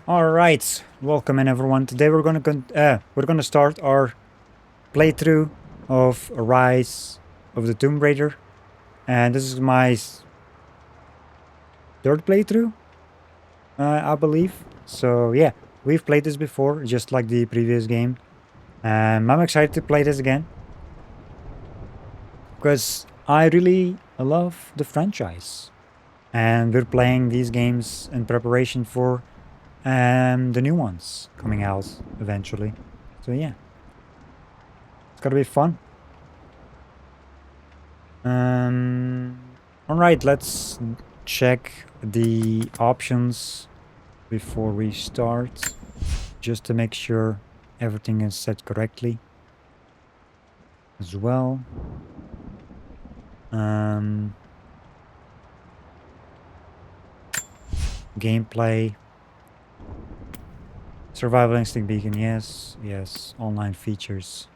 All right, welcome in everyone. Today we're gonna start our playthrough of Rise of the Tomb Raider, and this is my third playthrough, I believe. So yeah, we've played this before, just like the previous game. I'm excited to play this again because I really love the franchise, and we're playing these games in preparation for the new ones coming out eventually. So yeah, it's gonna be fun. Um, all right, let's check the options before we start, just to make sure everything is set correctly as well. Um, Gameplay, survival instinct beacon, yes, yes. Online features.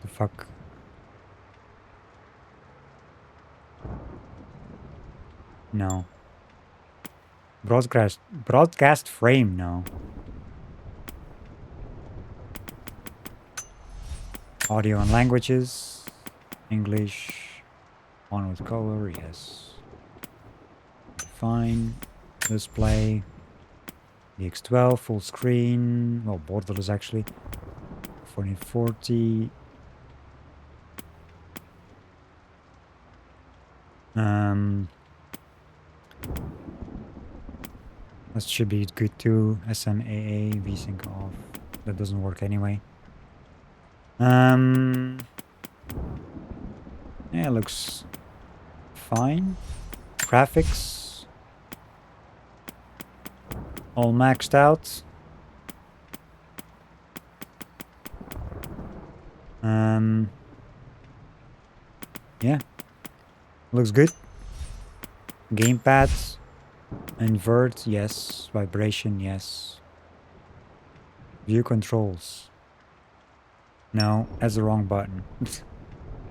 The fuck? No. Broadcast frame, no. Audio and languages, English, on with color, yes. Fine. Display. DX12, full screen. Well, borderless actually. 4040. That should be good too. SMAA, VSync off. That doesn't work anyway. Yeah, looks fine. Graphics. All maxed out. Yeah. Looks good. Gamepad. Invert, yes. Vibration, yes. View controls. No, that's the wrong button.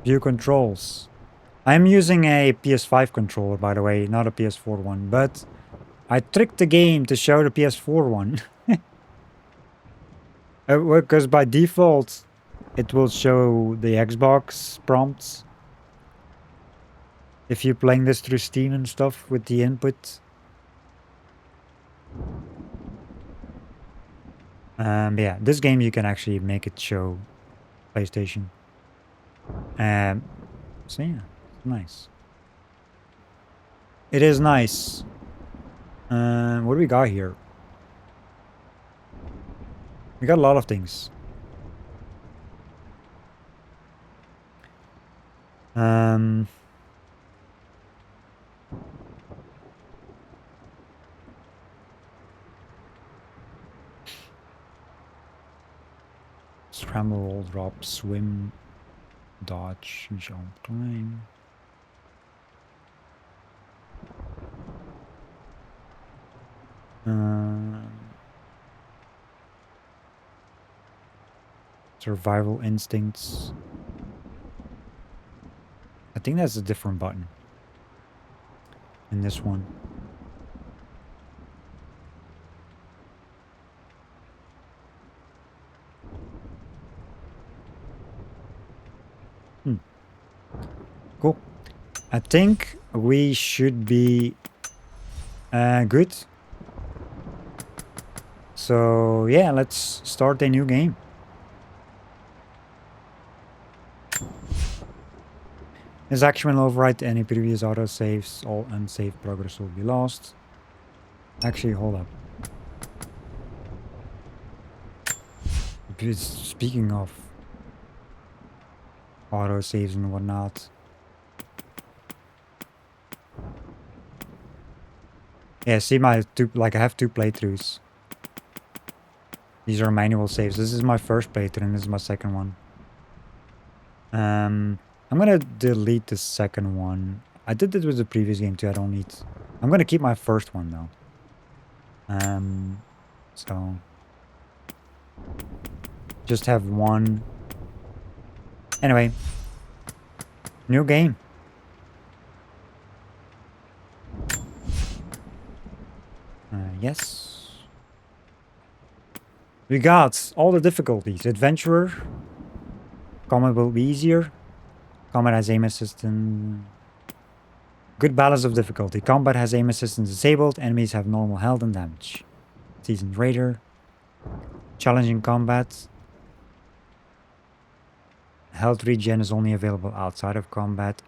View controls. I'm using a PS5 controller, by the way, not a PS4 one, but I tricked the game to show the PS4 one. Because by default, it will show the Xbox prompts. If you're playing this through Steam and stuff with the input. Yeah, this game you can actually make it show PlayStation. So yeah, nice. It is nice. What do we got here? We got a lot of things. Scramble, roll, drop, swim, dodge, jump, climb. Survival instincts. I think that's a different button in this one. Cool. I think we should be good. So yeah, let's start a new game. This action will overwrite any previous autosaves. All unsaved progress will be lost. Actually, hold up. Speaking of autosaves and whatnot. Yeah, see my I have two playthroughs. These are manual saves. This is my first playthrough and this is my second one. I'm gonna delete the second one. I did this with the previous game too. I don't need. I'm gonna keep my first one though. So just have one. Anyway, new game. Yes. We got all the difficulties. Adventurer. Combat will be easier. Combat has aim assistant. Good balance of difficulty. Combat has aim assistance disabled. Enemies have normal health and damage. Seasoned Raider. Challenging combat. Health regen is only available outside of combat.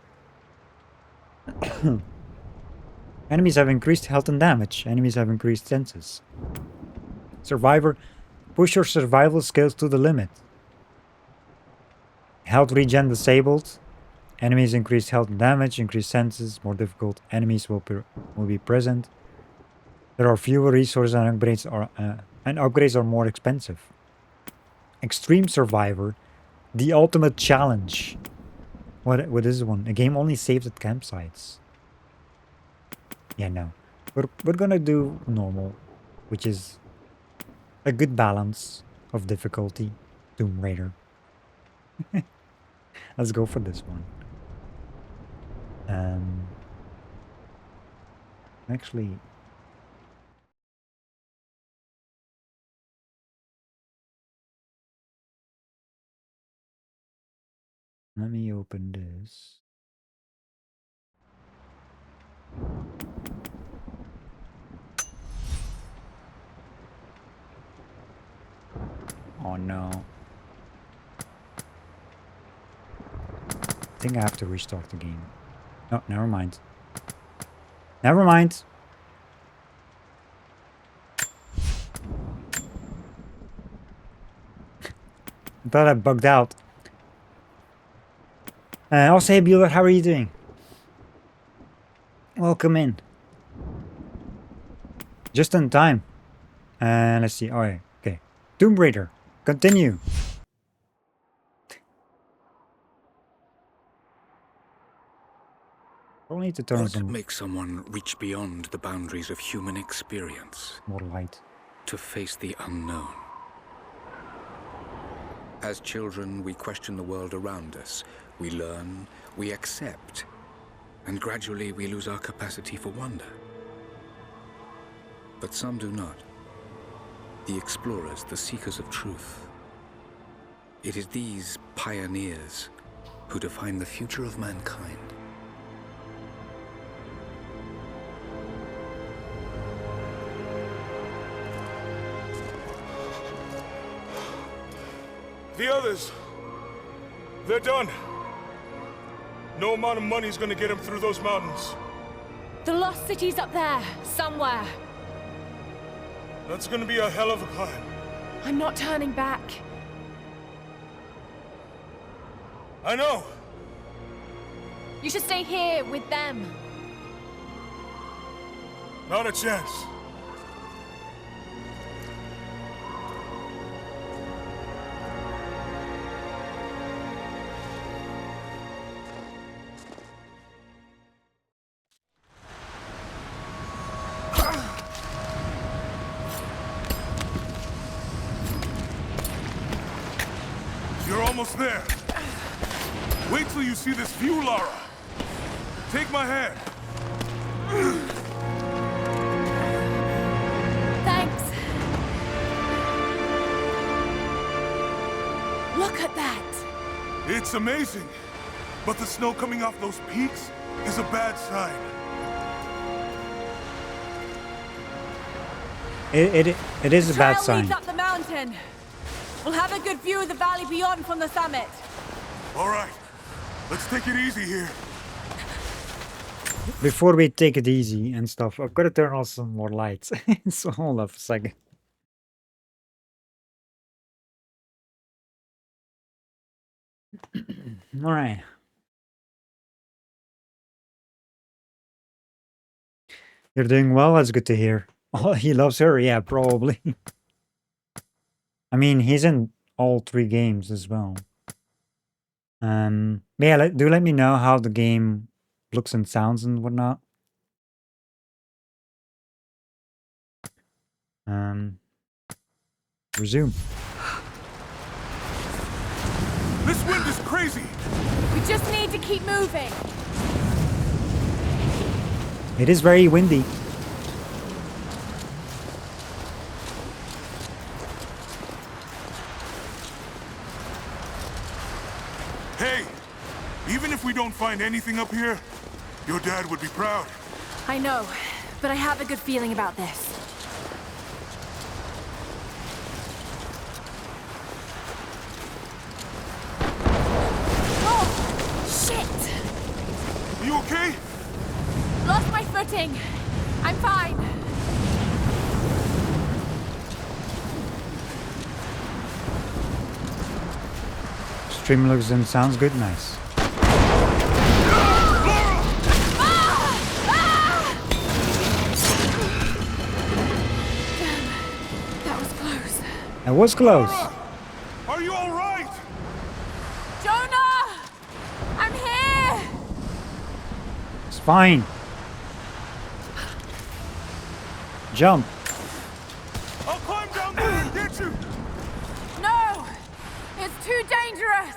Enemies have increased health and damage. Enemies have increased senses. Survivor. Push your survival skills to the limit. Health regen disabled. Enemies increase health and damage, increase senses, more difficult enemies will be present. There are fewer resources and upgrades are more expensive. Extreme Survivor, the ultimate challenge. What is this one? A game only saves at campsites. Yeah, no. We're gonna do normal, which is a good balance of difficulty. Tomb Raider. Let's go for this one. Actually, let me open this. Oh no. I think I have to restart the game. No, never mind. Never mind. I thought I bugged out. Also, hey Bueller, how are you doing? Welcome in. Just in time. Let's see. Oh, yeah. Okay. Tomb Raider. Continue. We'll need to turn What some makes someone reach beyond the boundaries of human experience? more light. To face the unknown. As children, we question the world around us. We learn, we accept, and gradually we lose our capacity for wonder. But some do not. The explorers, the seekers of truth. It is these pioneers who define the future of mankind. The others, they're done. No amount of money is gonna get them through those mountains. The lost city's up there, somewhere. That's gonna be a hell of a climb. I'm not turning back. I know. You should stay here with them. Not a chance. You're almost there. Wait till you see this view, Lara. Take my hand. Thanks. Look at that. It's amazing. But the snow coming off those peaks is a bad sign. It is a bad Trail sign. leads up the mountain. We'll have a good view of the valley beyond from the summit. All right. Let's take it easy here. Before we take it easy and stuff, I've got to turn on some more lights. So hold up a second. All right. You're doing well. That's good to hear. Oh, he loves her. Yeah, probably. I mean, he's in all 3 games as well. Yeah, do let me know how the game looks and sounds and whatnot. Resume. This wind is crazy. We just need to keep moving. It is very windy. Even if we don't find anything up here, your dad would be proud. I know, but I have a good feeling about this. Oh, shit! Are you okay? Lost my footing. I'm fine. Stream looks and sounds good, nice. That was close. It was close. Are you all right? Jonah! I'm here! It's fine. Jump. I'll climb down there and get you. No! It's too dangerous!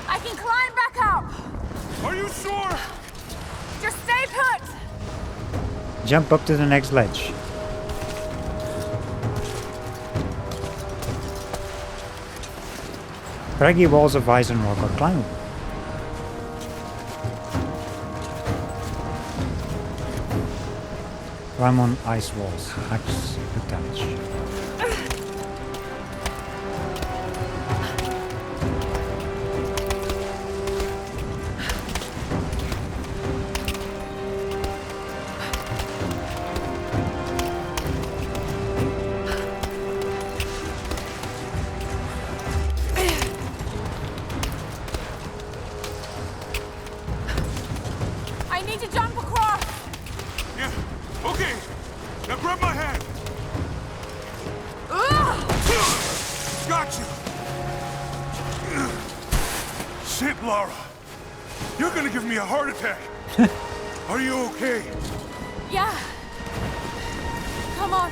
I can climb back up! Are you sure? Just stay put! Jump up to the next ledge. Craggy walls of ice and rock are climbable. Climb on ice walls. Axe attached. I need to jump across! Yeah. Okay. Now grab my hand. Ugh! Got you. Shit, Lara. You're gonna give me a heart attack. Are you okay? Yeah. Come on.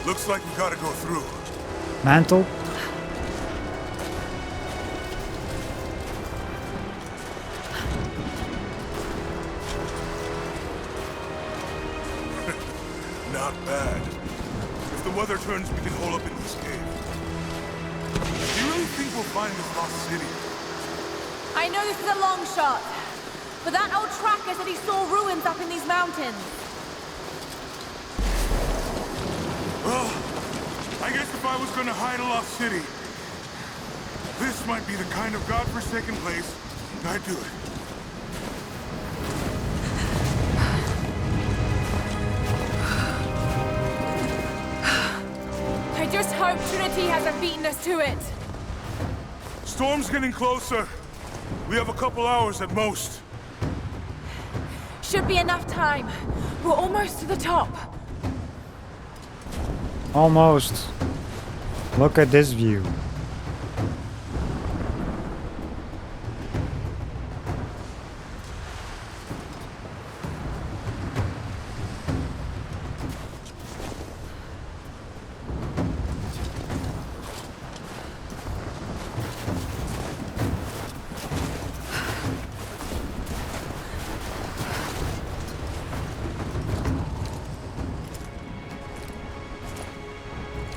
Looks like we gotta go through. Mantle. Not bad. If the weather turns, we can hole up in this cave. Do you really think we'll find this lost city? I know this is a long shot, but that old tracker said he saw ruins up in these mountains. Well, I guess if I was gonna hide a lost city, this might be the kind of godforsaken place I'd do it. I just hope Trinity hasn't beaten us to it. Storm's getting closer. We have a couple hours at most. Should be enough time. We're almost to the top. Almost. Look at this view.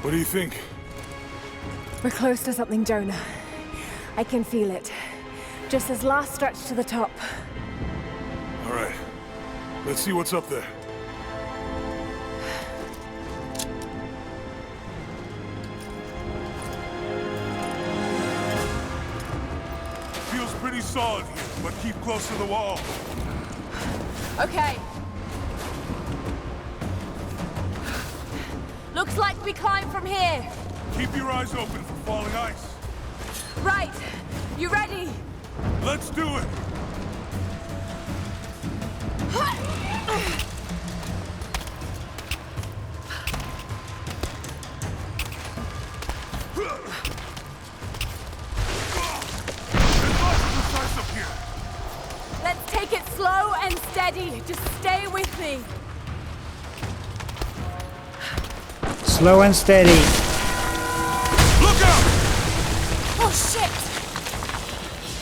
What do you think? We're close to something, Jonah. I can feel it. Just this last stretch to the top. All right. Let's see what's up there. Feels pretty solid here, but keep close to the wall. Okay. Looks like we climb from here. Keep your eyes open for falling ice. Right. You ready? Let's do it! There's lots of precise up here. Let's take it slow and steady. Just stay with me. Slow and steady. Look out! Oh, shit!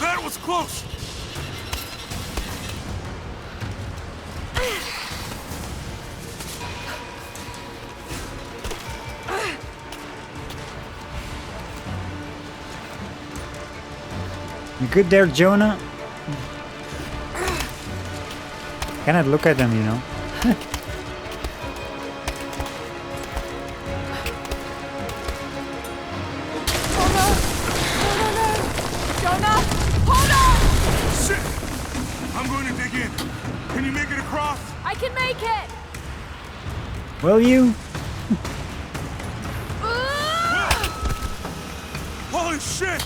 That was close! You good there, Jonah? Cannot look at them, you know. Jonah! Hold on! Shit! I'm going to dig in. Can you make it across? I can make it! Will you? Holy shit!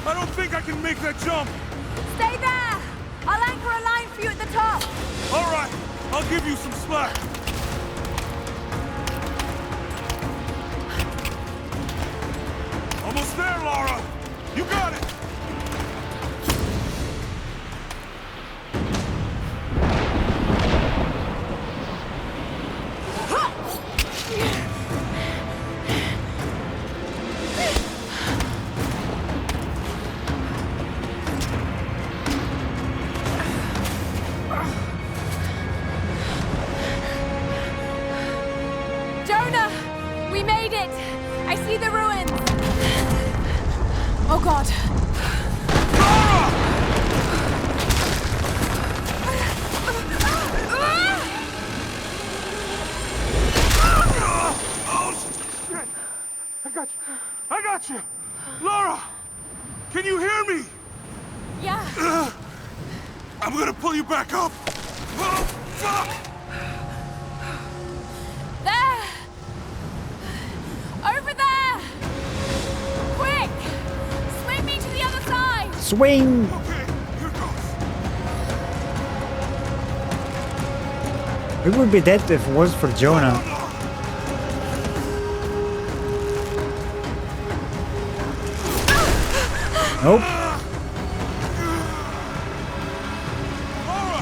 I don't think I can make that jump. Stay there! I'll anchor a line for you at the top. All right, I'll give you some slack. Almost there, Lara. You got it. Jonah! We made it! I see the ruins! Oh god! Oh, shit! I got you! Lara! Can you hear me? Yeah! I'm gonna pull you back up! Oh, fuck! There! Over there! Quick! Swing me to the other side! Swing! Okay, here goes. We would be dead if it was for Jonah. Nope. Lara!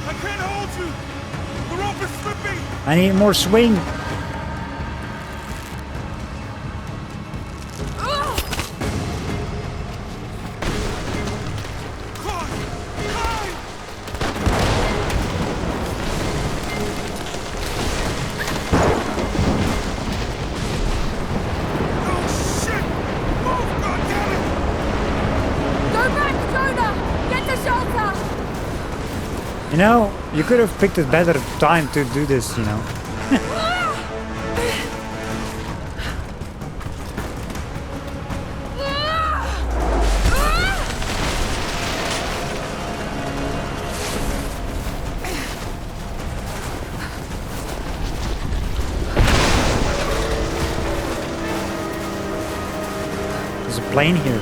I can't hold you! The rope is slipping! I need more swing. Go back, Jonah! Get to shelter! You know, you could have picked a better time to do this, you know. There's a plane here.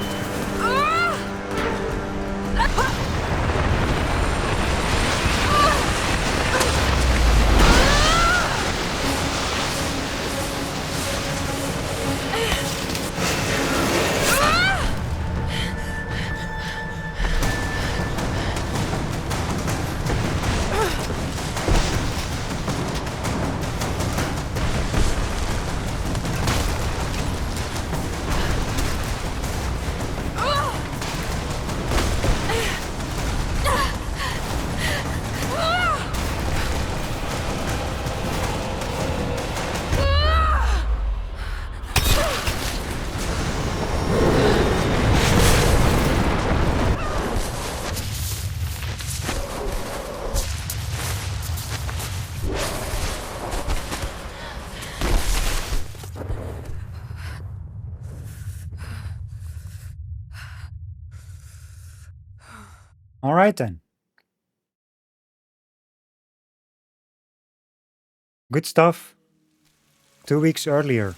All right then. Good stuff. 2 weeks earlier.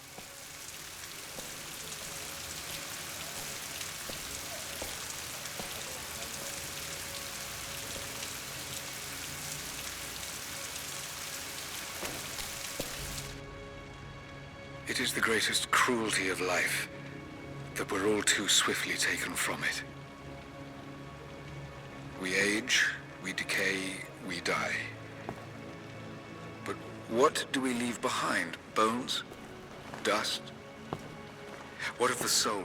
It is the greatest cruelty of life that we're all too swiftly taken from it. We age, we decay, we die. But what do we leave behind? Bones? Dust? What of the soul?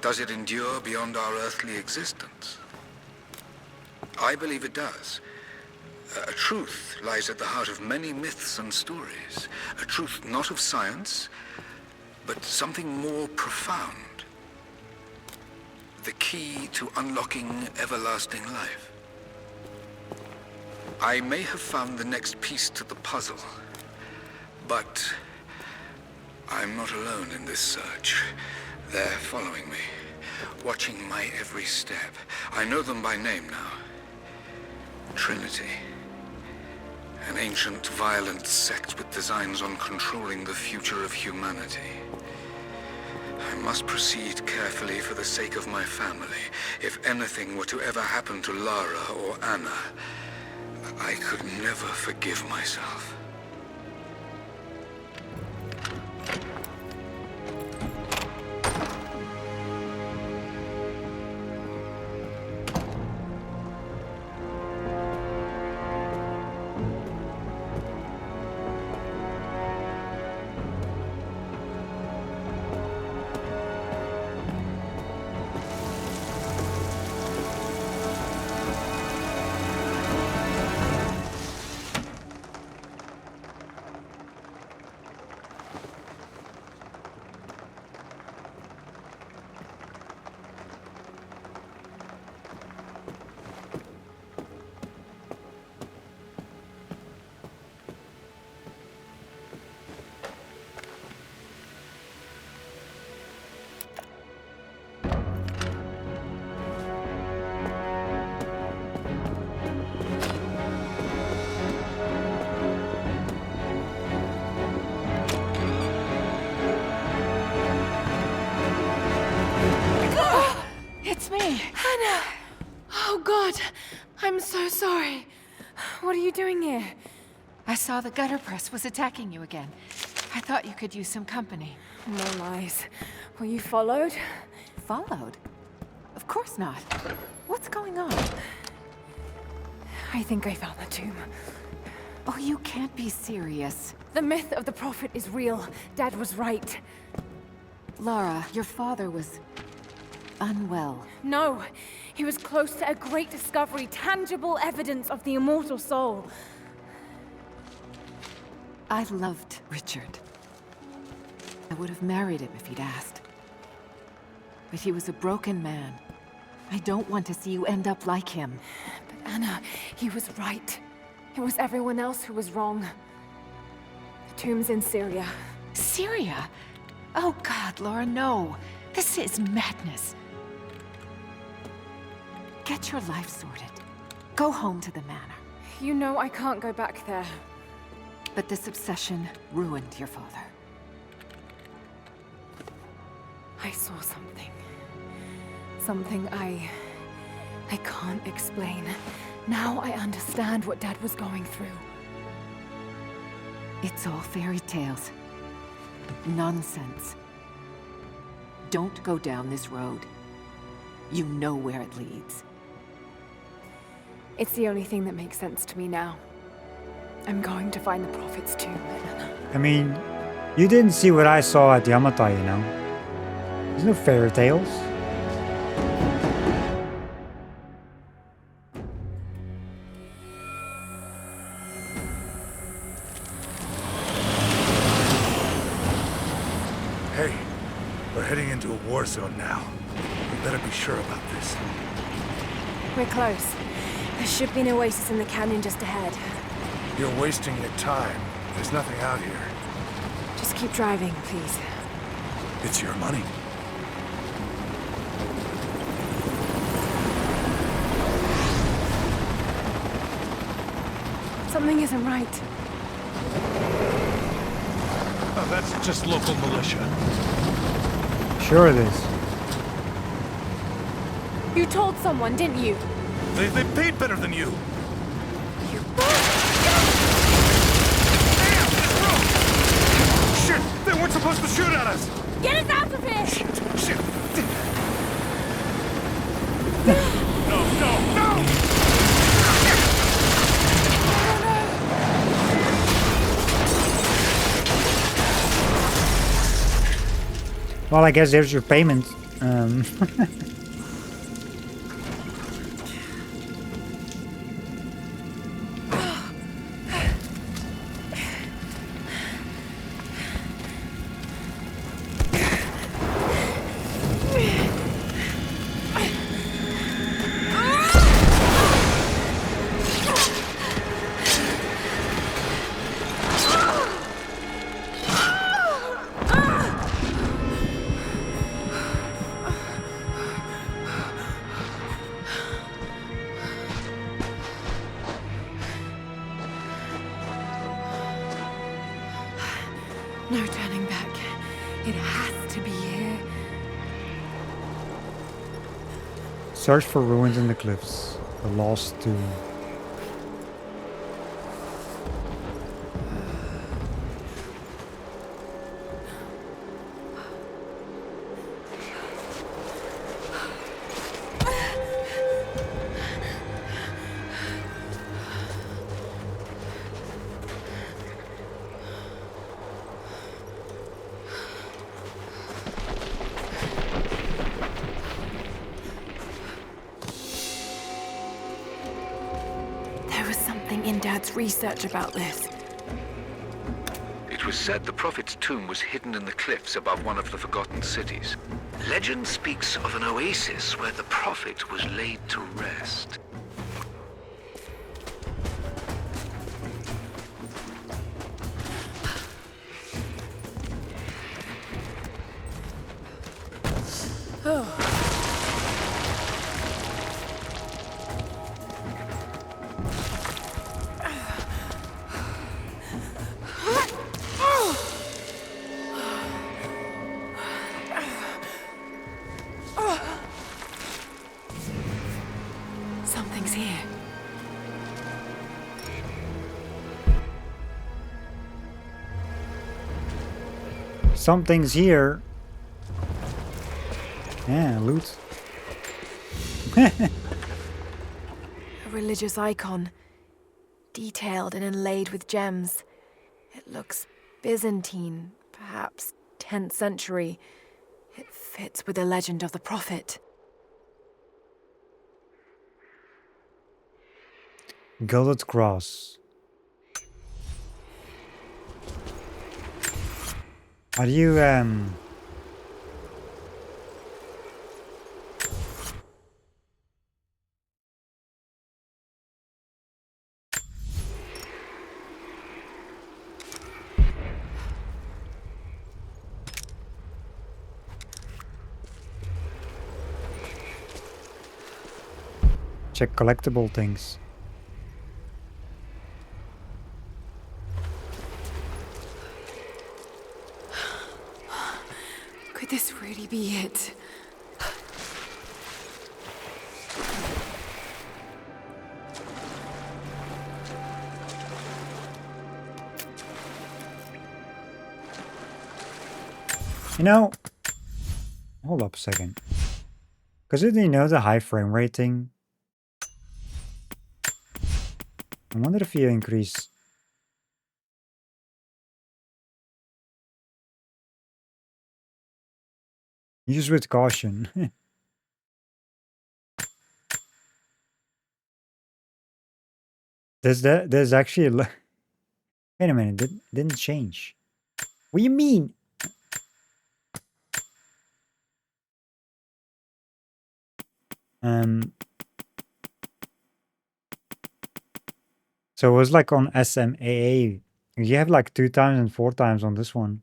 Does it endure beyond our earthly existence? I believe it does. A truth lies at the heart of many myths and stories. A truth not of science, but something more profound. The key to unlocking everlasting life. I may have found the next piece to the puzzle, but I'm not alone in this search. They're following me, watching my every step. I know them by name now. Trinity. An ancient, violent sect with designs on controlling the future of humanity. I must proceed carefully for the sake of my family. If anything were to ever happen to Lara or Anna, I could never forgive myself. It's me. Hannah! Oh, God. I'm so sorry. What are you doing here? I saw the gutter press was attacking you again. I thought you could use some company. No lies. Were you followed? Followed? Of course not. What's going on? I think I found the tomb. Oh, you can't be serious. The myth of the Prophet is real. Dad was right. Lara, your father was unwell. No, he was close to a great discovery, tangible evidence of the immortal soul. I loved Richard. I would have married him if he'd asked. But he was a broken man. I don't want to see you end up like him. But Anna, he was right. It was everyone else who was wrong. The tomb's in Syria. Syria? Oh God, Laura, no. This is madness. Get your life sorted. Go home to the manor. You know I can't go back there. But this obsession ruined your father. I saw something. Something I can't explain. Now I understand what Dad was going through. It's all fairy tales. Nonsense. Don't go down this road. You know where it leads. It's the only thing that makes sense to me now. I'm going to find the Prophet's tomb, Anna. I mean, you didn't see what I saw at Yamatai, you know? There's no fairy tales. Hey, we're heading into a war zone now. We better be sure about this. We're close. There should be an oasis in the canyon just ahead. You're wasting your time. There's nothing out here. Just keep driving, please. It's your money. Something isn't right. Oh, that's just local militia. Sure it is. You told someone, didn't you? They paid better than you. Shit! They weren't supposed to shoot at us! Get us out of here! Shit! No! Well, I guess there's your payment. No turning back. It has to be here. Search for ruins in the cliffs. The lost tomb. There was something in Dad's research about this. It was said the Prophet's tomb was hidden in the cliffs above one of the forgotten cities. Legend speaks of an oasis where the Prophet was laid to rest. Something's here. Something's here. Yeah, loot. A religious icon. Detailed and inlaid with gems. It looks Byzantine, perhaps 10th century. It fits with the legend of the Prophet. Gilded cross. Are you check collectible things? Could this really be it? You know, hold up a second. Because did you know the high frame rate thing? I wonder if you increase. Use with caution. There's actually wait a minute, didn't change. What do you mean? So it was like on SMAA. You have like 2 times and 4 times on this one.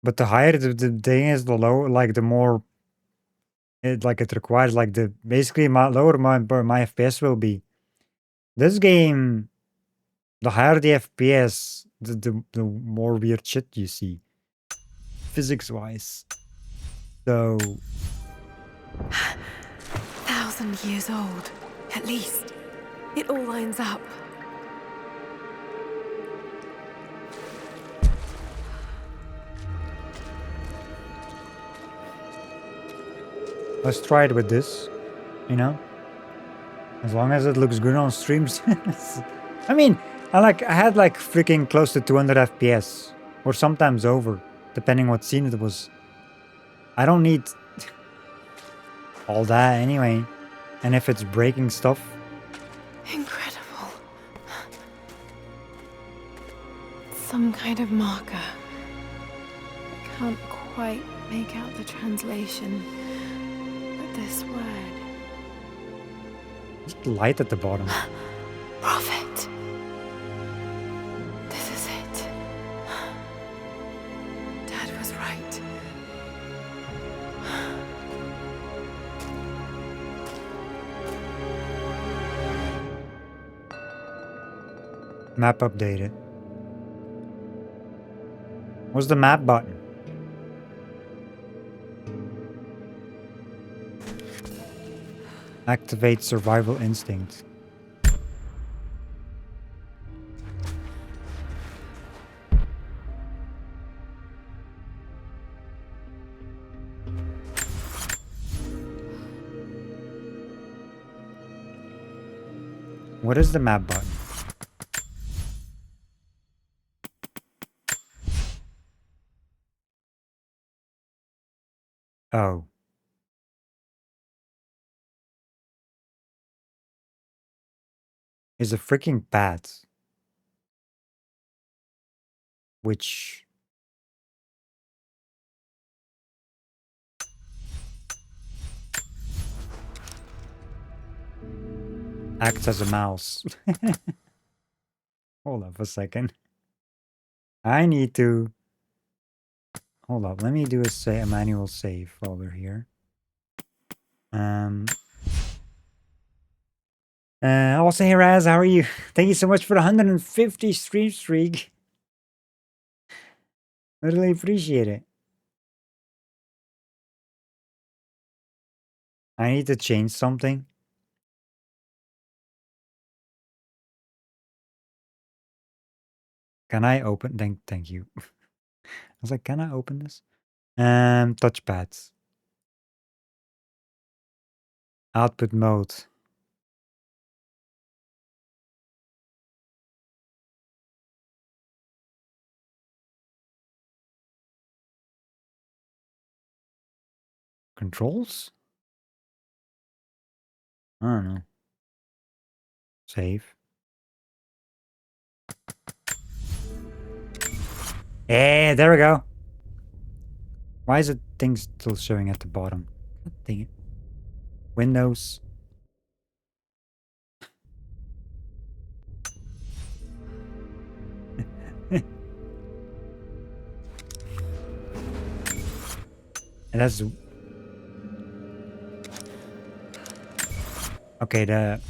But the higher the thing is, the lower, like the more it requires, like the basically lower my FPS will be. This game, the higher the FPS, the more weird shit you see, physics wise. So 1,000 years old, at least. It all lines up. let's try it with this, you know? As long as it looks good on streams. I mean, I had like freaking close to 200 FPS, or sometimes over, depending what scene it was. I don't need all that anyway. And if it's breaking stuff. Incredible. Some kind of marker. I can't quite make out the translation. But this word. Just light at the bottom. Prophet. This is it. Dad was right. Map updated. What's the map button? Activate survival instinct. What is the map button? Oh. Is a freaking path. Which acts as a mouse. Hold up a second. I need to... Hold up, let me do a manual save while we're here. Also, hey Raz, how are you? Thank you so much for the 150 stream streak. I really appreciate it. I need to change something. Can I open? Thank you. I was like, can I open this? Touchpads. Output mode. Controls? I don't know. Save. Yeah, there we go. Why is it thing still showing at the bottom? God dang it. Windows. And that's... Okay, the...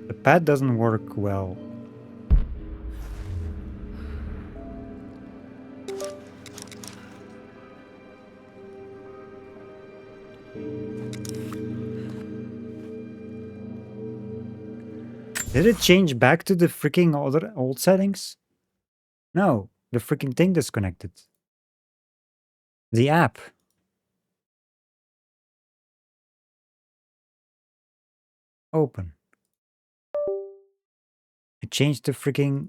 The pad doesn't work well. Did it change back to the freaking old settings? No, the freaking thing disconnected. The app. Open. It changed the freaking...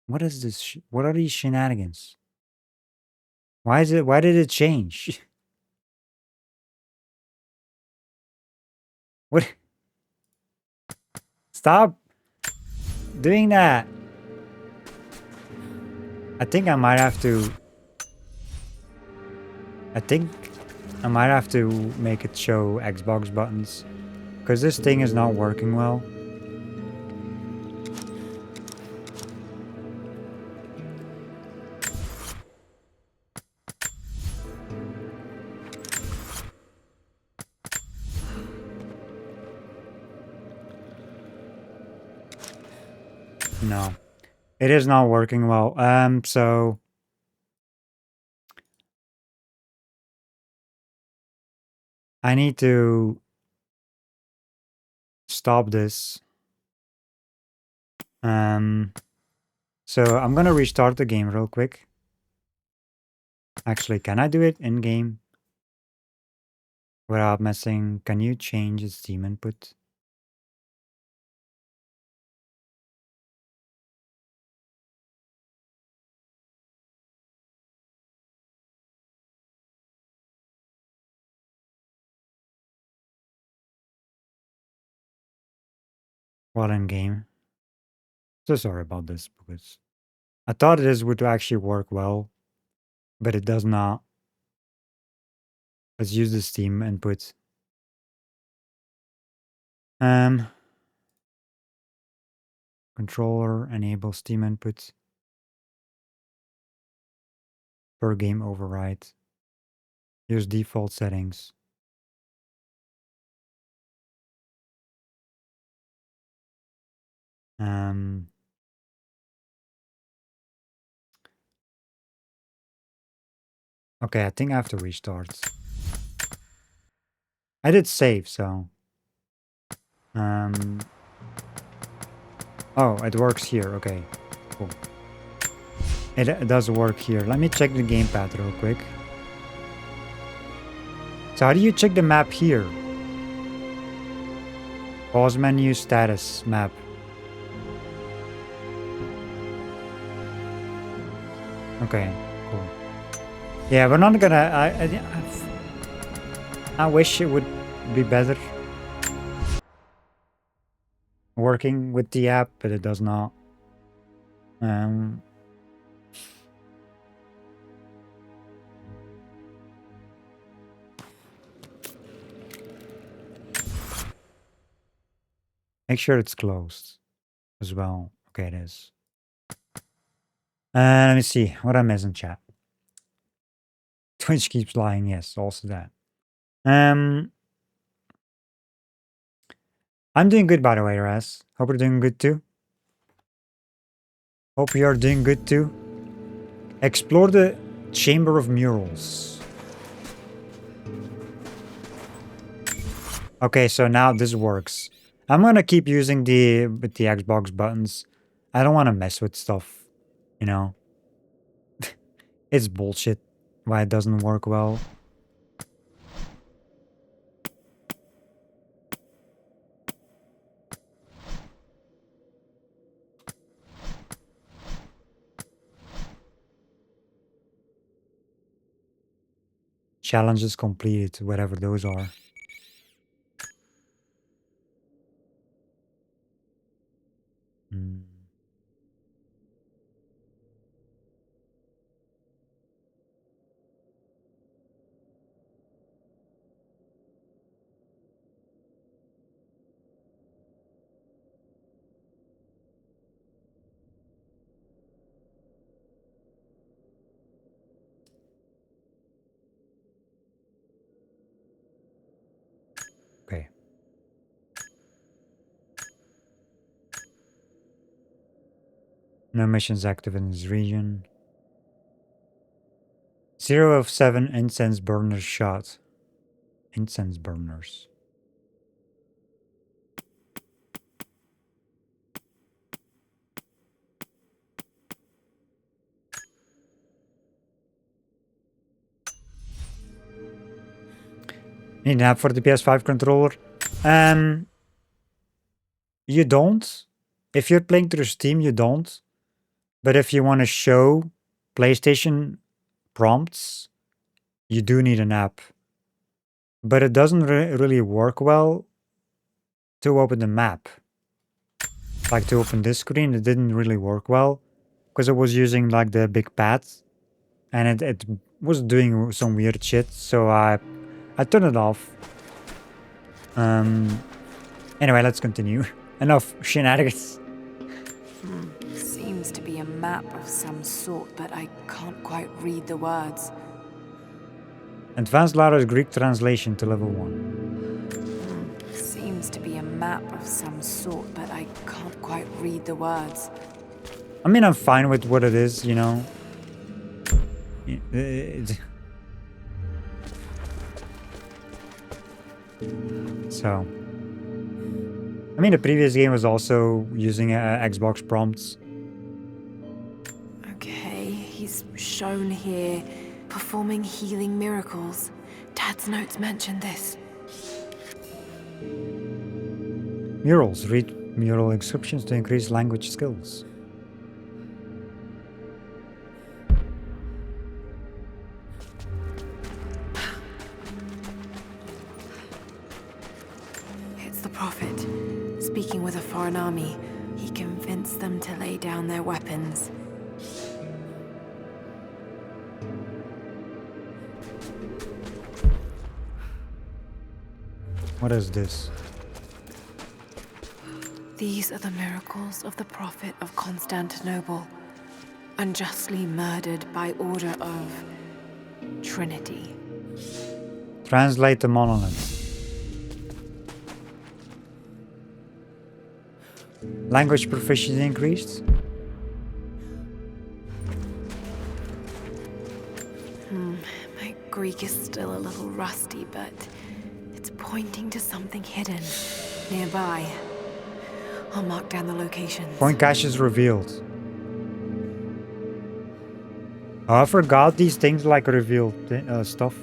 What is this? What are these shenanigans? Why did it change? What? Stop doing that. I think I might have to... make it show Xbox buttons. Because this thing is not working well. No. It is not working well. So... I need to... stop this. So I'm gonna restart the game real quick. Actually, can I do it in-game? Without messing... Can you change the Steam input? While in-game. So sorry about this, because I thought this would actually work well, but it does not. Let's use the Steam input. Controller, enable Steam input. Per game override. Use default settings. Okay, I think I have to restart. I did save, so... Oh, it works here. Okay, cool. It does work here. Let me check the gamepad real quick. So how do you check the map here? Pause menu, status, map. Okay, cool. Yeah, we're not gonna... I wish it would be better working with the app, but it does not. Make sure it's closed as well. Okay, it is. Let me see what I miss in chat. Twitch keeps lying. Yes, also that. I'm doing good, by the way, Raz. Hope you're doing good too. Hope you're doing good too. Explore the Chamber of Murals. Okay, so now this works. I'm gonna keep using the Xbox buttons. I don't want to mess with stuff, you know. It's bullshit why it doesn't work well. Challenges completed, whatever those are. Okay. No missions active in this region. 0 of 7 incense burners shot. Incense burners. Need an app for the PS5 controller? You don't. If you're playing through Steam, you don't. But if you want to show PlayStation prompts, you do need an app. But it doesn't really work well to open the map. Like to open this screen, it didn't really work well because I was using like the big pad and it was doing some weird shit. So I turned it off. Anyway, let's continue. Enough shenanigans. Seems to be a map of some sort, but I can't quite read the words. Advanced Lara's Greek translation to level 1. Seems to be a map of some sort, but I can't quite read the words. I mean, I'm fine with what it is, you know. So, I mean, the previous game was also using Xbox prompts. Okay, he's shown here performing healing miracles. Dad's notes mention this. Murals. Read mural inscriptions to increase language skills. It's the Prophet. Speaking with a foreign army, he convinced them to lay down their weapons. What is this? These are the miracles of the Prophet of Constantinople, unjustly murdered by order of Trinity. Translate the monolith. Language proficiency increased. My Greek is still a little rusty, but it's pointing to something hidden nearby. I'll mark down the locations. Point cache is revealed. Oh, I forgot these things like reveal stuff.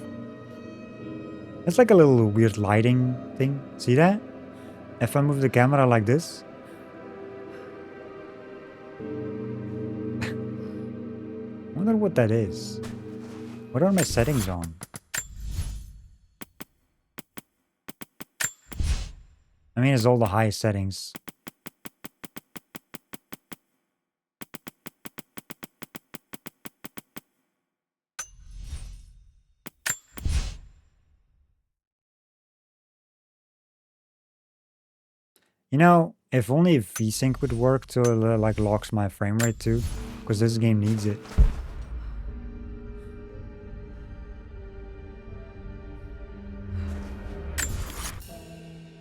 It's like a little weird lighting thing. See that? If I move the camera like this. I wonder what that is. What are my settings on? I mean, it's all the highest settings. You know, if only VSync would work to like locks my frame rate too, because this game needs it.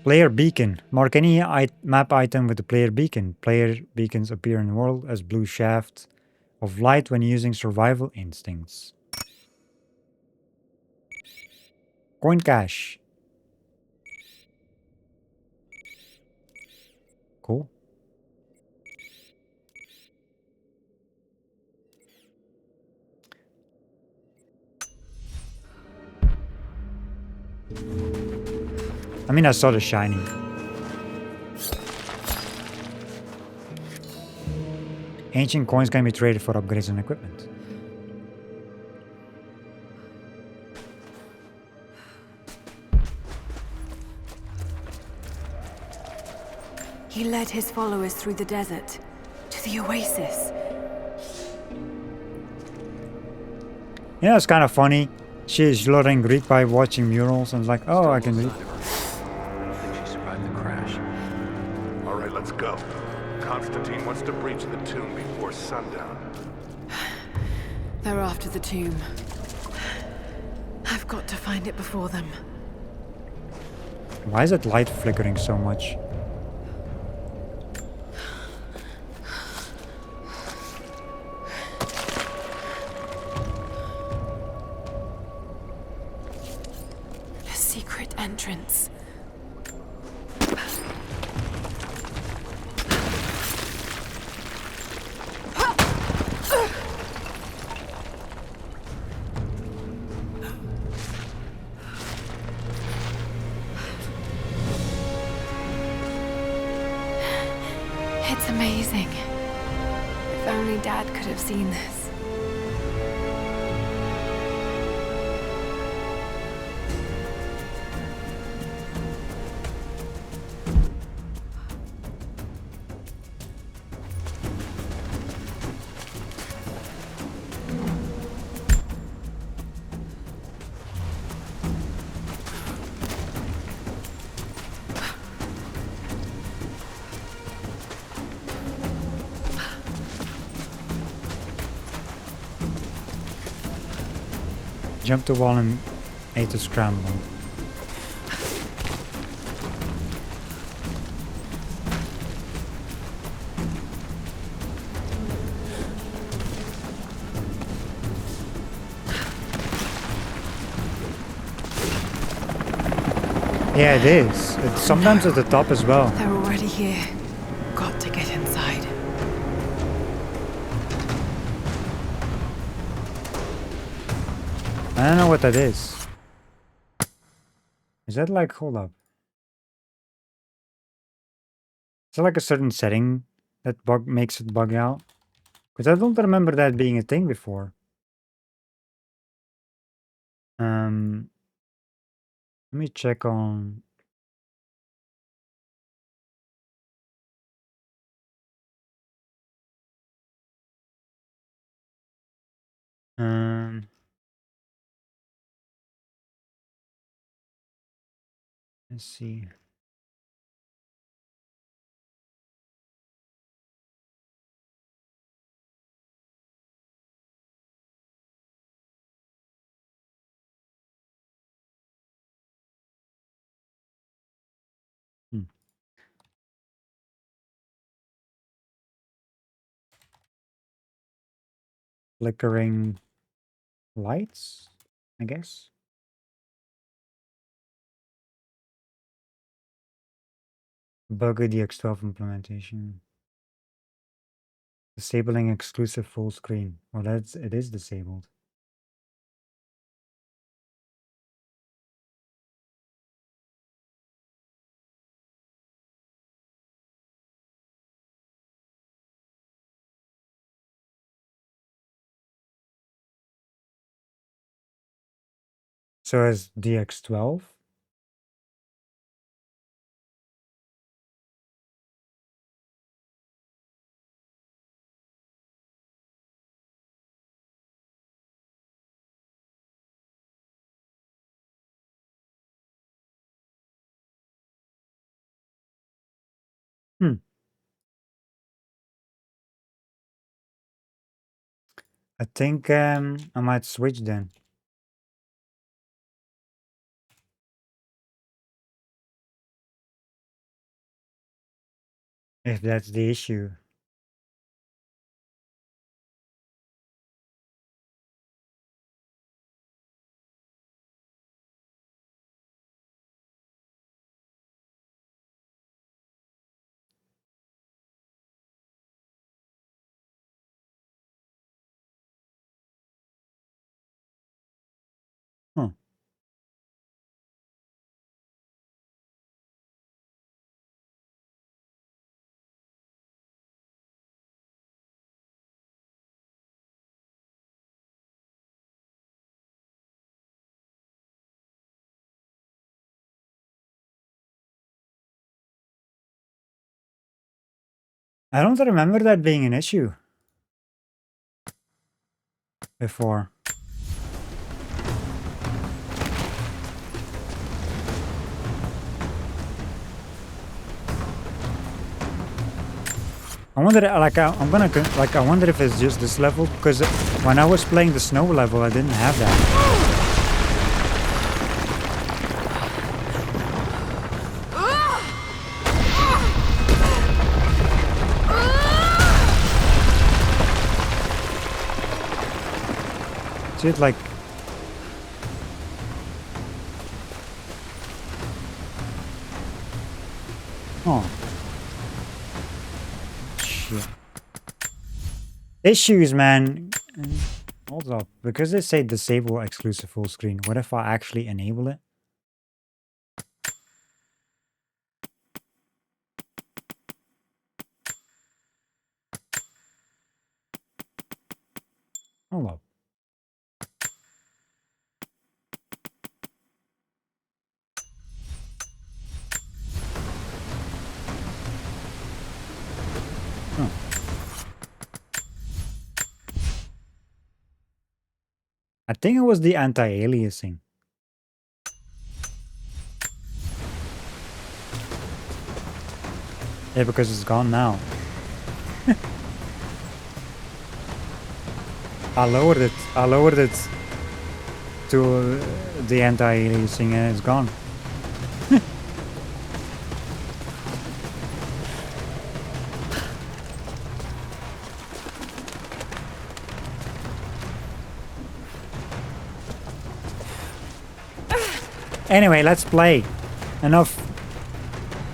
Player beacon. Mark any map item with the player beacon. Player beacons appear in the world as blue shaft of light when using survival instincts. Coin cache. Cool. I mean, I saw the shiny. Ancient coins can be traded for upgrades and equipment. He led his followers through the desert to the oasis. Yeah, it's kind of funny. She's learning Greek by watching murals and like, oh, I can read. I don't think she survived the crash. All right, let's go. Constantine wants to breach the tomb before sundown. They're after the tomb. I've got to find it before them. Why is that light flickering so much? A secret entrance. It's amazing. If only Dad could have seen this. Jump the wall and ate a scramble. Yeah, it is. It's sometimes at the top as well. They're already here. Got to get inside. I don't know what that is. Is that like, hold up. Is that like a certain setting that makes it bug out? Because I don't remember that being a thing before. Let me check on. Um, let's see. Hmm. Flickering lights, I guess. Bug of the X12 implementation. Disabling exclusive full screen. Well, it is disabled. So is DX12? Hmm. I think I might switch then. If that's the issue. Huh. I don't remember that being an issue before. I wonder, like, I wonder if it's just this level, because when I was playing the snow level, I didn't have that. See it like... Oh. Shit. Issues, man. Hold up. Because they say disable exclusive full screen, what if I actually enable it? Hold up. Huh. I think it was the anti-aliasing. Yeah, because it's gone now. I lowered it to the anti-aliasing and it's gone. Anyway, let's play. Enough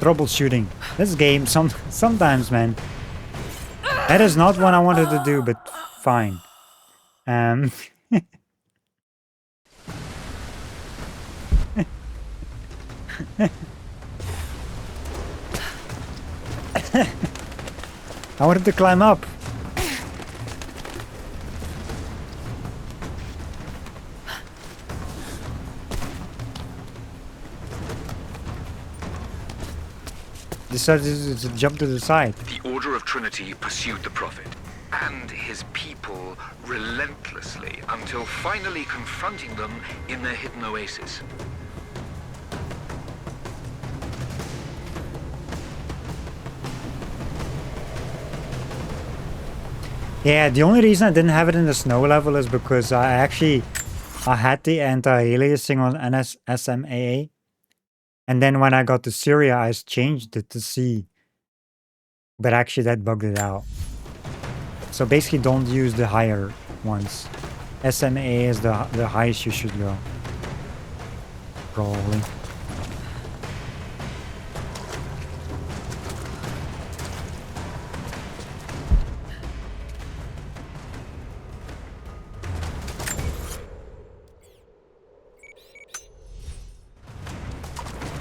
troubleshooting. This game, sometimes, man. That is not what I wanted to do, but fine. I wanted to climb up. Decided to jump to the side. The Order of Trinity pursued the Prophet and his people relentlessly until finally confronting them in their hidden oasis. Yeah, the only reason I didn't have it in the snow level is because I had the anti-aliasing on SMAA. And then when I got to Syria, I changed it to C. But actually that bugged it out. So basically don't use the higher ones. SMA is the highest you should go. Probably.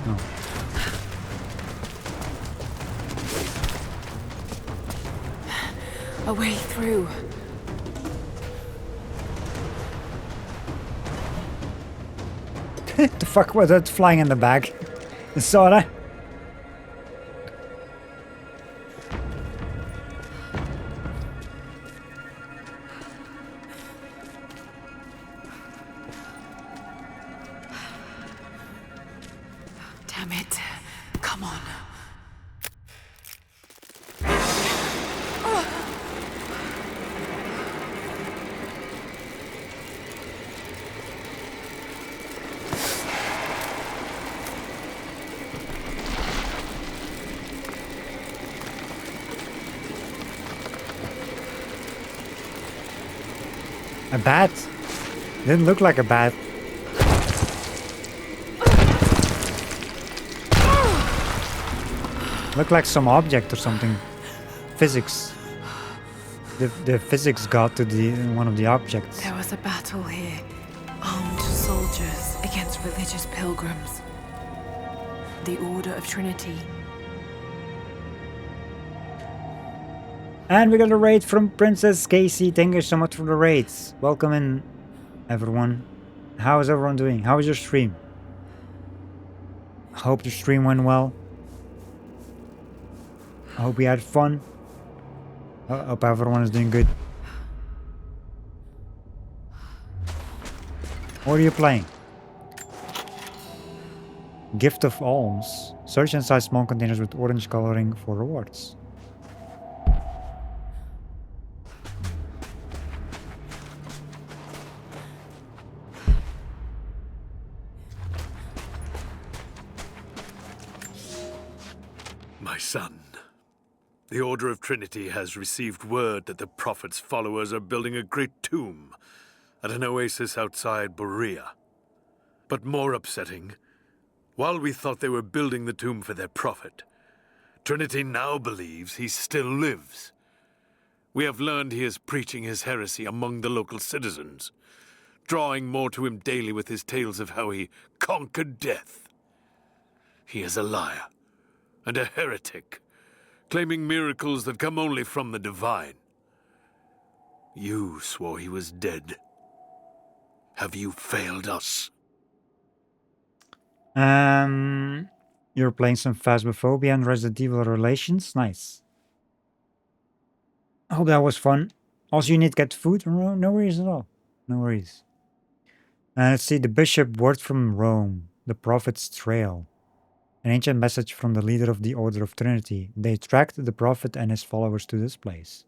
No. A way through. The fuck was that flying in the bag? You saw that? Damn it. Come on. A bat? Didn't look like a bat. Looked like some object or something. Physics. The physics got to one of the objects. There was a battle here. Armed soldiers against religious pilgrims. The Order of Trinity. And we got a raid from Princess Casey. Thank you so much for the raids. Welcome in, everyone. How is everyone doing? How was your stream? I hope the stream went well. I hope we had fun. I hope everyone is doing good. What are you playing? Gift of Alms. Search inside small containers with orange coloring for rewards. My son, the Order of Trinity has received word that the Prophet's followers are building a great tomb at an oasis outside Berea. But more upsetting, while we thought they were building the tomb for their Prophet, Trinity now believes he still lives. We have learned he is preaching his heresy among the local citizens, drawing more to him daily with his tales of how he conquered death. He is a liar and a heretic, claiming miracles that come only from the divine. You swore he was dead. Have you failed us? You're playing some Phasmophobia and Resident Evil Relations? Nice. I hope that was fun. Also, you need to get food? No worries at all. No worries. Let's see, the Bishop, word from Rome, the Prophet's Trail. An ancient message from the leader of the Order of Trinity. They tracked the Prophet and his followers to this place.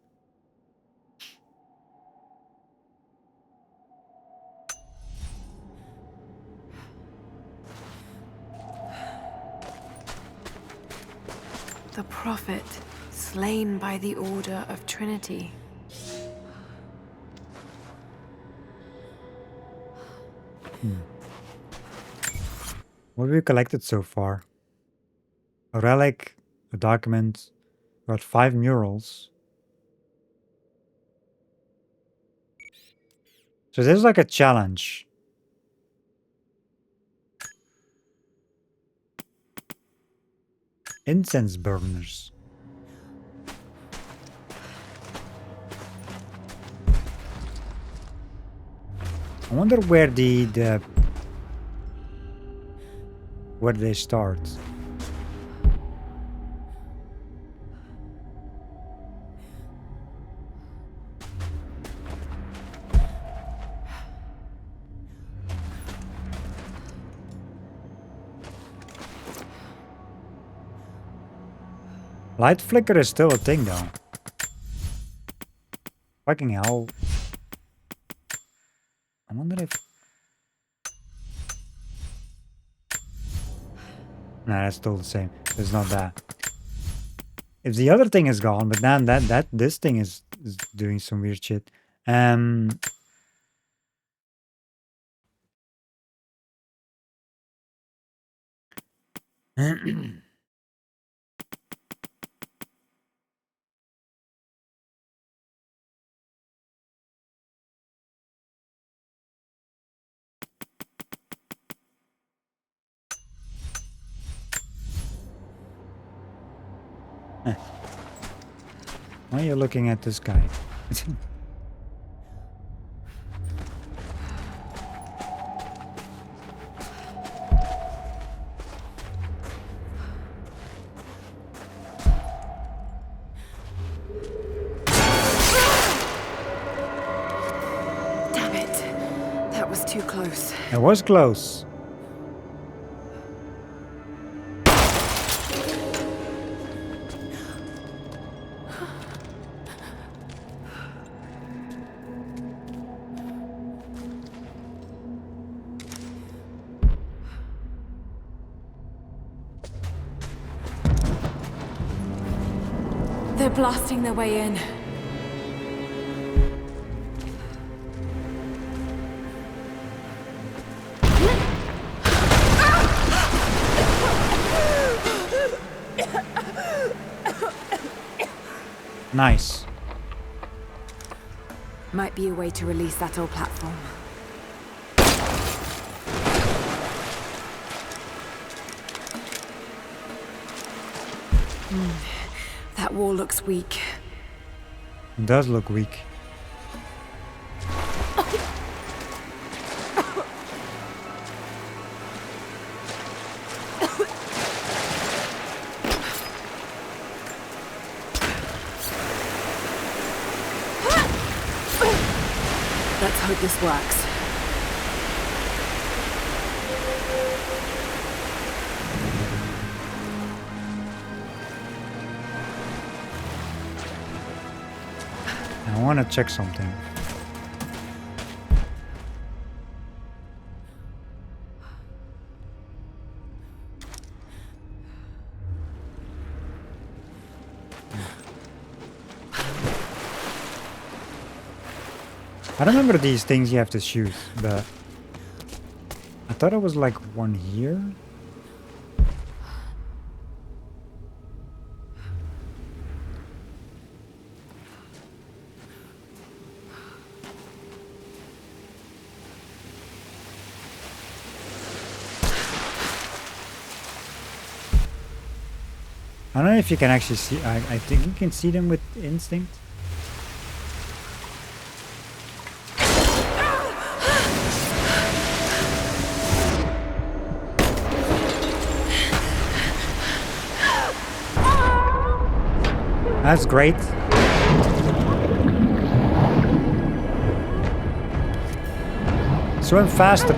The Prophet, slain by the Order of Trinity. What have we collected so far? A relic, a document, got 5 murals. So this is like a challenge. Incense burners. I wonder where where they start. Light flicker is still a thing though. Fucking hell. I wonder if... Nah, that's still the same. It's not that. If the other thing is gone, but then this thing is doing some weird shit. Um. Why are you looking at this guy? Damn it. That was too close. It was close. They're blasting their way in. Nice. Might be a way to release that old platform. That wall looks weak. It does look weak. Let's hope this works. I want to check something. I remember these things you have to shoot, but I thought it was like one here. I don't know if you can actually see. I think you can see them with instinct. That's great. Swim faster.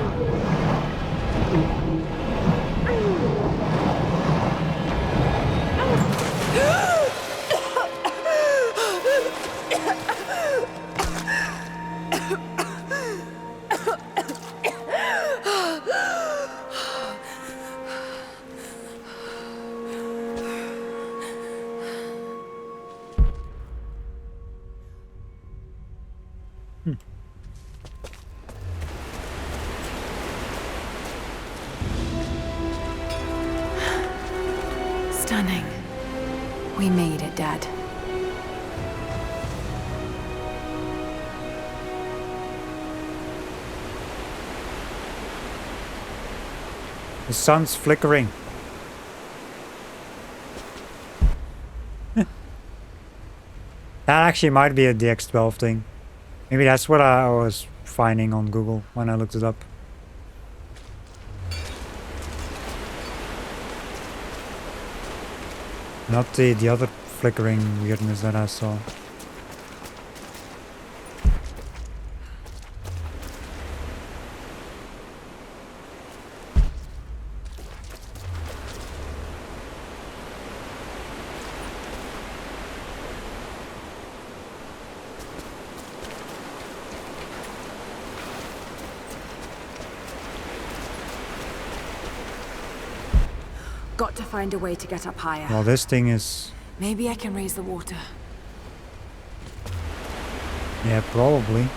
Stunning. We made it, Dad. The sun's flickering. That actually might be a DX12 thing. Maybe that's what I was finding on Google when I looked it up. Not the other flickering weirdness that I saw. Got to find a way to get up higher. Well, this thing is... Maybe I can raise the water. Yeah, probably.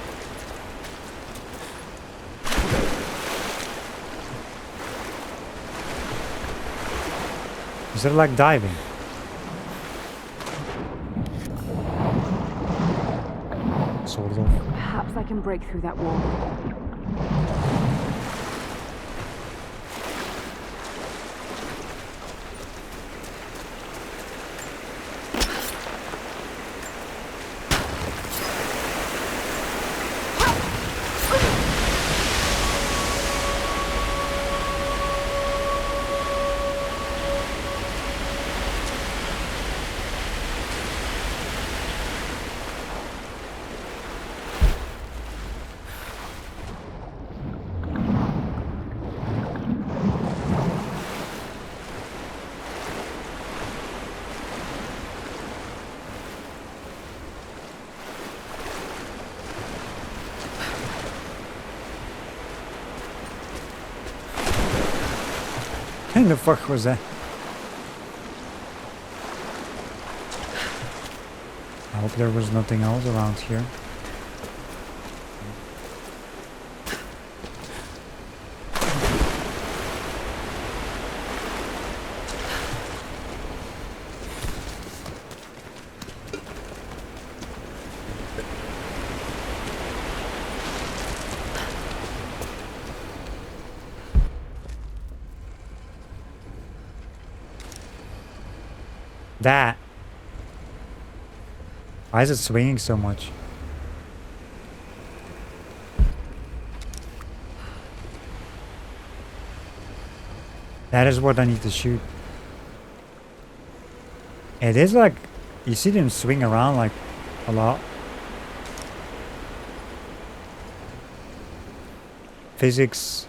Is it like diving? Sort of. Perhaps I can break through that wall. What the fuck was that? I hope there was nothing else around here. That. Why is it swinging so much? That is what I need to shoot. It is like, you see them swing around like a lot. Physics.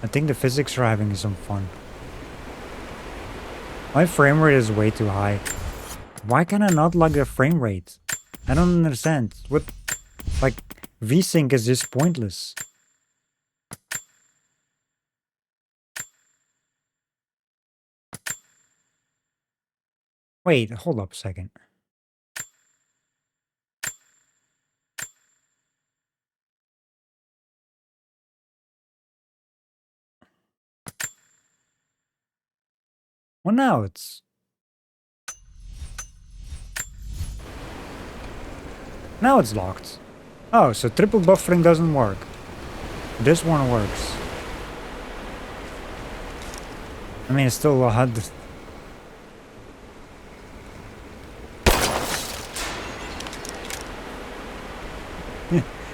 I think the physics are having some fun. My frame rate is way too high. Why can I not like the frame rate? I don't understand. What, like, VSync is just pointless. Wait, hold up a second. Well, now it's... Now it's locked. Oh, so triple buffering doesn't work. This one works. I mean, it's still had...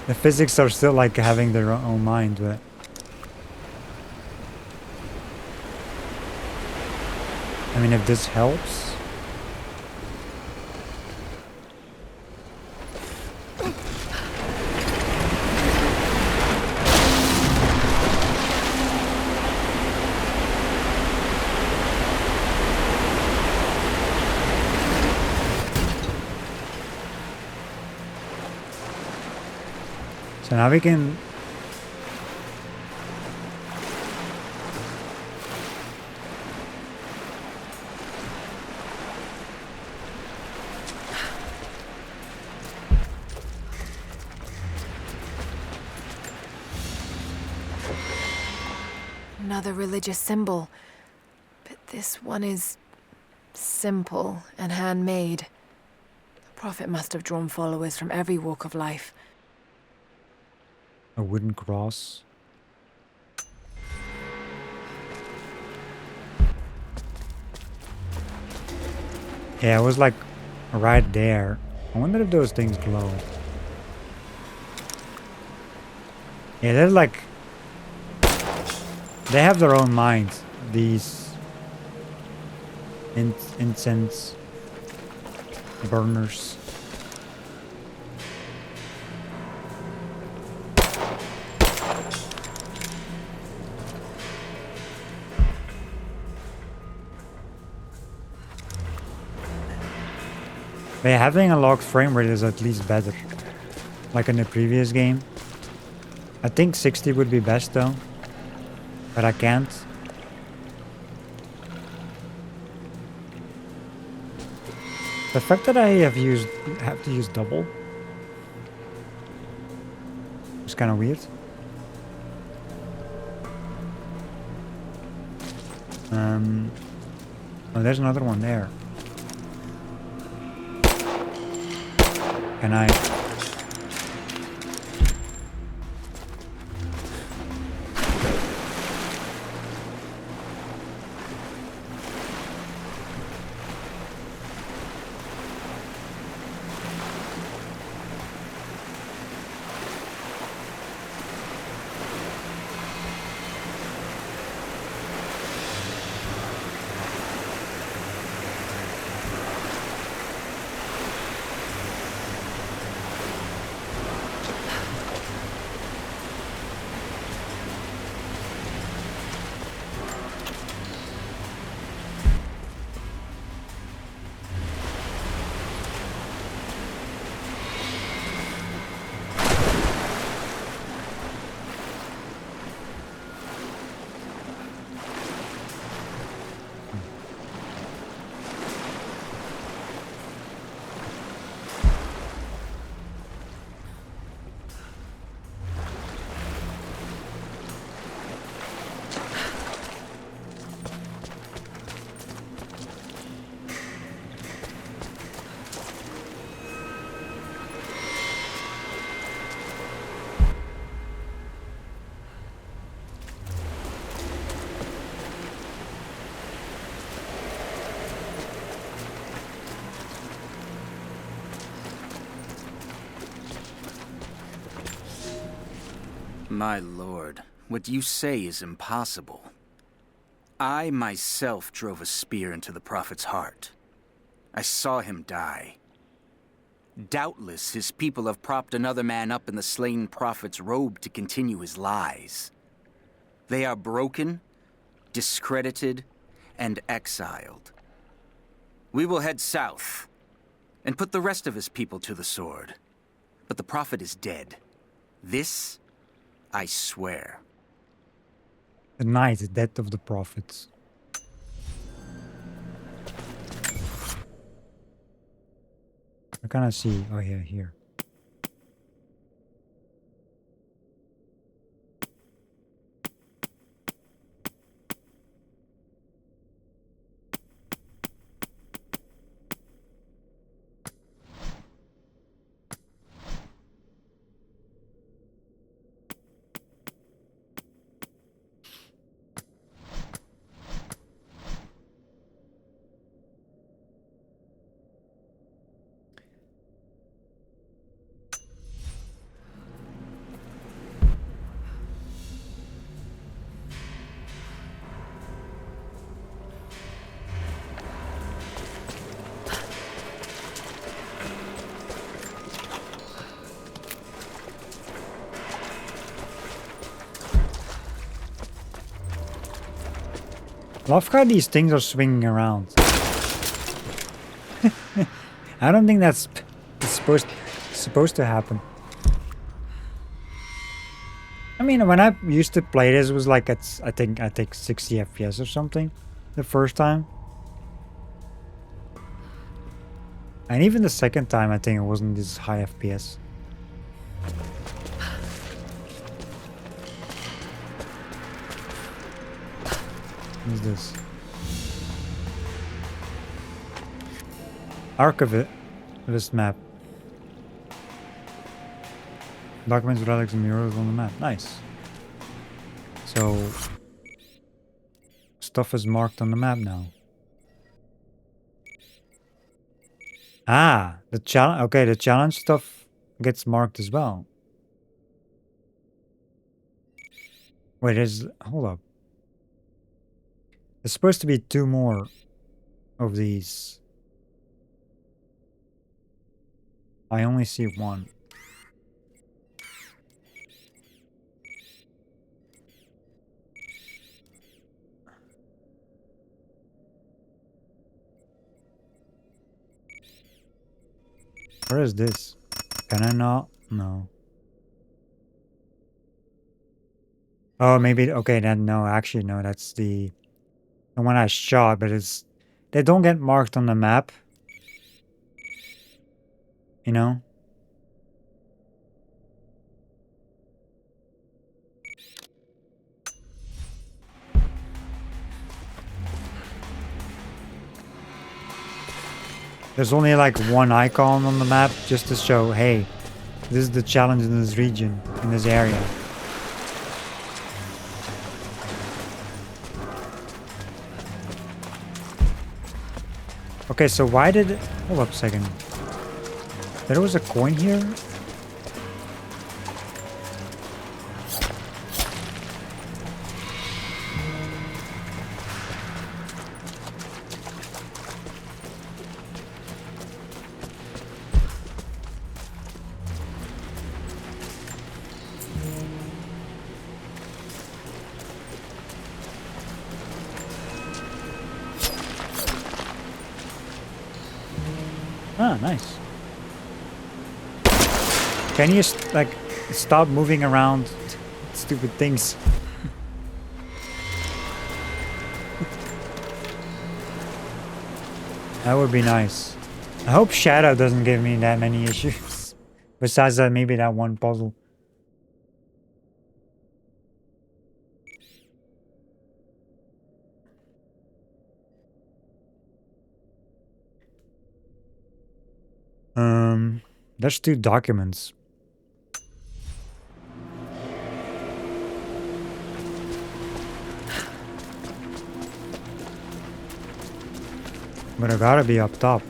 The physics are still like having their own mind, but... I mean, if this helps... So now we can... Another religious symbol. But this one is simple and handmade. The prophet must have drawn followers from every walk of life. A wooden cross. Yeah, it was like right there. I wonder if those things glow. Yeah, they're like... They have their own mind, these incense burners. But yeah, having a locked frame rate is at least better. Like in the previous game. I think 60 would be best though. But I can't. The fact that I have to use double is kind of weird. Oh, there's another one there. Can I? My lord, what you say is impossible. I myself drove a spear into the prophet's heart. I saw him die. Doubtless his people have propped another man up in the slain prophet's robe to continue his lies. They are broken, discredited, and exiled. We will head south and put the rest of his people to the sword. But the prophet is dead. This I swear. The night, the death of the prophets. I cannot see. Oh, yeah, here. Love how these things are swinging around. I don't think that's supposed to happen. I mean, when I used to play this, it was like at I think 60 FPS or something the first time. And even the second time, I think it wasn't this high FPS. What is this? Archivist map. Documents, relics, and murals on the map. Nice. So stuff is marked on the map now. Ah, the challenge. Okay, the challenge stuff gets marked as well. Wait, hold up. There's supposed to be 2 more of these. I only see 1. Where is this? Can I not? No. Oh, maybe. Okay, then no. Actually, no. That's the one I shot, but they don't get marked on the map. You know? There's only like one icon on the map just to show, hey, this is the challenge in this region, in this area. Okay, so why did... Hold up a second. There was a coin here? Ah, nice. Can you like stop moving around stupid things? That would be nice. I hope Shadow doesn't give me that many issues. Besides that, maybe that one puzzle. There's 2 documents. But I gotta be up top.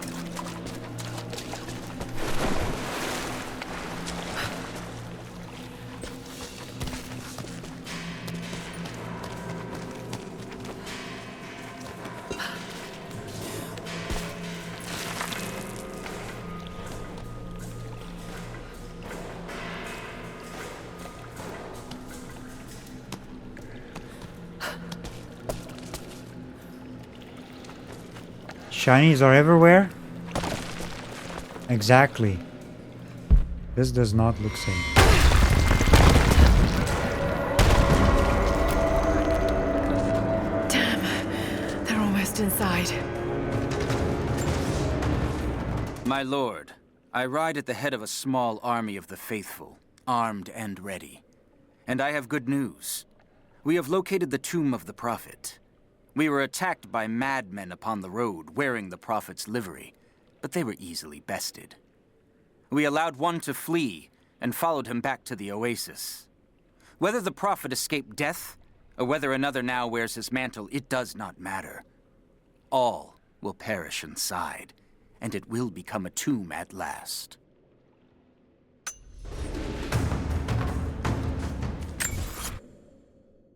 Shinies are everywhere? Exactly. This does not look safe. Damn, they're almost inside. My lord, I ride at the head of a small army of the faithful, armed and ready. And I have good news. We have located the tomb of the prophet. We were attacked by madmen upon the road, wearing the prophet's livery, but they were easily bested. We allowed one to flee, and followed him back to the oasis. Whether the prophet escaped death, or whether another now wears his mantle, it does not matter. All will perish inside, and it will become a tomb at last.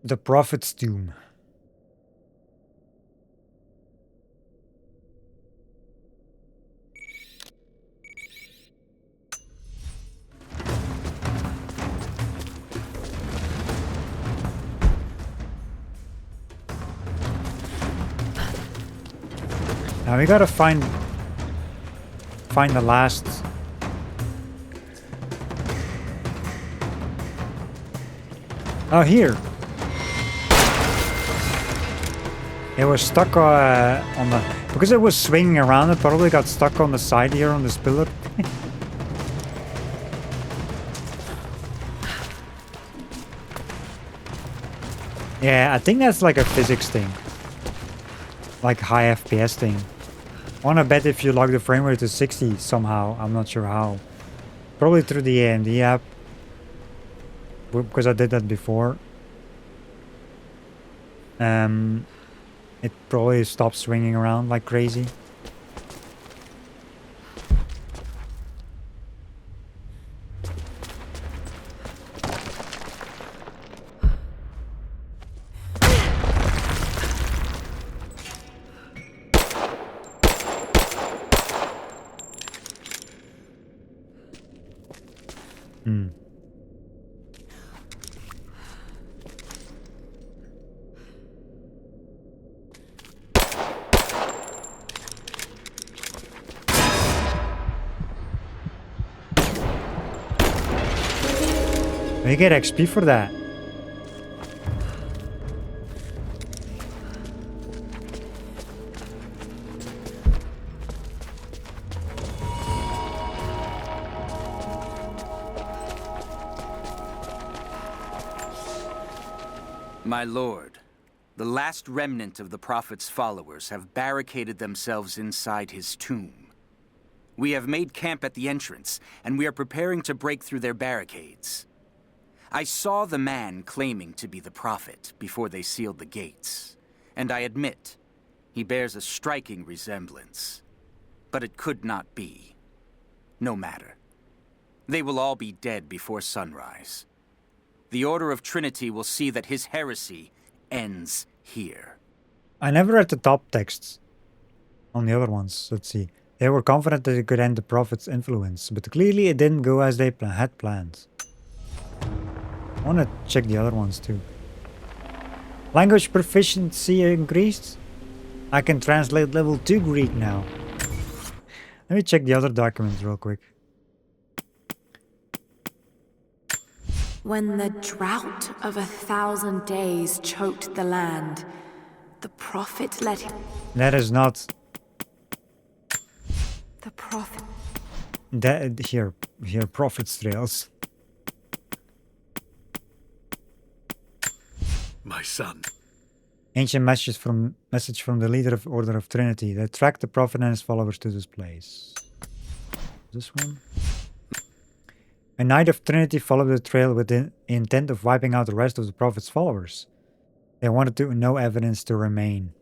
The prophet's tomb. Now we gotta find the last. Oh, here. It was stuck on the... Because it was swinging around, it probably got stuck on the side here on this pillar. Yeah, I think that's like a physics thing. Like high FPS thing. I wanna bet if you log the frame rate to 60 somehow, I'm not sure how. Probably through the AMD app. Because I did that before. It probably stopped swinging around like crazy. You get XP for that. My lord, the last remnant of the Prophet's followers have barricaded themselves inside his tomb. We have made camp at the entrance, and we are preparing to break through their barricades. I saw the man claiming to be the Prophet before they sealed the gates, and I admit, he bears a striking resemblance. But it could not be. No matter. They will all be dead before sunrise. The Order of Trinity will see that his heresy ends here. I never read the top texts on the other ones. Let's see. They were confident that it could end the Prophet's influence, but clearly it didn't go as they had planned. I want to check the other ones too. Language proficiency increased? I can translate level 2 Greek now. Let me check the other documents real quick. When the drought of 1,000 days choked the land, the prophet let him... That is not... The prophet... That, here, prophet's trails. My son. Ancient message from the leader of Order of Trinity that tracked the prophet and his followers to this place. This one? A Knight of Trinity followed the trail with the intent of wiping out the rest of the prophet's followers. They wanted no evidence to remain.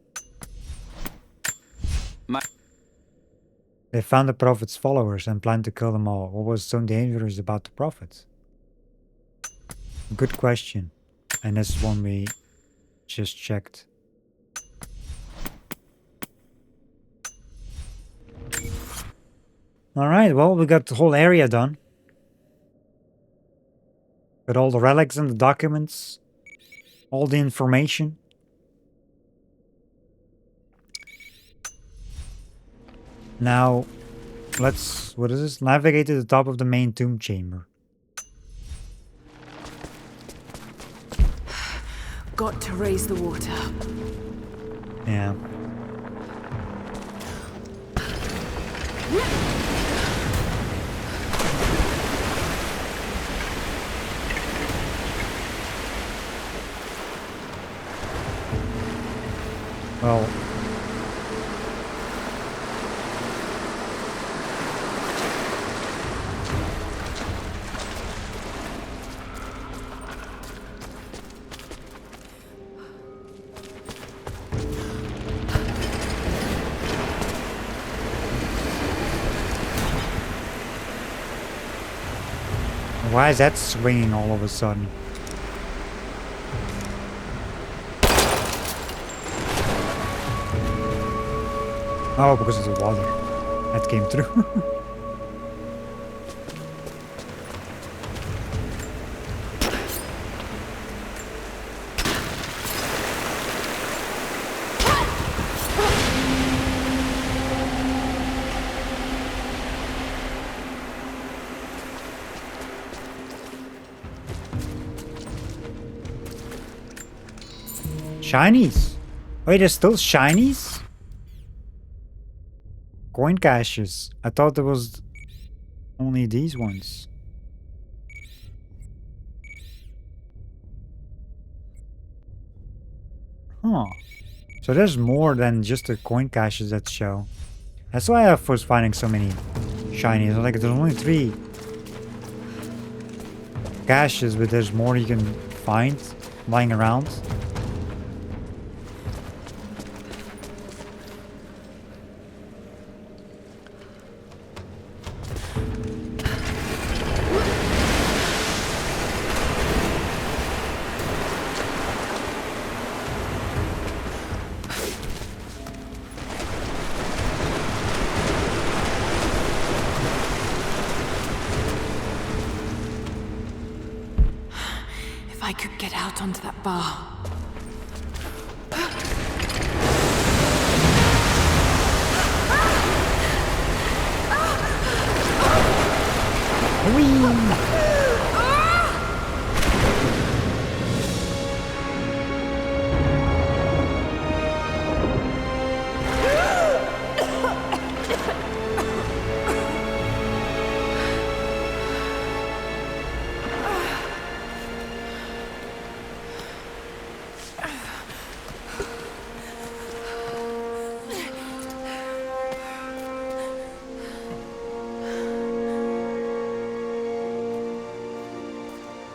They found the prophet's followers and planned to kill them all. What was so dangerous about the prophet? Good question. And this is one we just checked. Alright, well, we got the whole area done. Got all the relics and the documents. All the information. Now, let's, what is this? Navigate to the top of the main tomb chamber. Got to raise the water. Yeah. Well, why is that swinging all of a sudden? Oh, because of the water that came through. Shinies. Wait, there's still shinies? Coin caches. I thought there was only these ones. Huh. So there's more than just the coin caches that show. That's why I was finding so many shinies. Like, there's only 3 caches, but there's more you can find lying around. If I could get out onto that bar.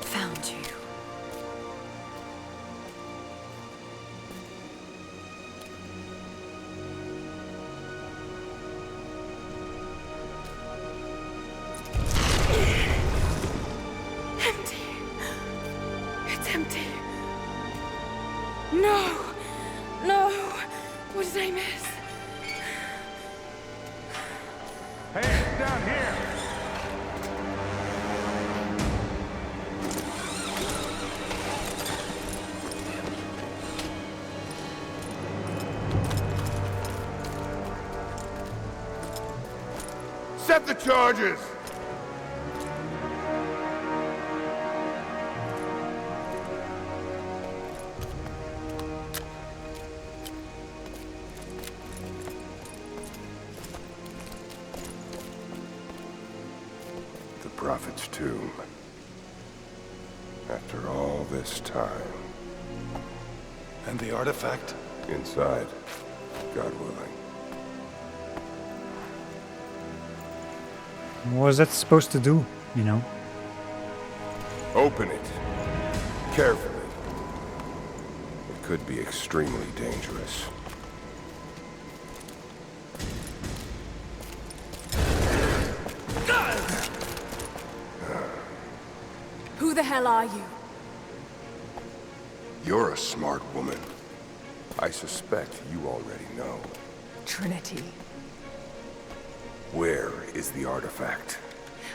Found you. Empty. It's empty. No. No. What did I miss? Hey, down here! Set the charges! The Prophet's tomb. After all this time. And the artifact? Inside, God willing. What was that supposed to do, you know? Open it. Carefully. It could be extremely dangerous. Who the hell are you? You're a smart woman. I suspect you already know. Trinity. Where is the artifact?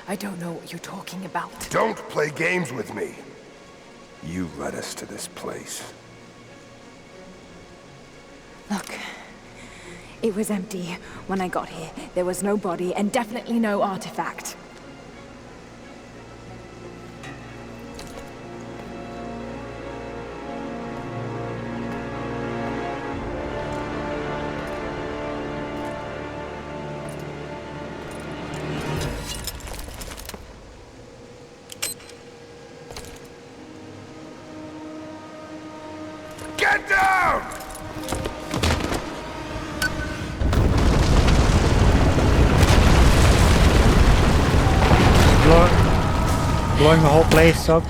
I don't know what you're talking about. Don't play games with me! You led us to this place. Look. It was empty when I got here. There was no body and definitely no artifact. Get down! Blowing the whole place up.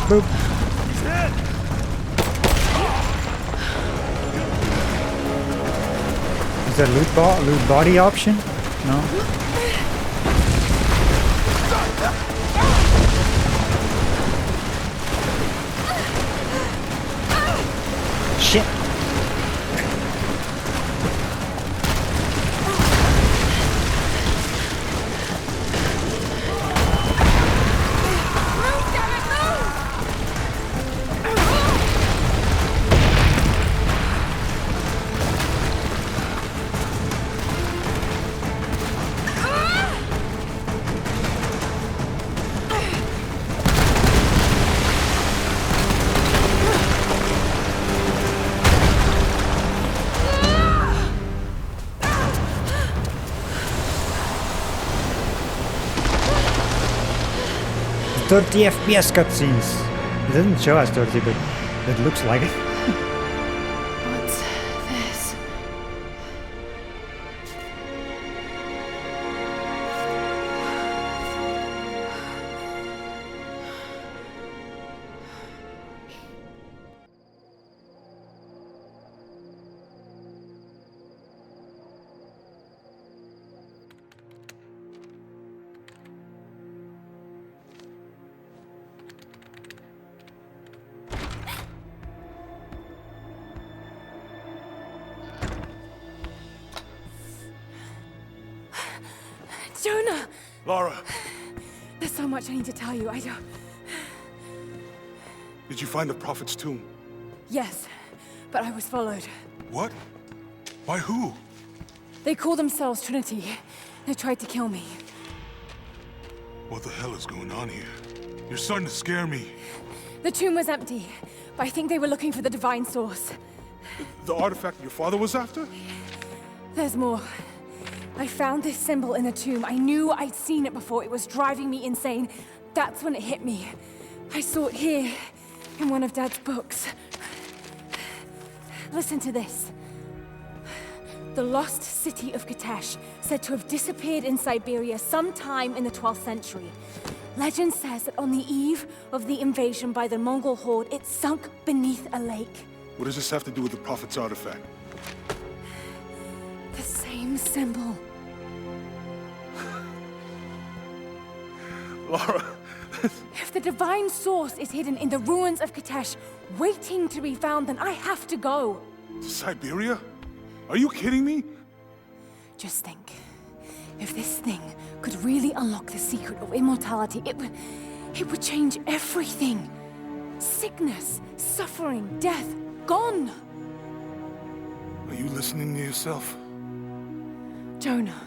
Boop. Is there loot body option? No. Shit. .30 FPS cutscenes. It doesn't show us 30, but it looks like it. What's this? Jonah! Lara, There's so much I need to tell you. I don't... did you find the Prophet's tomb? Yes, but I was followed. What? By who? They call themselves Trinity. They tried to kill me. What the hell is going on here? You're starting to scare me. The tomb was empty, but I think they were looking for the divine source. The artifact your father was after? There's more. I found this symbol in the tomb. I knew I'd seen it before. It was driving me insane. That's when it hit me. I saw it here, in one of Dad's books. Listen to this. The lost city of Katesh, said to have disappeared in Siberia sometime in the 12th century. Legend says that on the eve of the invasion by the Mongol horde, it sunk beneath a lake. What does this have to do with the Prophet's artifact? The same symbol. Lara... If the divine source is hidden in the ruins of Katesh, waiting to be found, then I have to go. To Siberia? Are you kidding me? Just think. If this thing could really unlock the secret of immortality, it would change everything. Sickness, suffering, death, gone. Are you listening to yourself? Jonah,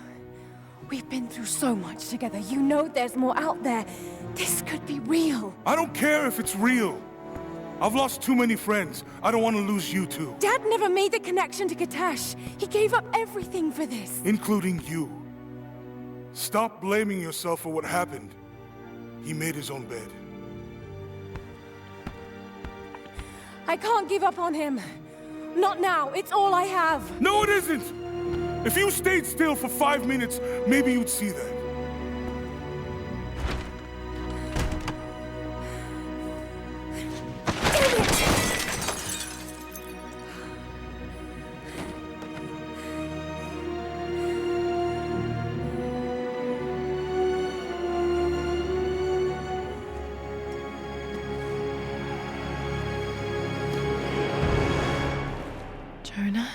we've been through so much together. You know there's more out there. This could be real. I don't care if it's real. I've lost too many friends. I don't want to lose you too. Dad never made the connection to Katesh. He gave up everything for this. Including you. Stop blaming yourself for what happened. He made his own bed. I can't give up on him. Not now. It's all I have. No, it isn't! If you stayed still for 5 minutes, maybe you'd see that. Jonah?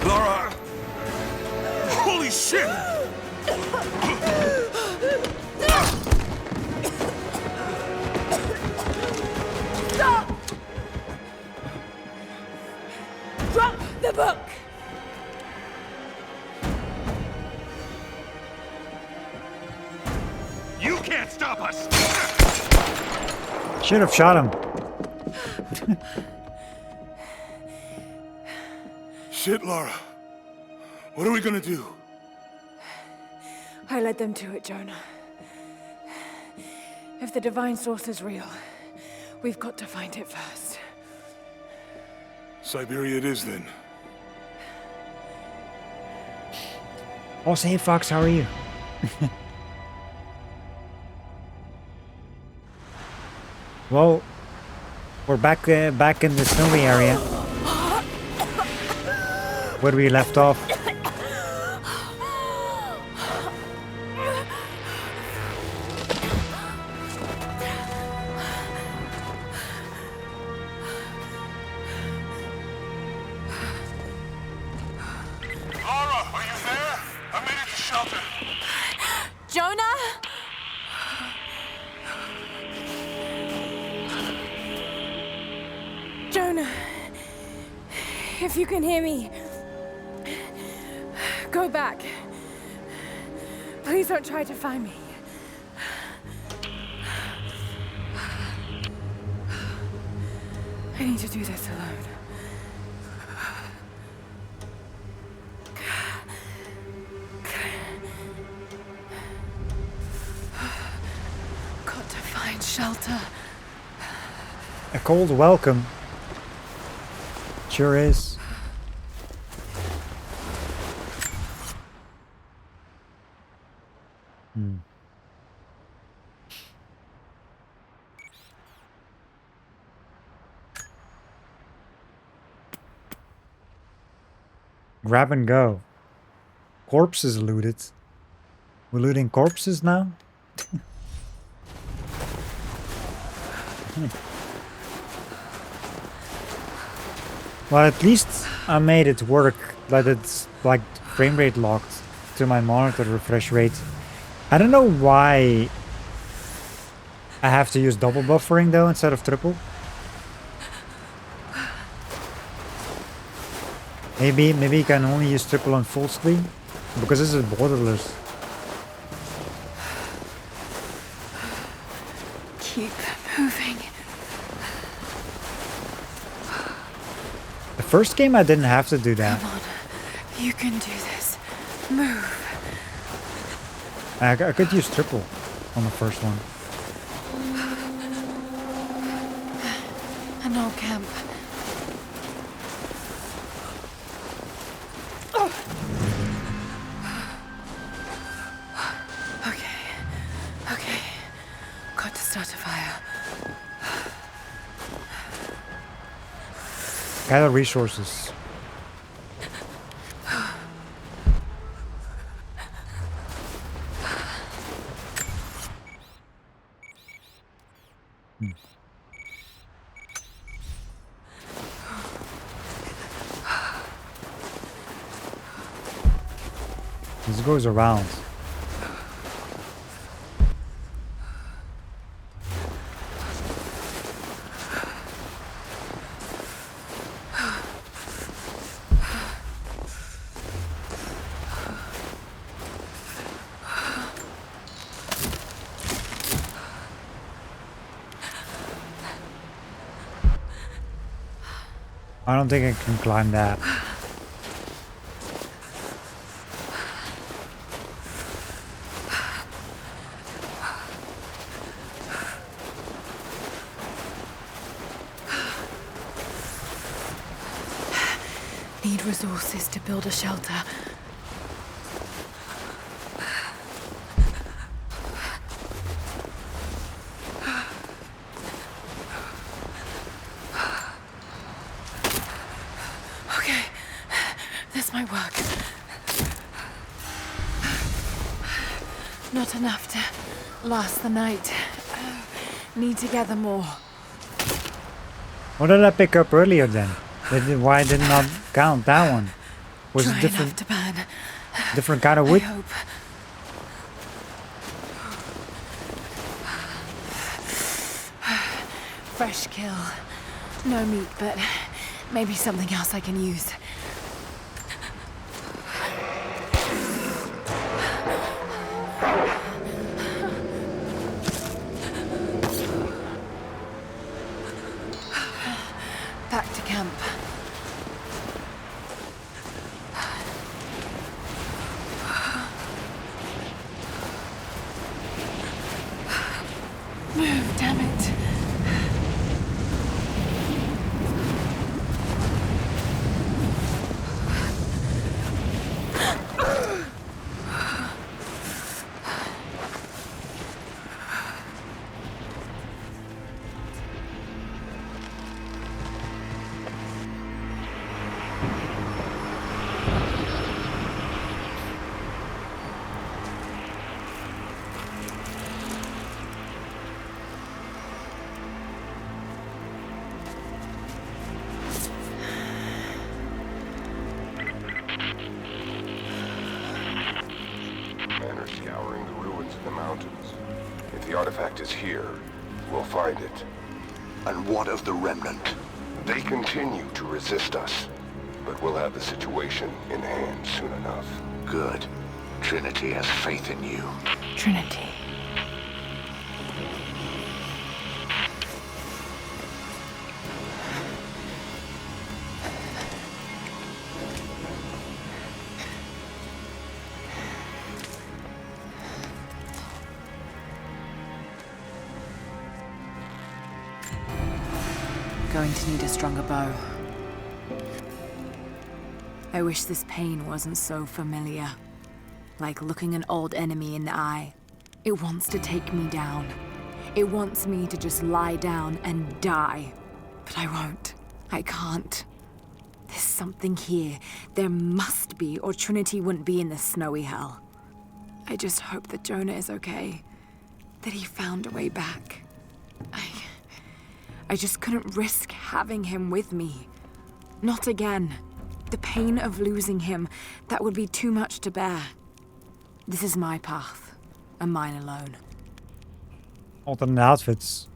Lara! Holy shit! Stop! Drop the book! You can't stop us! Should have shot him. Shit, Lara. What are we gonna do? I led them to it, Jonah. If the divine source is real, we've got to find it first. Siberia it is, then. Oh, say, Fox, how are you? Well, we're back in the snowy area where we left off. Lara, are you there? I made it to shelter. Jonah? Jonah, if you can hear me, go back. Please don't try to find me. I need to do this alone. Got to find shelter. A cold welcome. Sure is. Grab and go. Corpses looted. We're looting corpses now? Well, at least I made it work, that it's like frame rate locked to my monitor refresh rate. I don't know why I have to use double buffering though instead of triple. Maybe you can only use triple on full screen because this is borderless. Keep moving. The first game I didn't have to do that. Come on. You can do this. Move. I could use triple on the first one. An old camp. Okay. Got to start a fire. Gather resources. This goes around. I don't think I can climb that. Need resources to build a shelter. Okay, this might work. Not enough to last the night. Need to gather more. What did I pick up earlier then? Why did not count that one? Was Dry it different? enough to burn. Different kind of wood? I hope. Fresh kill. No meat, but maybe something else I can use. Back to camp. Move, damn it. Men are scouring the ruins in the mountains. If the artifact is here, we'll find it. And what of the remnant? They continue to resist us, but we'll have the situation in hand soon enough. Good. Trinity has faith in you. Trinity. Going to need a stronger bow. I wish this pain wasn't so familiar. Like looking an old enemy in the eye. It wants to take me down. It wants me to just lie down and die. But I won't. I can't. There's something here. There must be, or Trinity wouldn't be in this snowy hell. I just hope that Jonah is okay. That he found a way back. I just couldn't risk having him with me. Not again. The pain of losing him, that would be too much to bear. This is my path, and mine alone. Alternate outfits.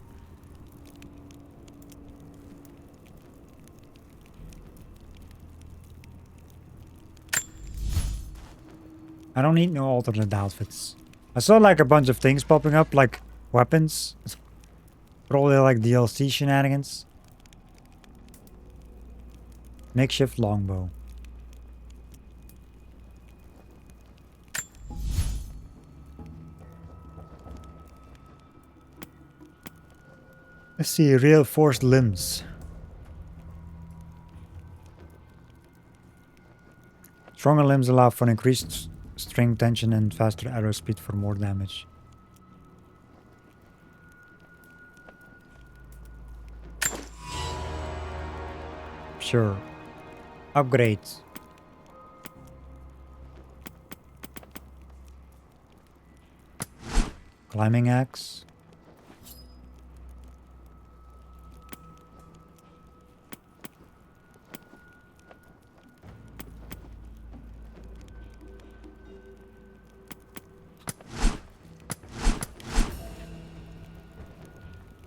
I don't need no alternate outfits. I saw like a bunch of things popping up, like weapons. Probably like DLC shenanigans. Makeshift longbow. Let's see, reinforced limbs. Stronger limbs allow for increased string tension and faster arrow speed for more damage. Sure. Upgrades. Climbing axe.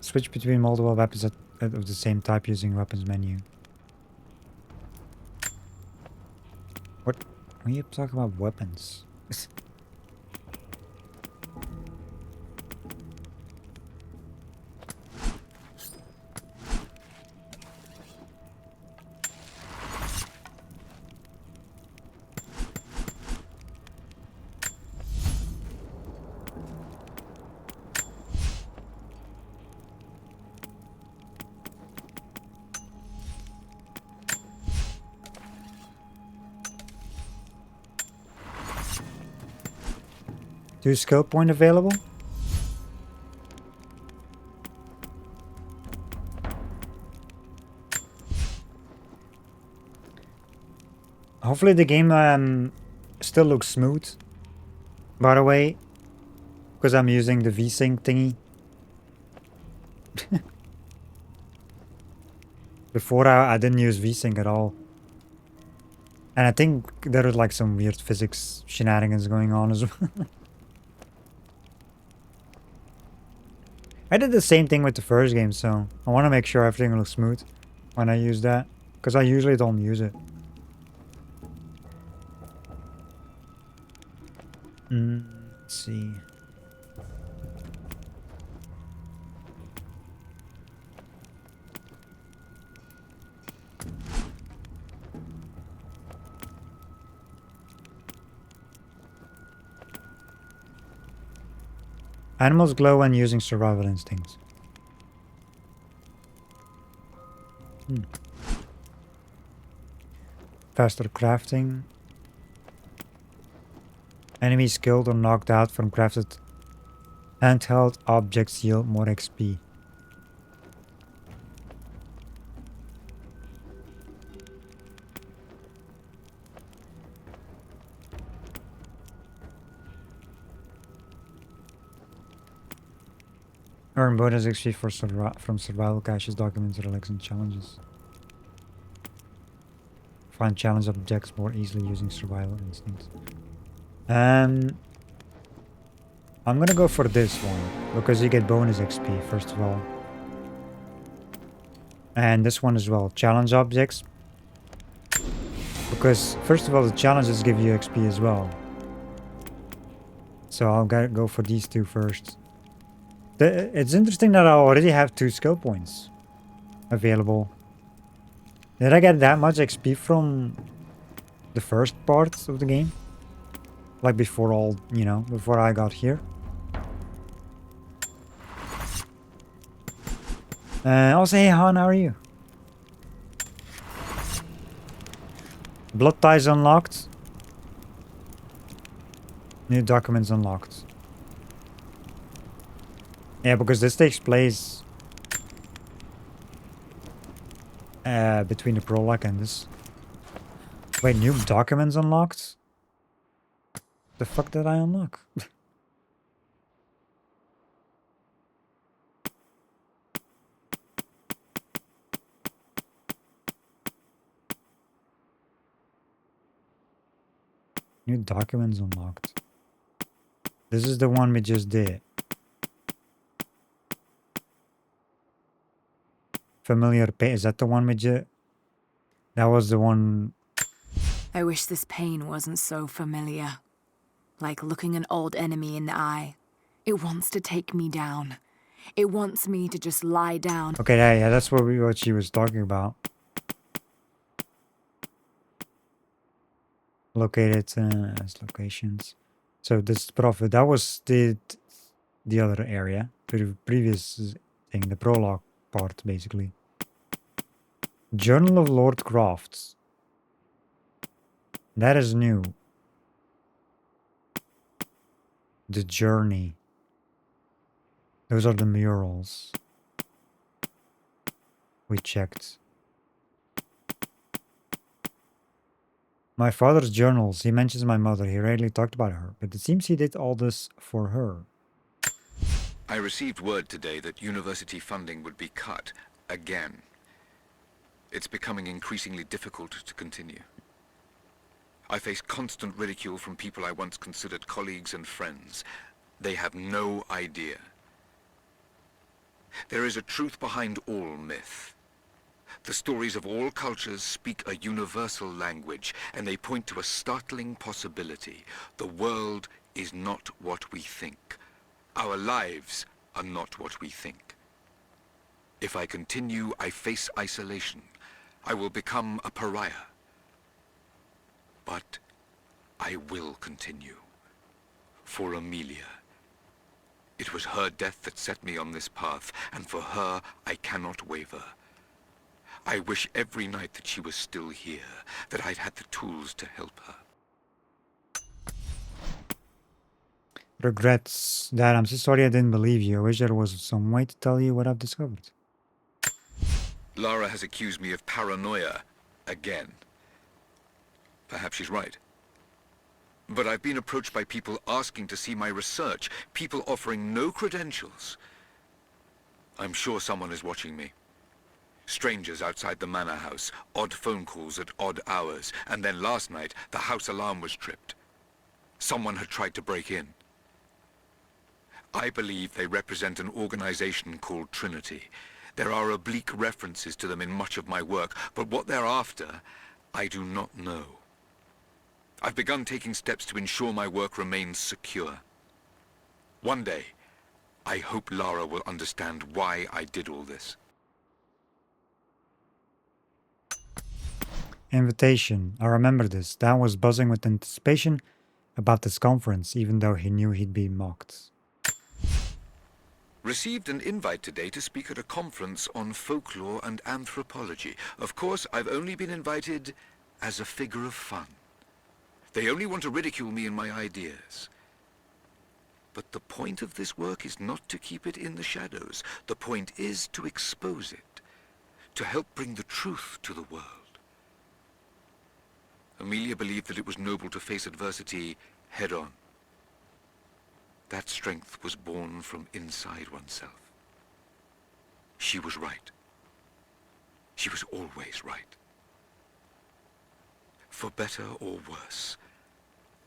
Switch between multiple weapons of the same type using weapons menu. What? When you talk about weapons? Two skill point available? Hopefully the game still looks smooth. By the way, because I'm using the VSync thingy. Before I didn't use VSync at all. And I think there is like some weird physics shenanigans going on as well. I did the same thing with the first game, so I want to make sure everything looks smooth when I use that, because I usually don't use it. Let's see. Animals glow when using survival instincts. Faster crafting. Enemies killed or knocked out from crafted handheld objects yield more XP. Earn bonus XP from survival caches, documents, relics, and challenges. Find challenge objects more easily using survival instincts. I'm gonna go for this one, because you get bonus XP, first of all. And this one as well, challenge objects. Because, first of all, the challenges give you XP as well. So I'll go for these two first. It's interesting that I already have 2 skill points available. Did I get that much XP from the first part of the game? Like before all, you know, before I got here? Also, hey Han, how are you? Blood ties unlocked. New documents unlocked. Yeah, because this takes place between the prologue and this. Wait, new documents unlocked? The fuck did I unlock? New documents unlocked. This is the one we just did. Familiar pain. Is that the one we just... That was the one... I wish this pain wasn't so familiar. Like looking an old enemy in the eye. It wants to take me down. It wants me to just lie down. Okay, yeah, that's what she was talking about. Located as locations. So this prophet, that was the other area, the previous thing, the prologue part, basically. Journal of Lord Crofts. That is new. The Journey. Those are the murals. We checked. My father's journals. He mentions my mother. He rarely talked about her, but it seems he did all this for her. I received word today that university funding would be cut again. It's becoming increasingly difficult to continue. I face constant ridicule from people I once considered colleagues and friends. They have no idea. There is a truth behind all myth. The stories of all cultures speak a universal language, and they point to a startling possibility. The world is not what we think. Our lives are not what we think. If I continue, I face isolation. I will become a pariah. But I will continue. For Amelia. It was her death that set me on this path, and for her, I cannot waver. I wish every night that she was still here, that I'd had the tools to help her. Regrets. Dad, I'm so sorry I didn't believe you. I wish there was some way to tell you what I've discovered. Lara has accused me of paranoia again. Perhaps she's right. But I've been approached by people asking to see my research, people offering no credentials. I'm sure someone is watching me. Strangers outside the manor house, odd phone calls at odd hours, and then last night, the house alarm was tripped. Someone had tried to break in. I believe they represent an organization called Trinity. There are oblique references to them in much of my work, but what they're after, I do not know. I've begun taking steps to ensure my work remains secure. One day, I hope Lara will understand why I did all this. Invitation. I remember this. Dan was buzzing with anticipation about this conference, even though he knew he'd be mocked. Received an invite today to speak at a conference on folklore and anthropology. Of course, I've only been invited as a figure of fun. They only want to ridicule me and my ideas. But the point of this work is not to keep it in the shadows. The point is to expose it, to help bring the truth to the world. Amelia believed that it was noble to face adversity head-on. That strength was born from inside oneself. She was right. She was always right. For better or worse,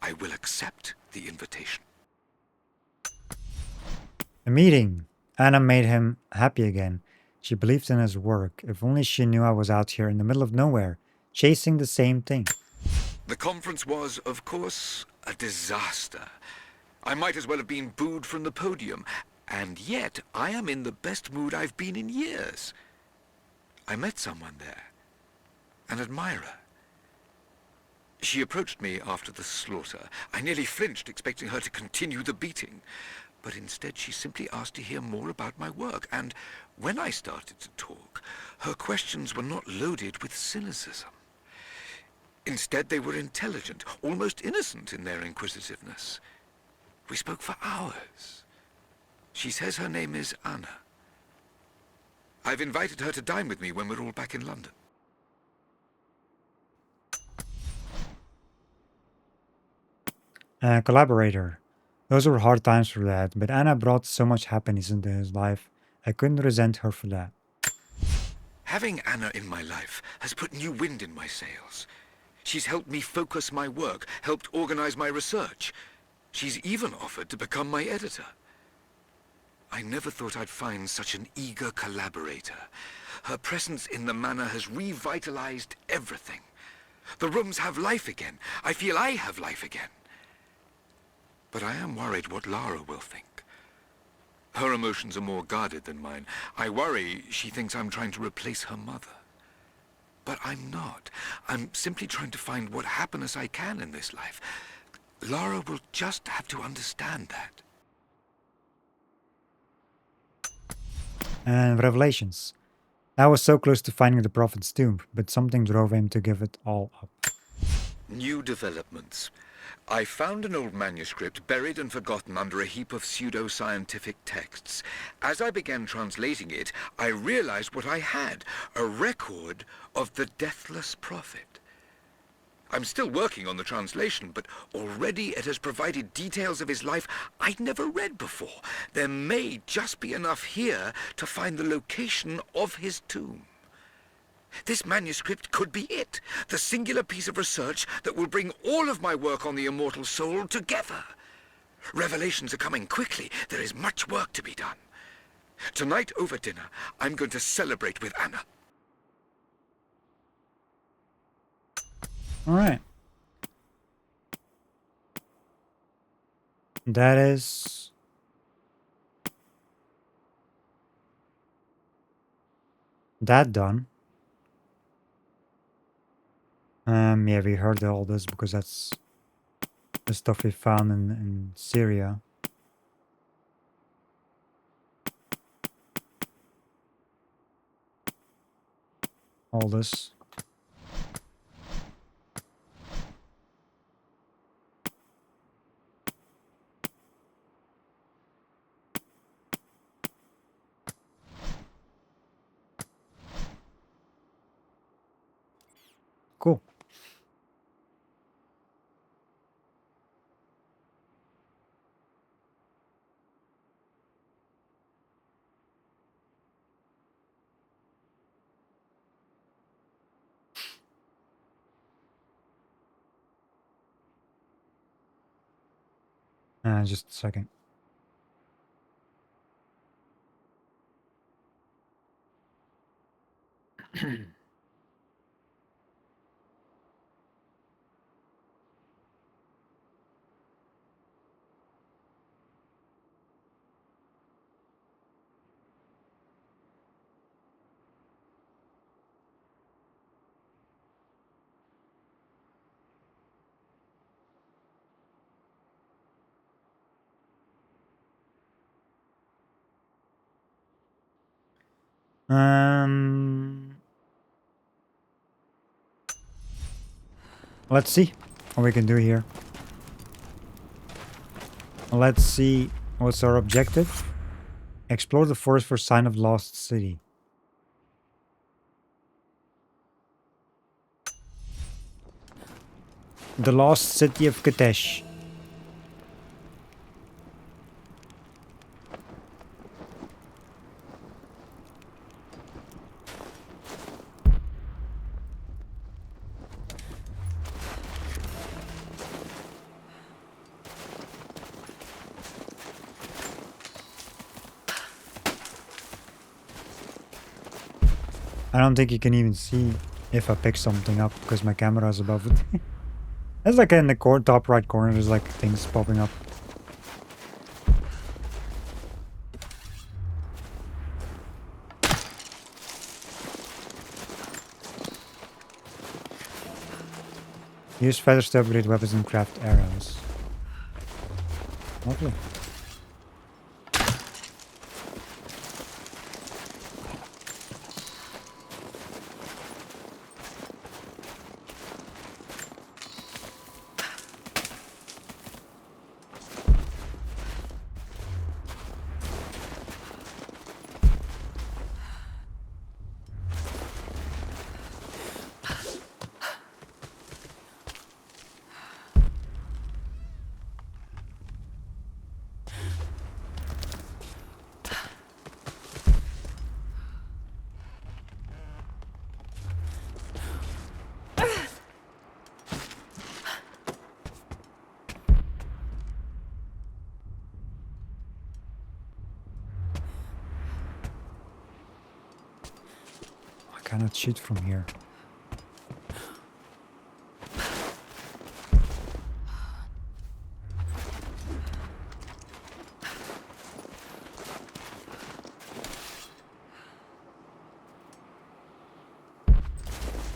I will accept the invitation. A meeting. Anna made him happy again. She believed in his work. If only she knew I was out here in the middle of nowhere, chasing the same thing. The conference was, of course, a disaster. I might as well have been booed from the podium, and yet I am in the best mood I've been in years. I met someone there, an admirer. She approached me after the slaughter. I nearly flinched, expecting her to continue the beating. But instead, she simply asked to hear more about my work, and when I started to talk, her questions were not loaded with cynicism. Instead, they were intelligent, almost innocent in their inquisitiveness. We spoke for hours. She says her name is Anna. I've invited her to dine with me when we're all back in London. Collaborator. Those were hard times for Dad, but Anna brought so much happiness into his life. I couldn't resent her for that. Having Anna in my life has put new wind in my sails. She's helped me focus my work, helped organize my research. She's even offered to become my editor. I never thought I'd find such an eager collaborator. Her presence in the manor has revitalized everything. The rooms have life again. I feel I have life again. But I am worried what Lara will think. Her emotions are more guarded than mine. I worry she thinks I'm trying to replace her mother. But I'm not. I'm simply trying to find what happiness I can in this life. Lara will just have to understand that. And Revelations. I was so close to finding the Prophet's tomb, but something drove him to give it all up. New developments. I found an old manuscript buried and forgotten under a heap of pseudo-scientific texts. As I began translating it, I realized what I had, a record of the Deathless Prophet. I'm still working on the translation, but already it has provided details of his life I'd never read before. There may just be enough here to find the location of his tomb. This manuscript could be it, the singular piece of research that will bring all of my work on the immortal soul together. Revelations are coming quickly. There is much work to be done. Tonight over dinner, I'm going to celebrate with Anna. All right. That is... that done. Yeah, we heard all this because that's the stuff we found in Syria. All this. Cool. Just a second. Let's see what we can do here. Let's see what's our objective. Explore the forest for sign of lost city. The lost city of Katesh. I don't think you can even see if I pick something up because my camera is above it. It's like in the top right corner, there's like things popping up. Use feathers to upgrade weapons and craft arrows. Lovely. I cannot shoot from here.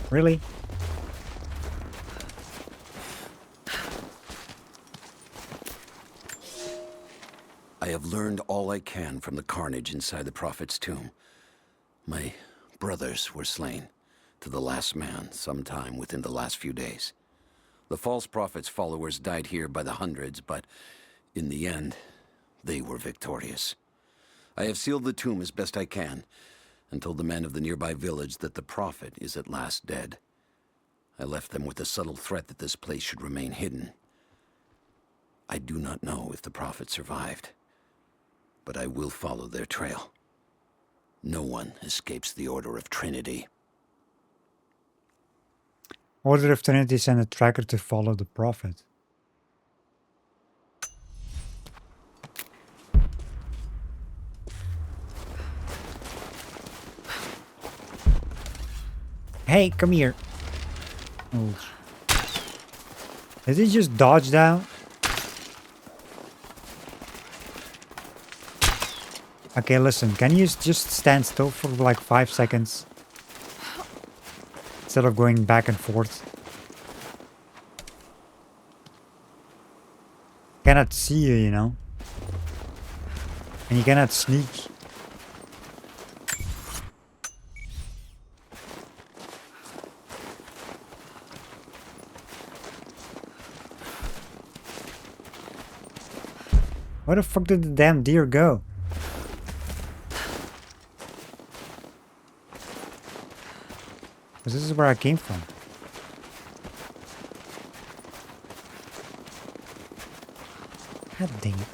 Really? I have learned all I can from the carnage inside the Prophet's tomb. My brothers were slain, to the last man, sometime within the last few days. The false Prophet's followers died here by the hundreds, but in the end, they were victorious. I have sealed the tomb as best I can, and told the men of the nearby village that the Prophet is at last dead. I left them with the subtle threat that this place should remain hidden. I do not know if the Prophet survived, but I will follow their trail. No one escapes the Order of Trinity. Order of Trinity sent a tracker to follow the Prophet. Hey, come here. Oh. Did he just dodge down? Okay, listen, can you just stand still for like 5 seconds? Instead of going back and forth. Cannot see you, you know. And you cannot sneak. Where the fuck did the damn deer go? Because this is where I came from. God dang it.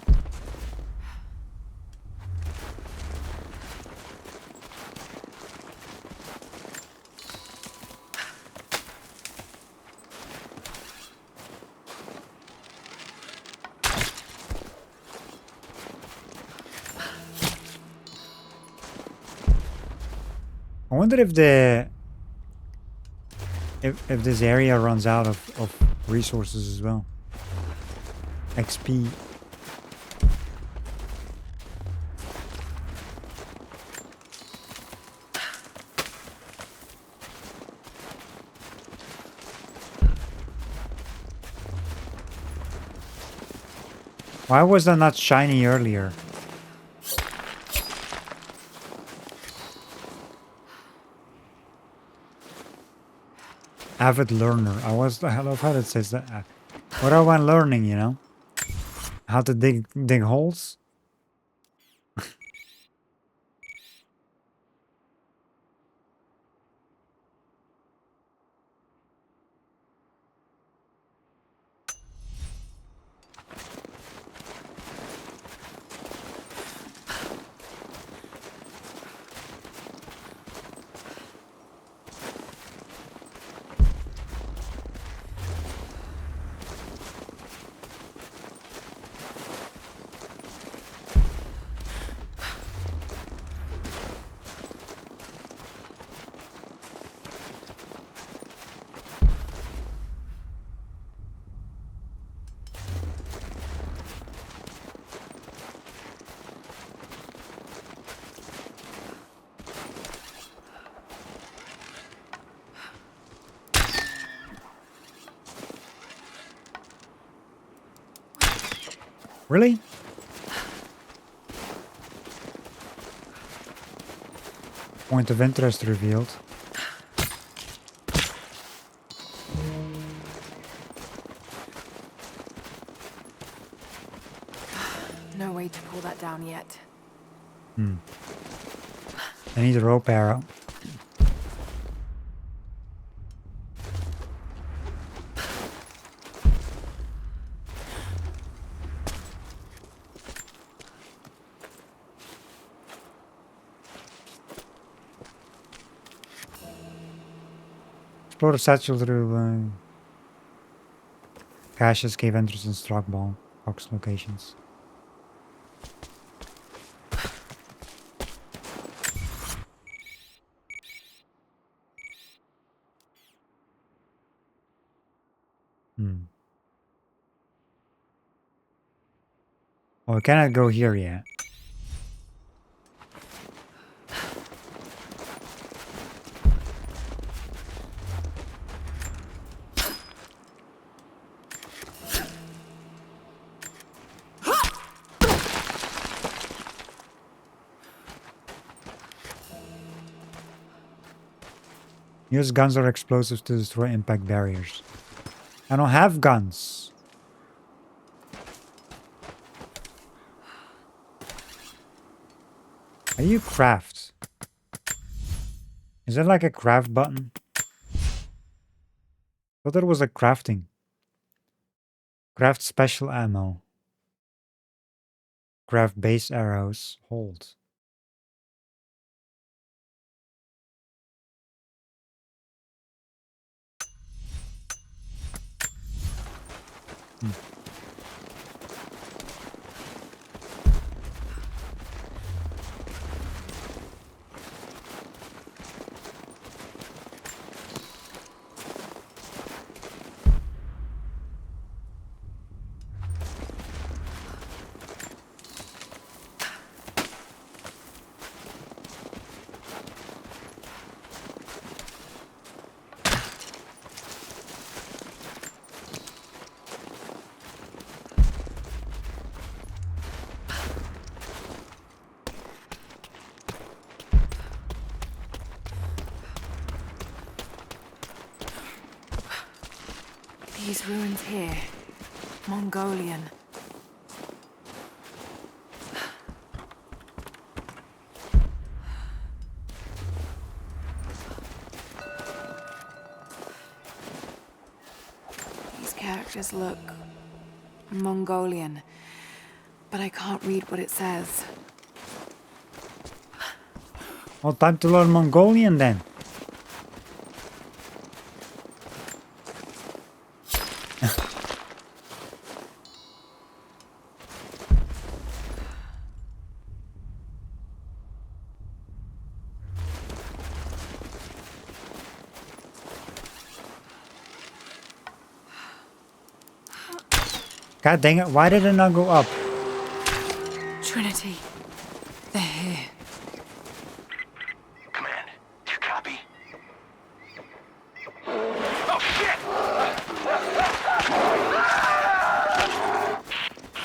I wonder if the if this area runs out of resources as well. XP. Why was that not shiny earlier? Avid learner. I love how it says that. What am I learning, you know? How to dig holes? Really? Point of interest revealed. No way to pull that down yet. I need a rope arrow. Explore the satchel through caches, cave entrance, and struck ball box locations. Oh, I cannot go here yet. Use guns or explosives to destroy impact barriers. I don't have guns. Are you craft? Is that like a craft button? I thought there was a crafting. Craft special ammo. Craft base arrows. Hold. These ruins here. Mongolian. These characters look Mongolian, but I can't read what it says. Well, time to learn Mongolian then. God dang it, why did it not go up? Trinity. They're here. Command, do you copy? Oh, shit!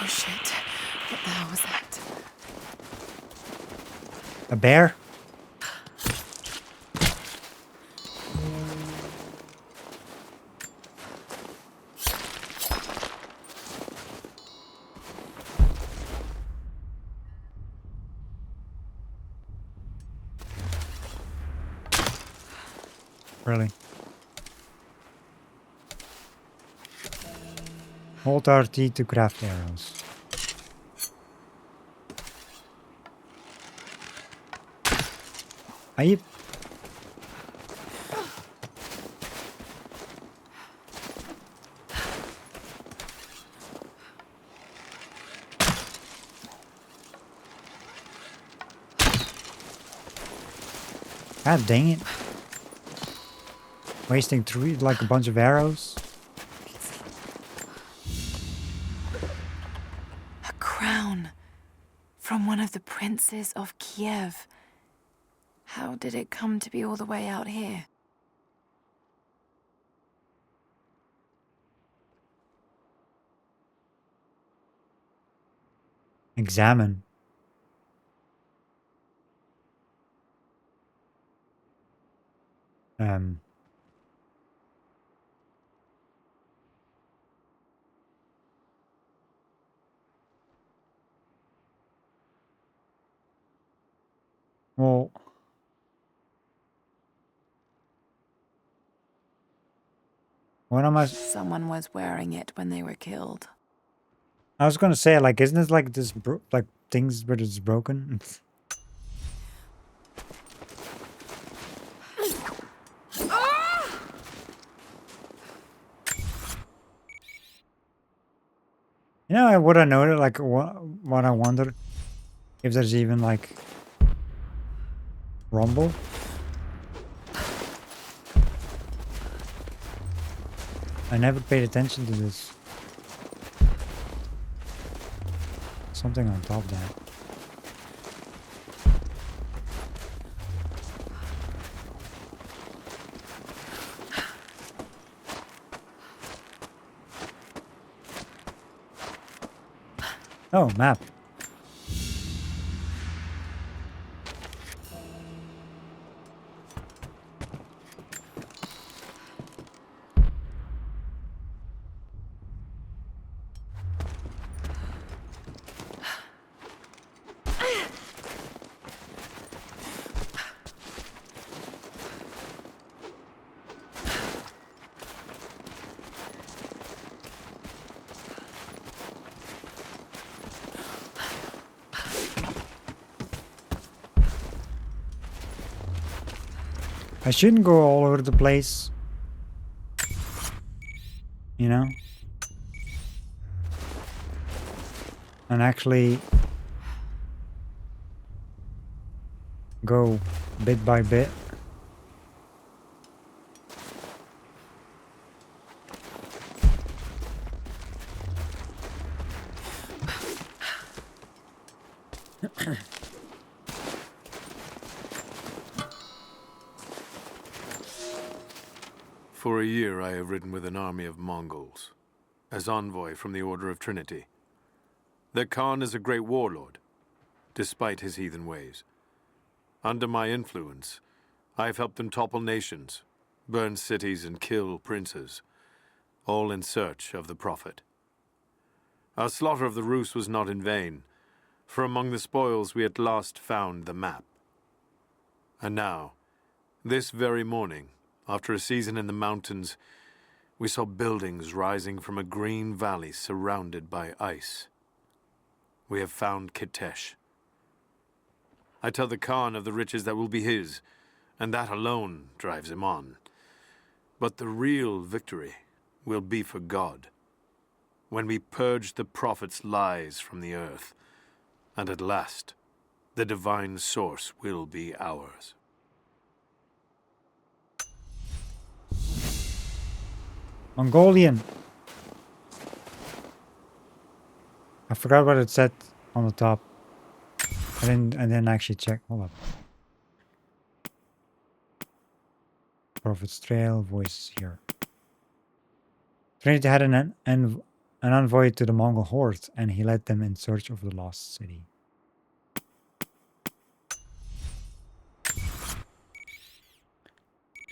Oh shit. What the hell was that? A bear? Really? Hold RT to craft arrows. Are you... God dang it. Wasting three, like a bunch of arrows. A crown from one of the princes of Kiev. How did it come to be all the way out here? Examine. Well, what am I... Someone was wearing it when they were killed. I was gonna say, like, isn't it like this, like, things where it's broken? You know what I noted, like, what I wondered? If there's even, like, rumble? I never paid attention to this. Something on top there. Oh, map. I shouldn't go all over the place. You know? And actually go bit by bit. For a year I have ridden with an army of Mongols, as envoy from the Order of Trinity. Their Khan is a great warlord, despite his heathen ways. Under my influence, I have helped them topple nations, burn cities and kill princes, all in search of the Prophet. Our slaughter of the Rus was not in vain, for among the spoils we at last found the map. And now, this very morning, after a season in the mountains, we saw buildings rising from a green valley surrounded by ice. We have found Kitesh. I tell the Khan of the riches that will be his, and that alone drives him on. But the real victory will be for God, when we purge the Prophet's lies from the earth, and at last, the divine source will be ours. Mongolian. I forgot what it said on the top. I didn't actually check. Hold up. Prophet's Trail, voices here. Trinity had an envoy to the Mongol horde, and he led them in search of the lost city.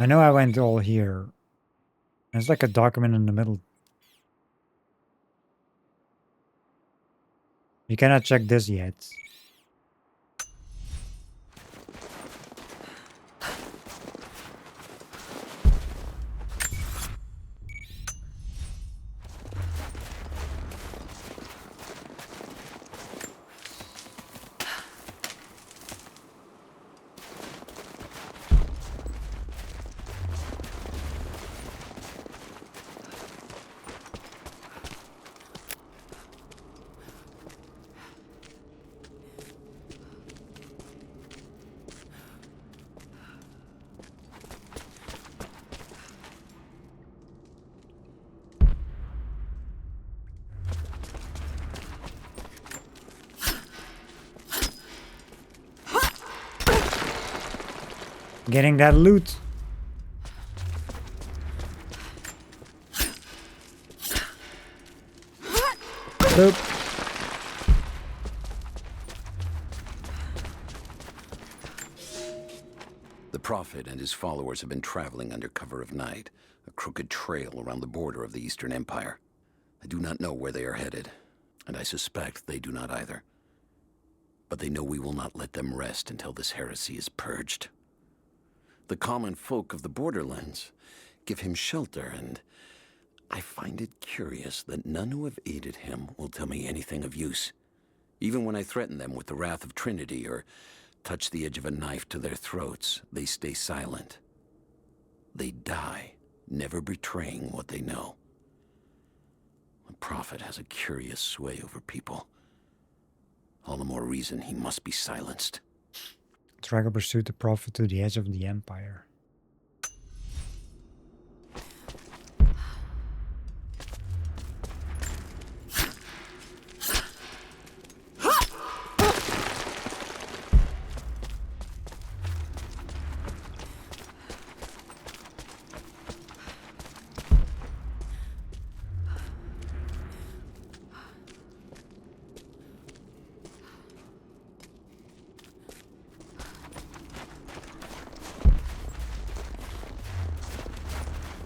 I know I went all here. There's like a document in the middle. You cannot check this yet. Getting that loot. Boop. The Prophet and his followers have been traveling under cover of night, a crooked trail around the border of the Eastern Empire. I do not know where they are headed, and I suspect they do not either. But they know we will not let them rest until this heresy is purged. The common folk of the borderlands give him shelter, and I find it curious that none who have aided him will tell me anything of use. Even when I threaten them with the wrath of Trinity or touch the edge of a knife to their throats, they stay silent. They die, never betraying what they know. The Prophet has a curious sway over people. All the more reason he must be silenced. Drago pursued the Prophet to the edge of the Empire.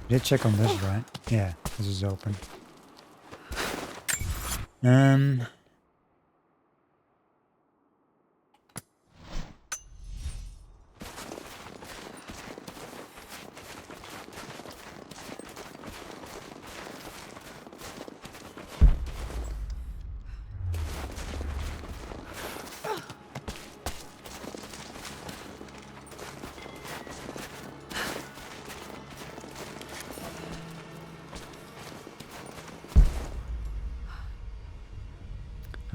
Did check on this, right? Yeah, this is open.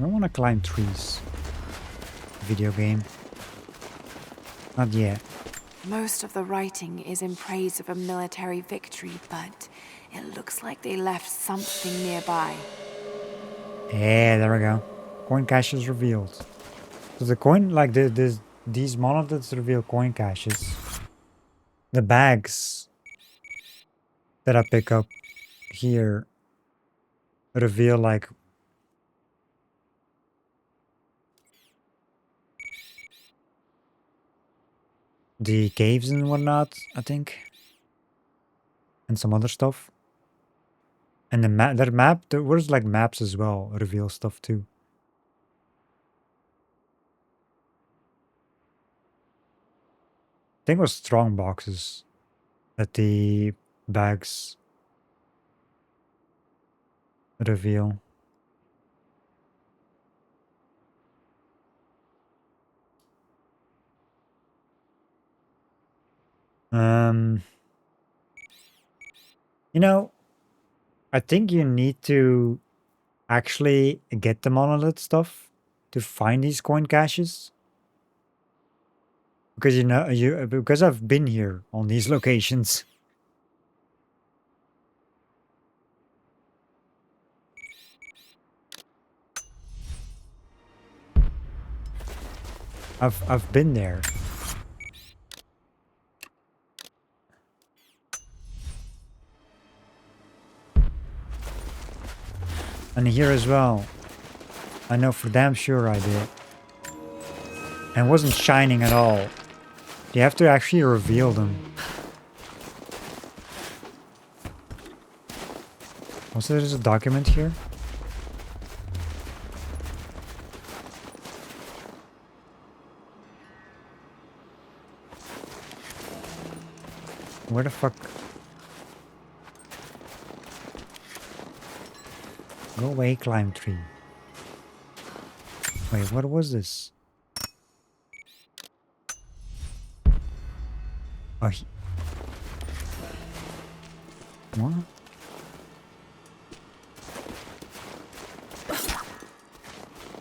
don't want to climb trees. Video game. Not yet. Most of the writing is in praise of a military victory, but it looks like they left something nearby. Yeah, there we go. Coin caches revealed. So the coin, like these monoliths reveal coin caches. The bags that I pick up here reveal like the caves and whatnot, I think. And some other stuff. And the map, that map, there's like maps as well, reveal stuff too. I think it was strong boxes that the bags reveal. You know, I think you need to actually get the monolith stuff to find these coin caches. Because because I've been here on these locations. I've been there. And here as well. I know for damn sure I did. And it wasn't shining at all. You have to actually reveal them. Also, there's a document here. Where the fuck? Go away, climb tree. Wait, what was this? Oh, what?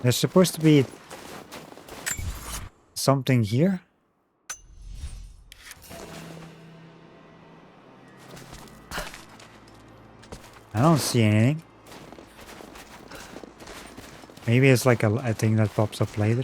There's supposed to be something here? I don't see anything. Maybe it's like a thing that pops up later.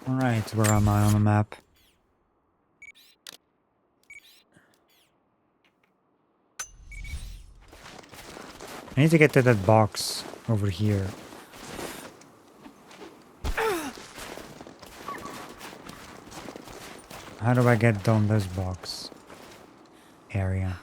Alright, where am I on the map? I need to get to that box over here. How do I get down this box area?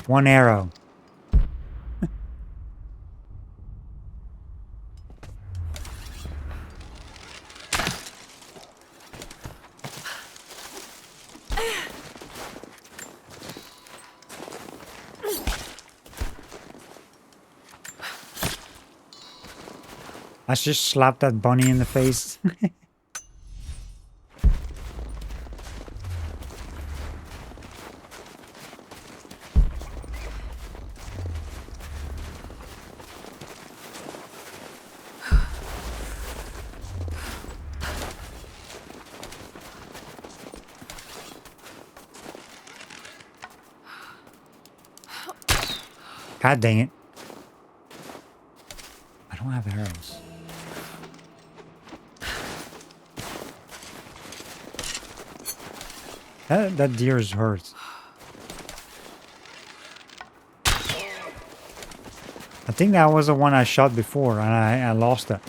One arrow. I just slapped that bunny in the face. God dang it. I don't have arrows. That deer is hurt. I think that was the one I shot before and I lost it.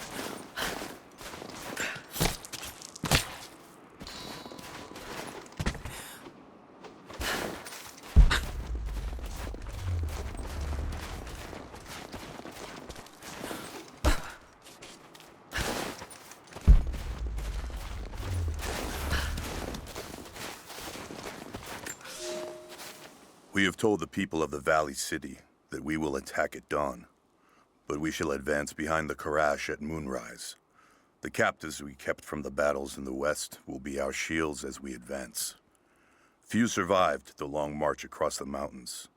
We have told the people of the Valley City that we will attack at dawn, but we shall advance behind the Karash at moonrise. The captives we kept from the battles in the west will be our shields as we advance. Few survived the long march across the mountains,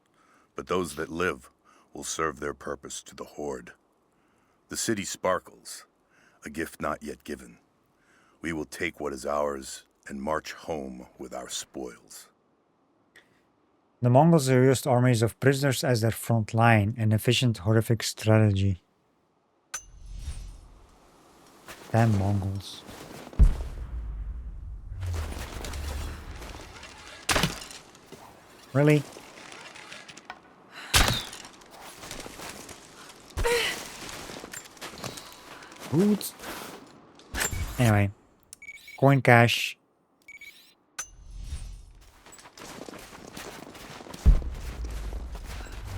but those that live will serve their purpose to the Horde. The city sparkles, a gift not yet given. We will take what is ours and march home with our spoils. The Mongols used armies of prisoners as their front line, an efficient, horrific strategy. Damn Mongols. Really? Boots. Anyway. Coin cache.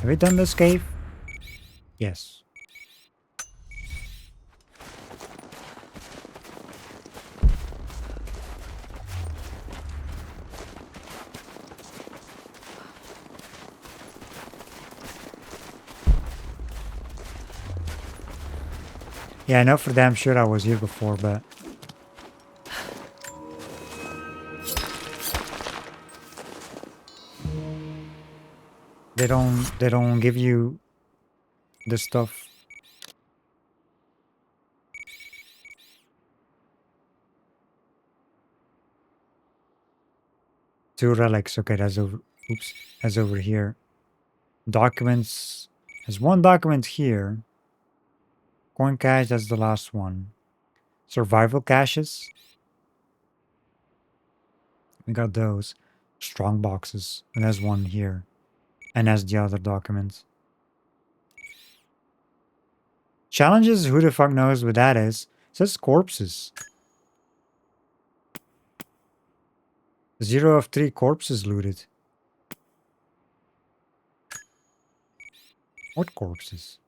Have we done this cave? Yes. Yeah, I know for damn sure I was here before, but they don't give you the stuff. Two relics. Okay, that's over. Oops, that's over here. Documents. There's one document here. Coin cache, that's the last one. Survival caches. We got those. Strong boxes. And there's one here. And that's the other document. Challenges, who the fuck knows what that is? It says corpses. 0 of 3 corpses looted. What corpses?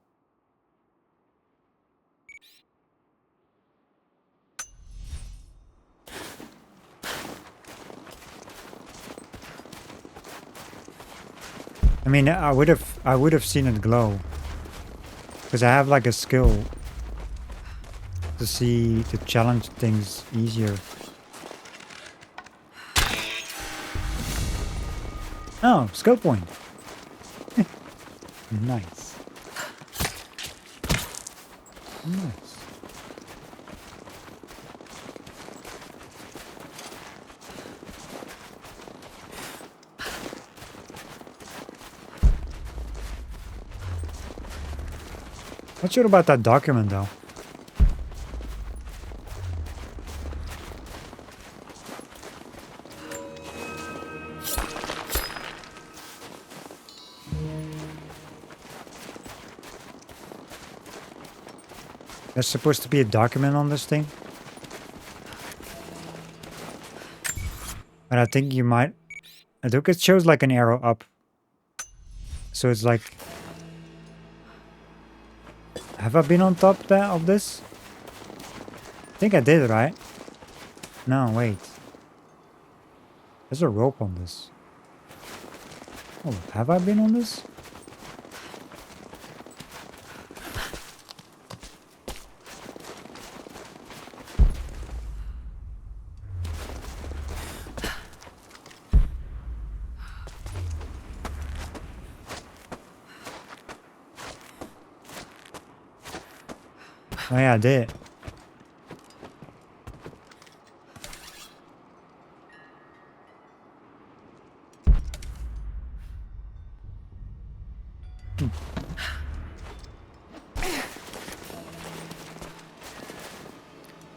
I mean, I would have seen it glow, because I have like a skill to challenge things easier. Oh, skill point. Nice. Nice. Not sure about that document though. There's supposed to be a document on this thing. But I think you might... I think it shows like an arrow up. So it's like... Have I been on top of this? I think I did, right? No, wait. There's a rope on this. Oh, have I been on this? Oh yeah, I did.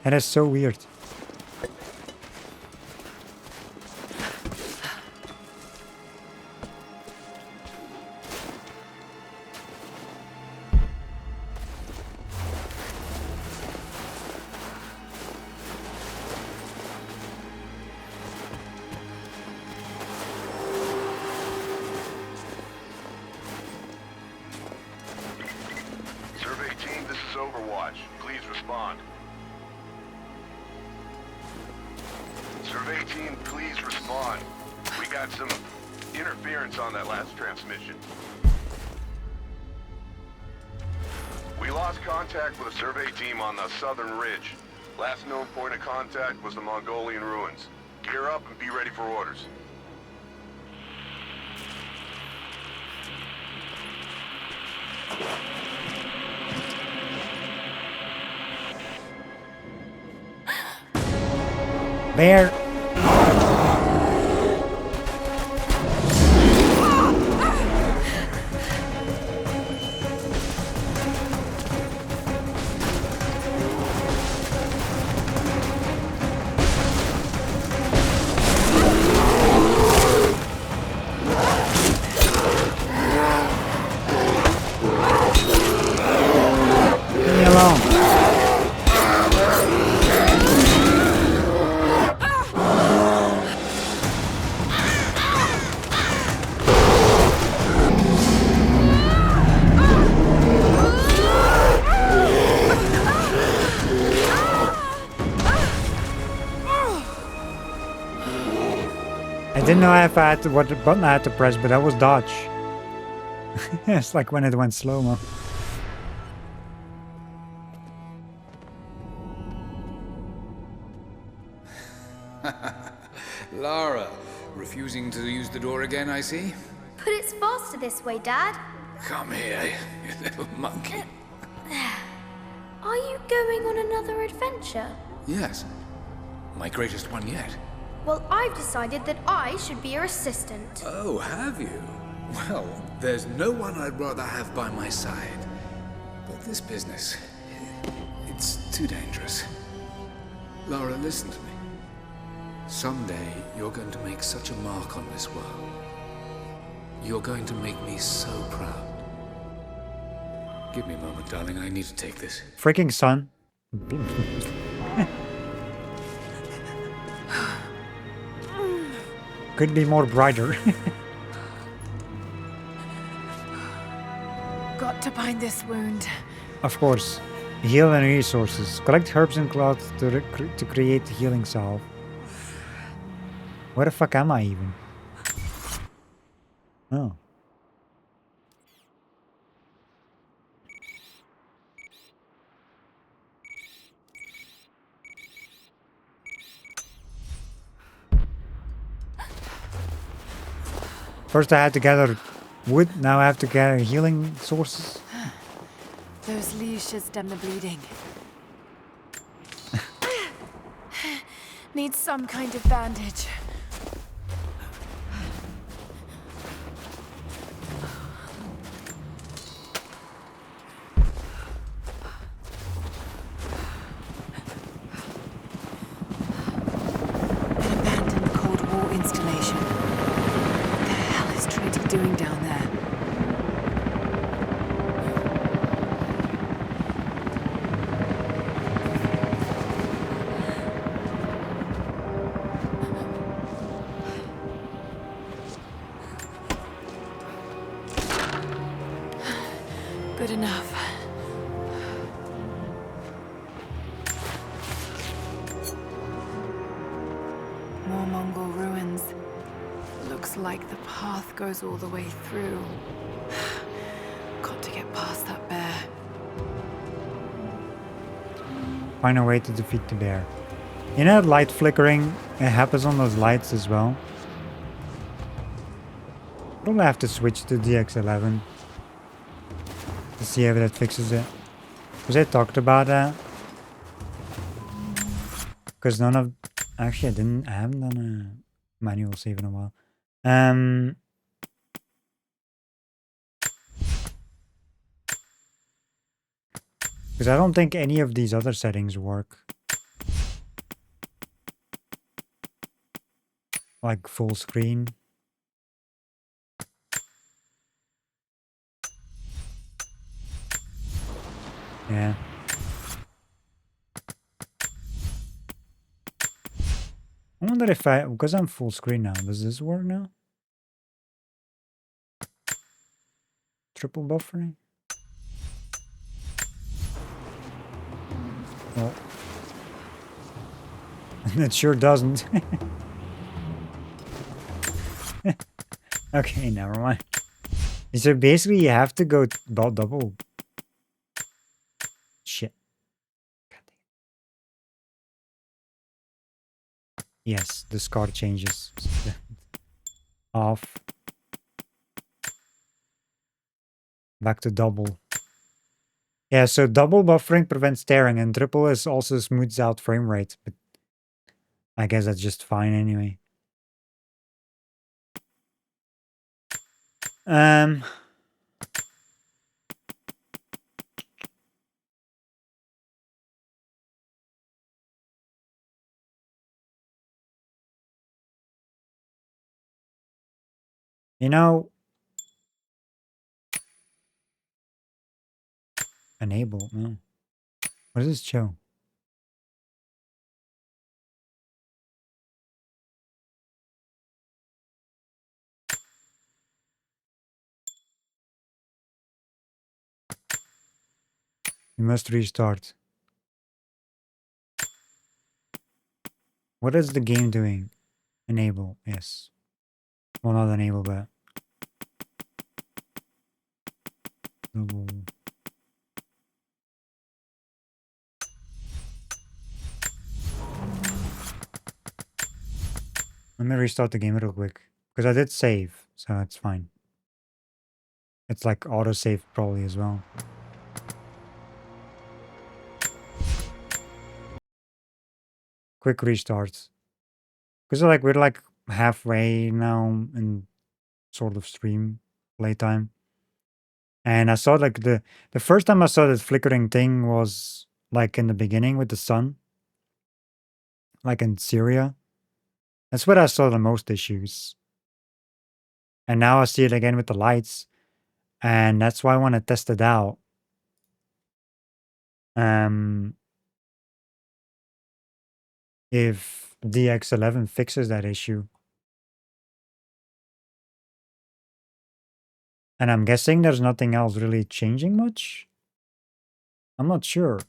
That is so weird. Survey team, this is Overwatch. Please respond. Survey team, please respond. We got some Interference on that last transmission. We lost contact with a survey team on the southern ridge. Last known point of contact was the Mongolian ruins. Gear up and be ready for orders. Bear. Leave me alone. I didn't know if I had to, what button I had to press, but that was dodge. It's like when it went slow-mo. Lara, refusing to use the door again, I see? But it's faster this way, Dad. Come here, you little monkey. Are you going on another adventure? Yes, my greatest one yet. Well, I've decided that I should be your assistant. Oh, have you? Well, there's no one I'd rather have by my side. But this business, it's too dangerous. Lara, listen to me. Someday, you're going to make such a mark on this world. You're going to make me so proud. Give me a moment, darling. I need to take this. Freaking sun. Could be more brighter. Got to bind this wound. Of course. Heal and resources. Collect herbs and cloth to create the healing salve. Where the fuck am I even? Oh. First I had to gather wood, now I have to gather healing sources. Those leaves should stem the bleeding. Need some kind of bandage. An abandoned Cold War installation. What the hell is Trinity doing down there? Good enough. More Mongol ruins. Looks like the path goes all the way through. Got to get past that bear. Find a way to defeat the bear. You know that light flickering? It happens on those lights as well. Probably have to switch to DX11 to see if that fixes it. Because I talked about that. Because none of... Actually, I haven't done a manual save in a while. Because I don't think any of these other settings work. Like full screen. Yeah. I wonder if because I'm full screen now, does this work now? Triple buffering? Well, it sure doesn't. Okay, never mind. So basically you have to go double. Shit. Yes, the scar changes. Off. Back to double. Yeah, so double buffering prevents tearing, and triple is also smooths out frame rate, but I guess that's just fine anyway. You know, enable, no. What does this show? You must restart. What is the game doing? Enable, yes. Well, not enable, but double. Let me restart the game real quick. Because I did save, so it's fine. It's like autosave probably as well. Quick restart. Because like we're like halfway now in sort of stream playtime. And I saw like the first time I saw that flickering thing was like in the beginning with the sun. Like in Syria. That's where I saw the most issues. And now I see it again with the lights. And that's why I want to test it out. If DX11 fixes that issue. And I'm guessing there's nothing else really changing much. I'm not sure.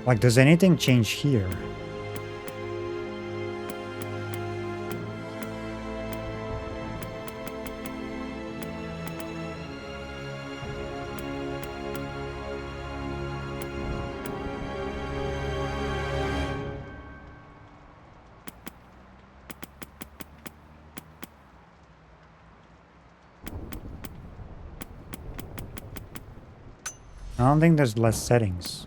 Like, does anything change here? I don't think there's less settings.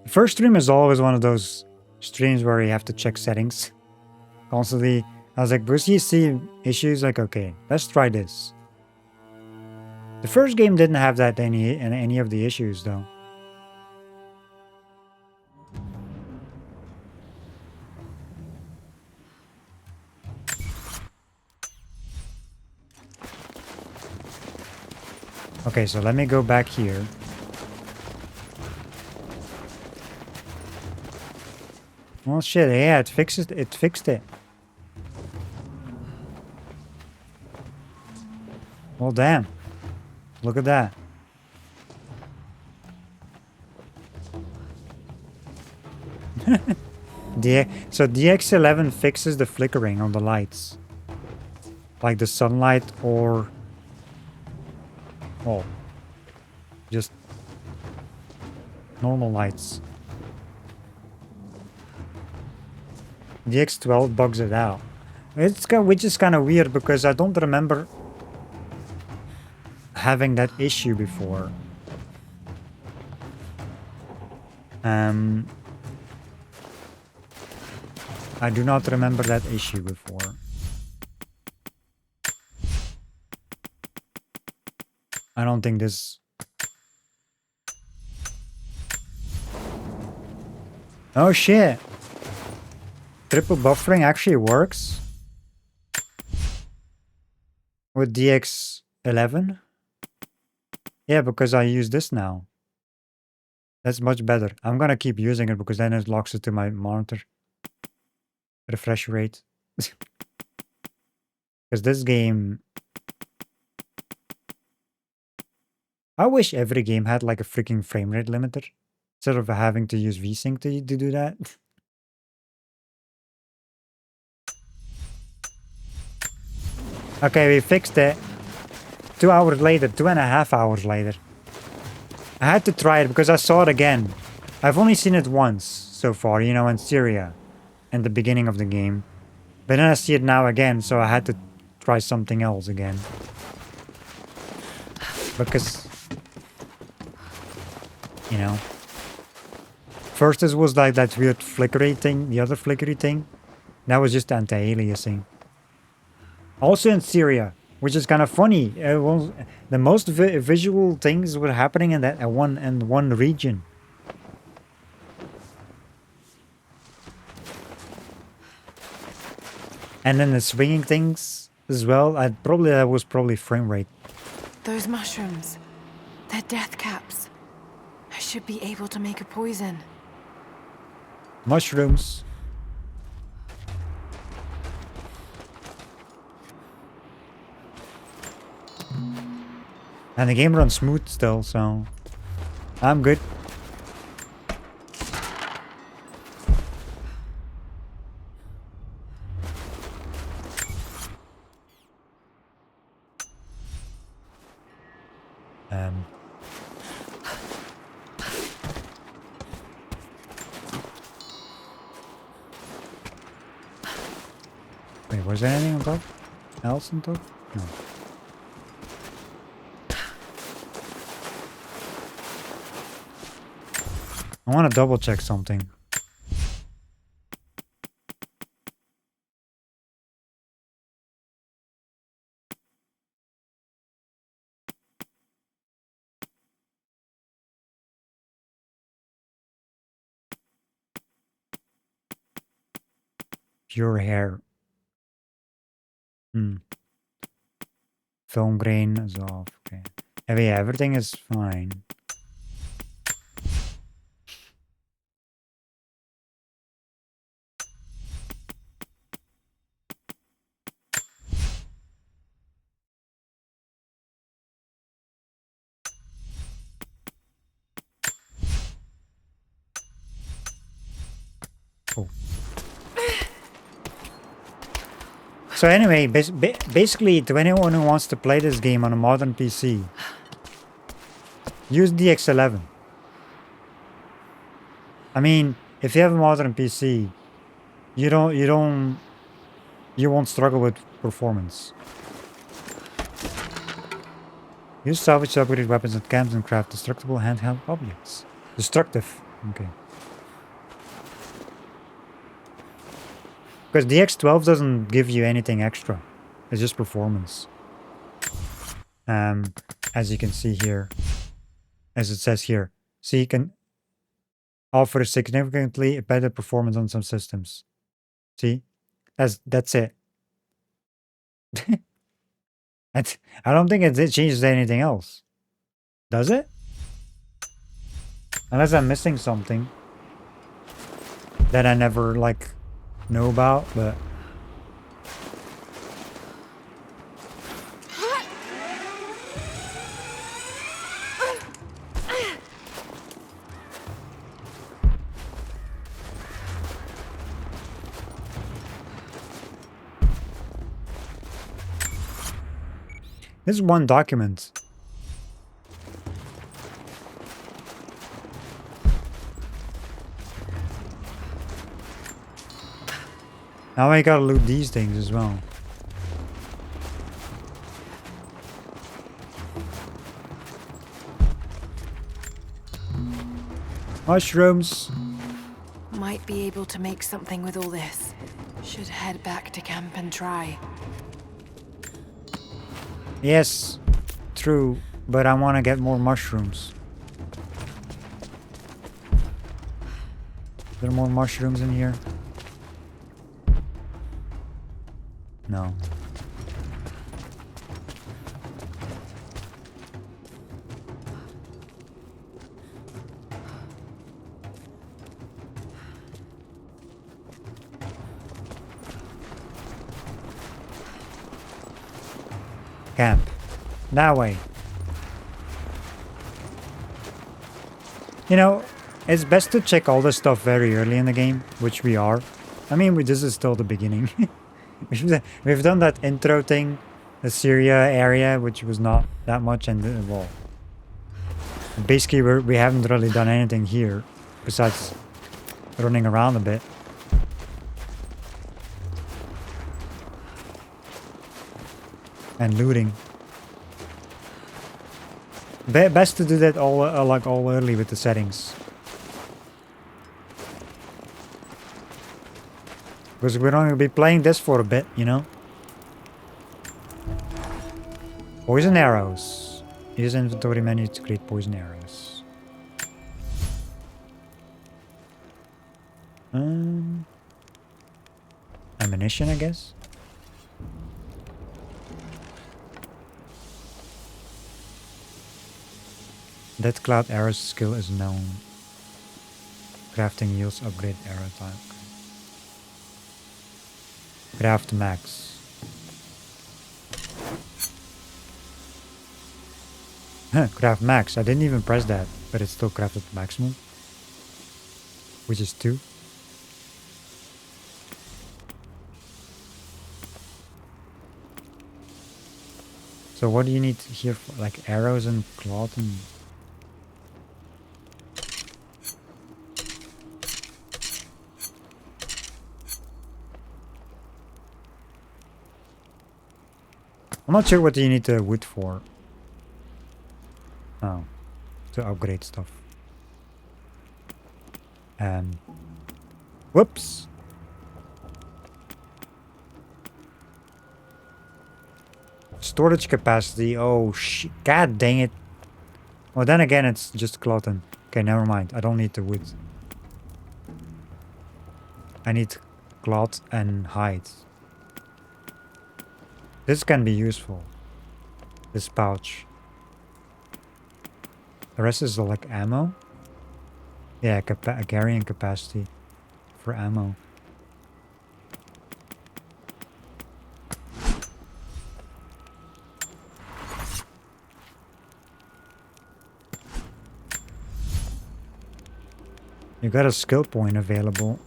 The first stream is always one of those streams where you have to check settings constantly. I was like, Bruce, you see issues? Like, okay, let's try this. The first game didn't have that any of the issues though. Okay, so let me go back here. Well, shit, yeah, it fixed it. Well, damn. Look at that. So DX11 fixes the flickering on the lights. Like the sunlight or... well, just normal lights. DX12 bugs it out. Which is kind of weird because I don't remember having that issue before. I do not remember that issue before. I don't think this... oh shit! Triple buffering actually works? With DX11? Yeah, because I use this now. That's much better. I'm gonna keep using it because then it locks it to my monitor. Refresh rate. Because this game... I wish every game had like a freaking frame rate limiter. Instead of having to use VSync to do that. Okay, we fixed it. 2 hours later, 2.5 hours later. I had to try it because I saw it again. I've only seen it once so far, you know, in Syria. In the beginning of the game. But then I see it now again, so I had to try something else again. Because... You know. First this was like that weird flickery thing, the other flickery thing. That was just anti-aliasing. Also in Syria, which is kind of funny. The most visual things were happening in that one region. And then the swinging things as well. That was probably frame rate. Those mushrooms, they're death caps. I should be able to make a poison. Mushrooms. And the game runs smooth still, so I'm good. Wait, was there anything on top? Else on top? No. I want to double check something. Pure hair. Film grain is off. Okay. Yeah, everything is fine. Cool. So anyway, basically, to anyone who wants to play this game on a modern PC, use DX11. I mean, if you have a modern PC, you won't struggle with performance. Use salvage to upgrade weapons at camps and craft destructible handheld objects. Destructive. Okay. Because DX12 doesn't give you anything extra. It's just performance. As you can see here. As it says here. So you can offer significantly better performance on some systems. See? That's it. I don't think it changes anything else. Does it? Unless I'm missing something that I never know about, but this is one document. Now I gotta loot these things as well. Mushrooms. Might be able to make something with all this. Should head back to camp and try. Yes, true, but I want to get more mushrooms. Are there more mushrooms in here? No. Camp. That way. You know, it's best to check all this stuff very early in the game, which we are. I mean, this is still the beginning. We've done that intro thing, the Syria area, which was not that much, and well, basically we haven't really done anything here besides running around a bit. And looting. Best to do that all like all early with the settings. Because we're only going to be playing this for a bit, you know? Poison arrows. Use inventory menu to create poison arrows. Ammunition, I guess? That cloud arrows skill is known. Crafting yields upgrade arrow type. Craft max. Craft max. I didn't even press that, but it's still crafted maximum. Which is 2. So what do you need here for, like arrows and cloth and... I'm not sure what you need the wood for. Oh, to upgrade stuff. Whoops. Storage capacity. Oh, god dang it. Well, then again, it's just cloth and... Okay, never mind. I don't need the wood. I need cloth and hide. This can be useful. This pouch. The rest is like ammo. Yeah, carrying capacity for ammo. You got a skill point available.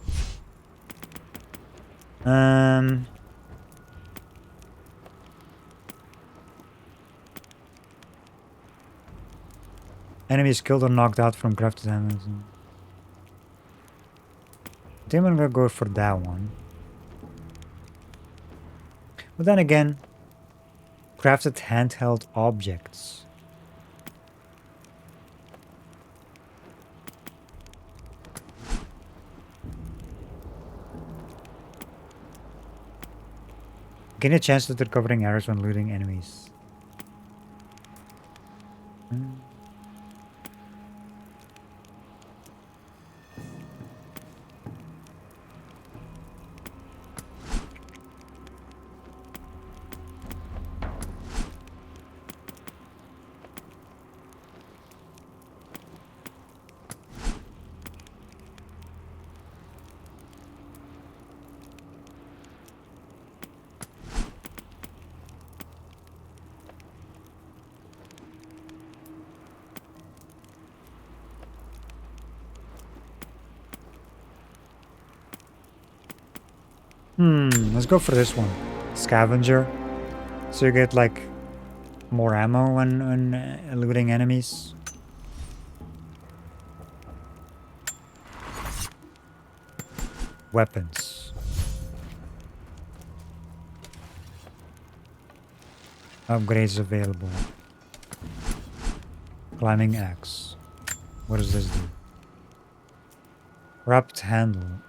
Enemies killed or knocked out from crafted hammers. I think I'm gonna go for that one. But then again, crafted handheld objects. Gain a chance at recovering arrows when looting enemies. Let's go for this one. Scavenger. So you get like more ammo when looting enemies. Weapons. Upgrades available. Climbing axe. What does this do? Wrapped handle.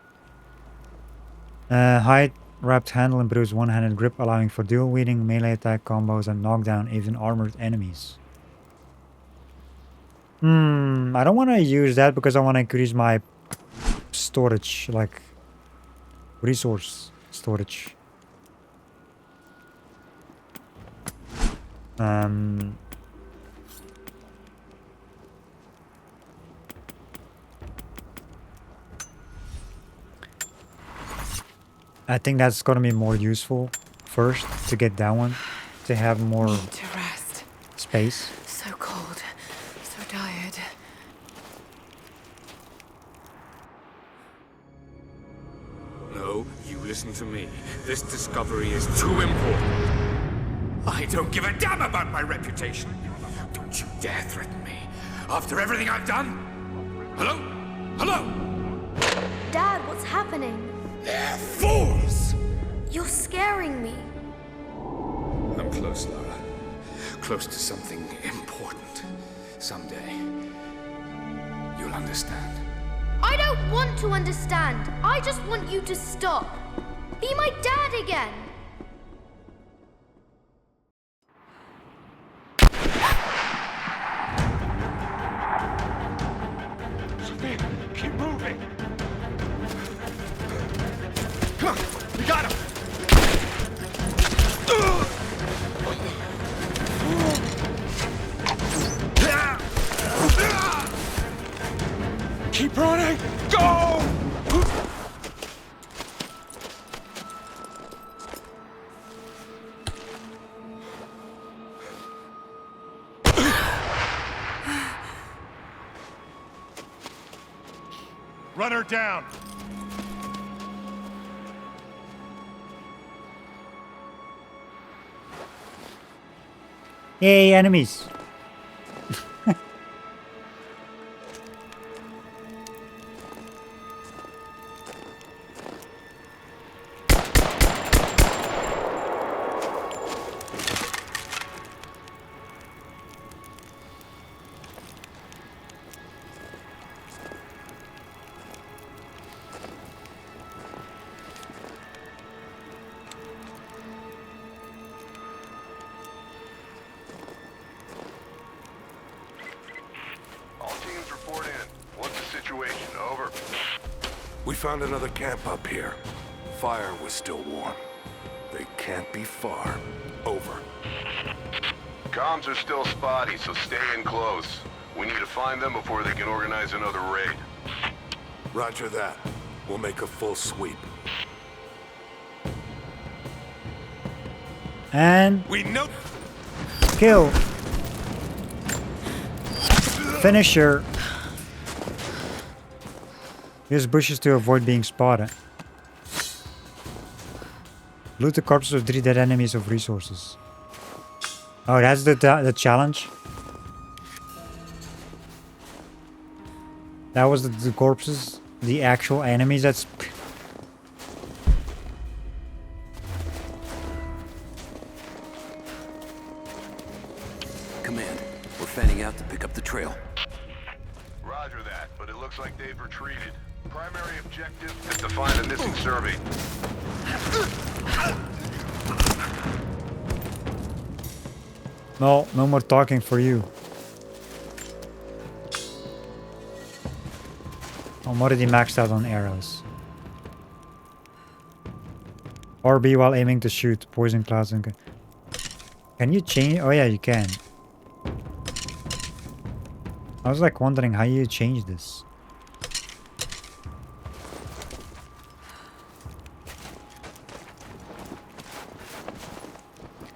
Height wrapped handle improves one-handed grip, allowing for dual wielding, melee attack combos, and knockdown even armored enemies. I don't want to use that because I want to increase my storage, like resource storage. I think that's gonna be more useful first to get that one, to have more Need to rest. space. So cold. So tired. No, you listen to me. This discovery is too important. I don't give a damn about my reputation. Don't you dare threaten me. After everything I've done? Hello? Hello? Dad, what's happening? They're fools! You're scaring me. I'm close, Lara. Close to something important. Someday, you'll understand. I don't want to understand. I just want you to stop. Be my dad again. Sophia, keep moving. Come on, we got him. Keep running! Go! Run her down. Yay, enemies! We found another camp up here. Fire was still warm. They can't be far. Over. Comms are still spotty, so stay in close. We need to find them before they can organize another raid. Roger that. We'll make a full sweep. And we know. Kill. Finisher. Use bushes to avoid being spotted. Loot the corpses of 3 dead enemies of resources. Oh, that's the challenge. That was the corpses, the actual enemies. That's Command, we're fanning out to pick up the trail. Roger that, but it looks like they've retreated. Primary objective is to find a missing survey. no more talking for you. I'm already maxed out on arrows. RB while aiming to shoot. Poison clouds and... Can you change? Oh yeah, you can. I was like wondering how you change this.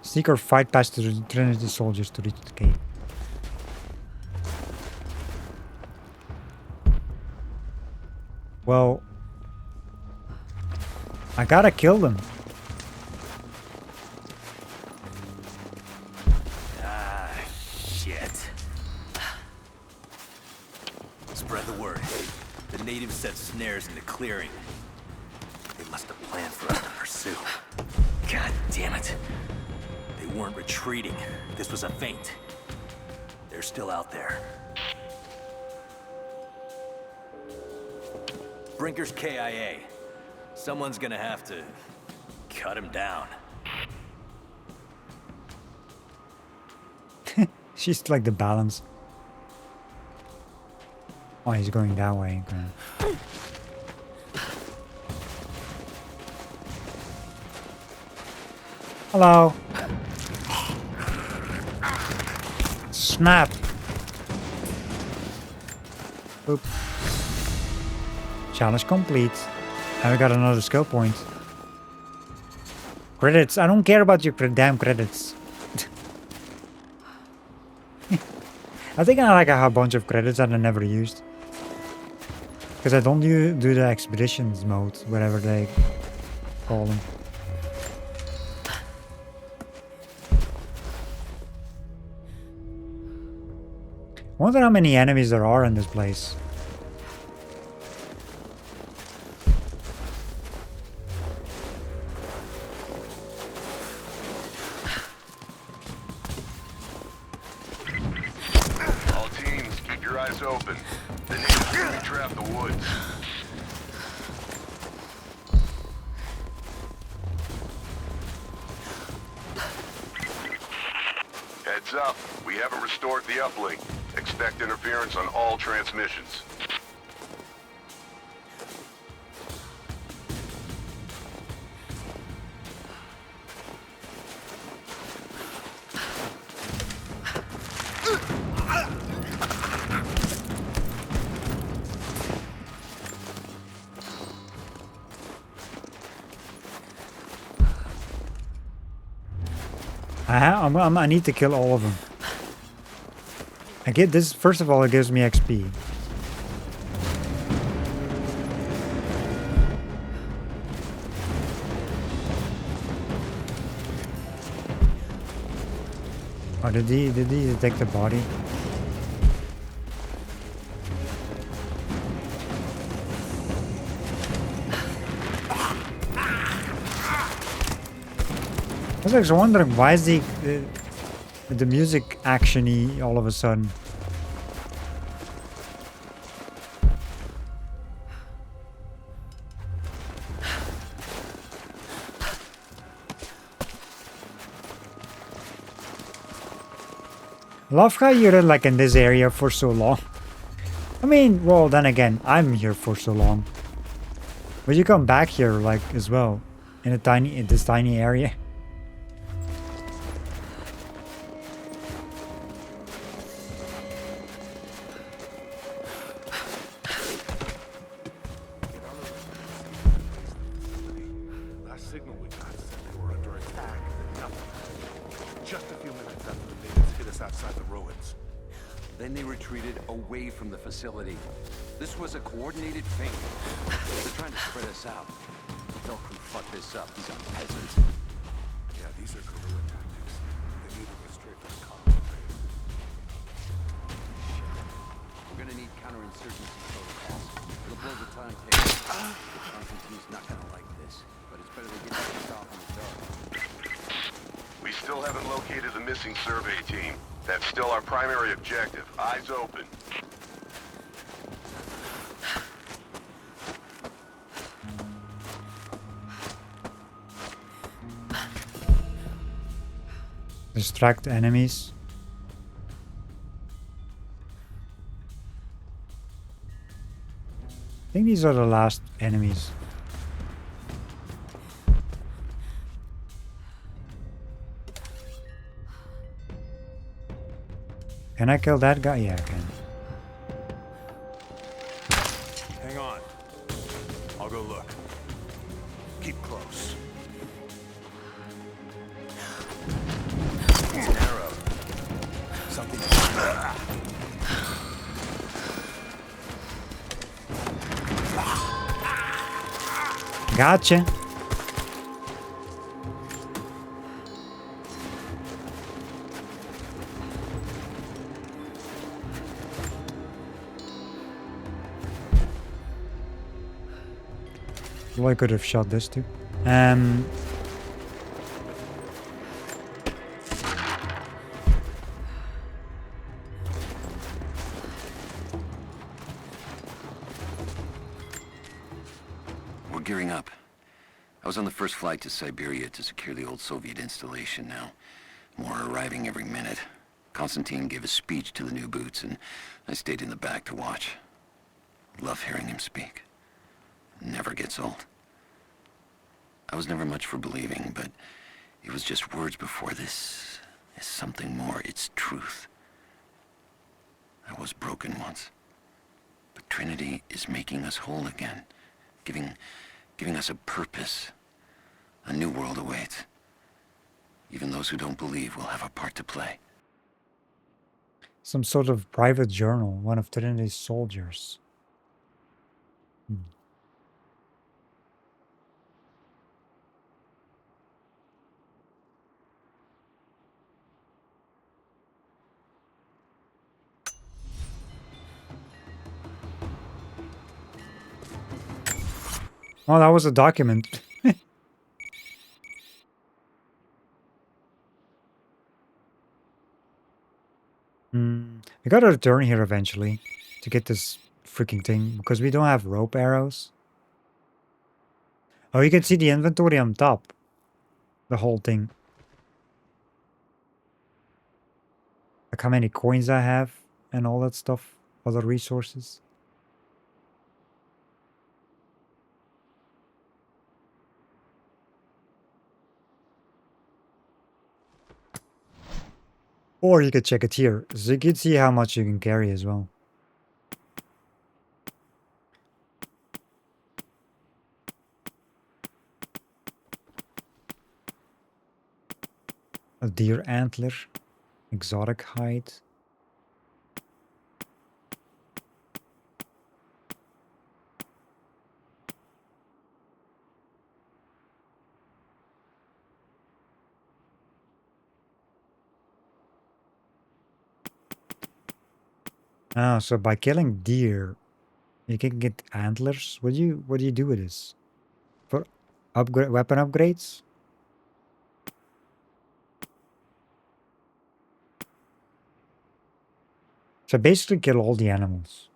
Seek or fight past the Trinity soldiers to reach the cave. Well, I gotta kill them. Ah, shit. Spread the word. The natives set snares in the clearing. They must have planned for us to pursue. God damn it. They weren't retreating. This was a feint. They're still out there. Brinker's KIA. Someone's gonna have to cut him down. She's like the balance. Oh, he's going that way. Okay. Hello. Snap. Oop. Challenge complete. And we got another skill point. Credits. I don't care about your damn credits. I think I have a bunch of credits that I never used. Because I don't do the expeditions mode, whatever they call them. Wonder how many enemies there are in this place. All teams, keep your eyes open. The natives will trap the woods. Heads up, we haven't restored the uplink. Expect interference on all transmissions. I need to kill all of them. I get this, first of all, it gives me XP. Oh, did he detect the body? I was actually wondering, why is the music action-y all of a sudden? Love how you're like in this area for so long. I mean, well, then again, I'm here for so long. But you come back here like as well, in this tiny area. Facility. This was a coordinated feint. They're trying to spread us out. They'll fuck this up. These are peasants. Yeah, these are guerrilla tactics. They need to get straight from the common. We're gonna need counterinsurgency protocols. It'll blow the timetable. Constantine's not gonna like this, but it's better than getting pissed off in the dark. We still haven't located the missing survey team. That's still our primary objective. Eyes open. Distract enemies. I think these are the last enemies. Can I kill that guy? Yeah, I can. Hang on. I'll go look. Keep close. It's an arrow. Something. Gotcha. Well, I could have shot this too. We're gearing up. I was on the first flight to Siberia to secure the old Soviet installation now. More are arriving every minute. Konstantin gave a speech to the new boots, and I stayed in the back to watch. Love hearing him speak. Never gets old. I was never much for believing, but it was just words before this. Is something more. It's truth. I was broken once. But Trinity is making us whole again. Giving us a purpose. A new world awaits. Even those who don't believe will have a part to play. Some sort of private journal, one of Trinity's soldiers. Oh, that was a document. We gotta return here eventually to get this freaking thing because we don't have rope arrows. Oh, you can see the inventory on top. The whole thing. Like how many coins I have and all that stuff. Other resources. Or you could check it here, so you can see how much you can carry as well. A deer antler, exotic hide. Ah, so by killing deer, you can get antlers. What do you do with this? For upgrade weapon upgrades? So basically kill all the animals.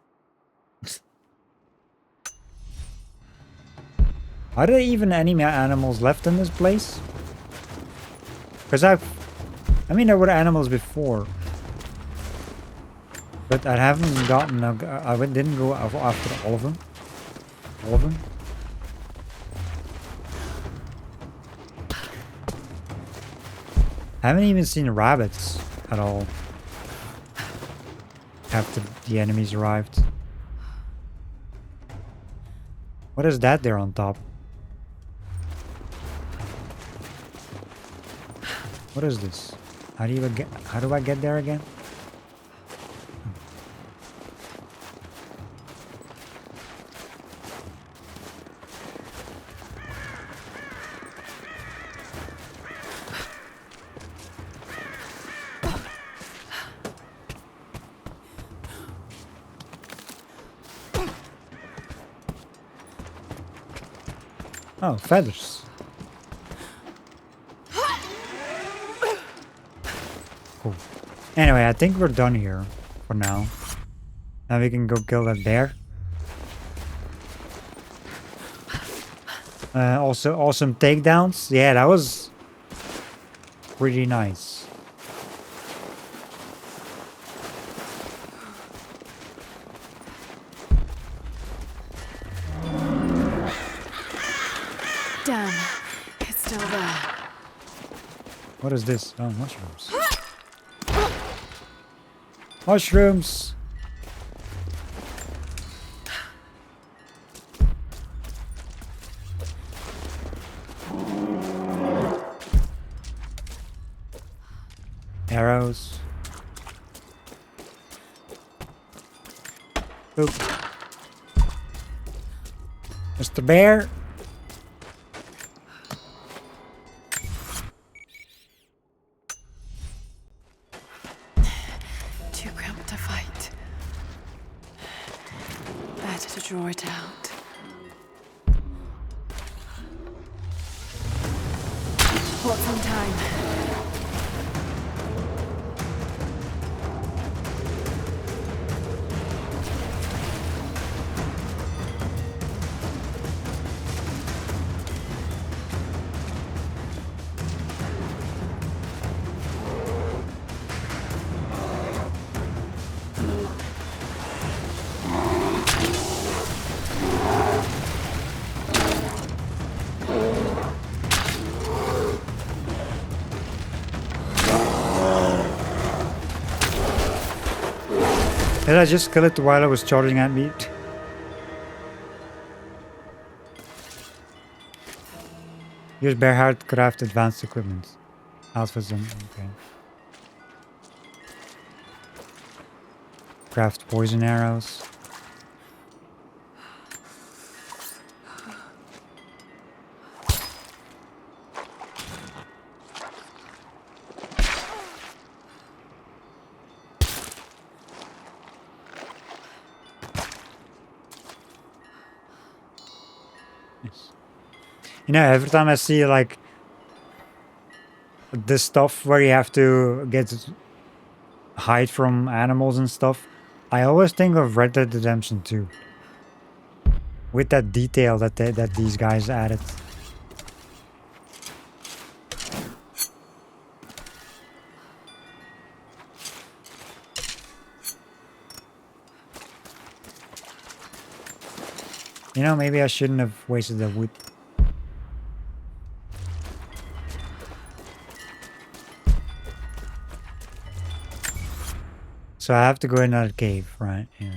Are there even any animals left in this place? Because I mean there were animals before. But I haven't gotten, didn't go after all of them. All of them. I haven't even seen rabbits at all. After the enemies arrived. What is that there on top? What is this? How do I get there again? Oh, feathers. Cool. Anyway, I think we're done here for now. Now we can go kill that bear. Also, awesome takedowns. Yeah, that was pretty nice. Damn, it's still there. What is this? Oh, mushrooms. Mushrooms! Arrows. Oop. Mr. Bear. Too cramped to fight. Better to draw it out. Bought some time. Did I just kill it while I was charging at me? Use Bearheart craft advanced equipment. Alphas and okay. craft poison arrows. Yes. You know, every time I see like this stuff where you have to hide from animals and stuff, I always think of Red Dead Redemption 2. With that detail that these guys added. You know, maybe I shouldn't have wasted the wood. So I have to go in another cave, right? Yeah.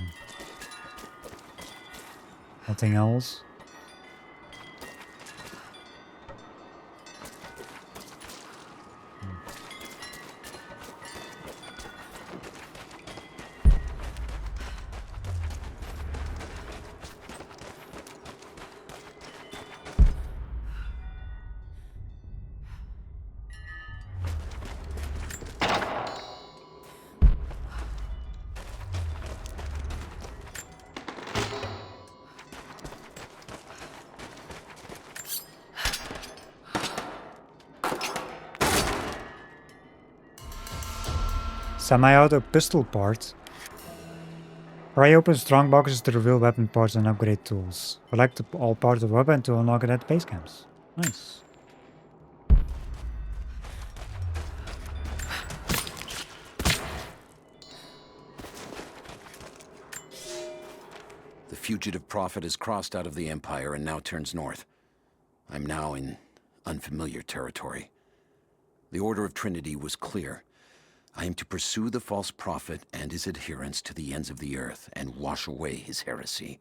Nothing else. Semi-auto pistol part. Pry open strong boxes to reveal weapon parts and upgrade tools. Collect all parts of the weapon to unlock it at base camps. Nice. The fugitive prophet has crossed out of the Empire and now turns north. I'm now in unfamiliar territory. The Order of Trinity was clear. I am to pursue the false prophet and his adherents to the ends of the earth and wash away his heresy.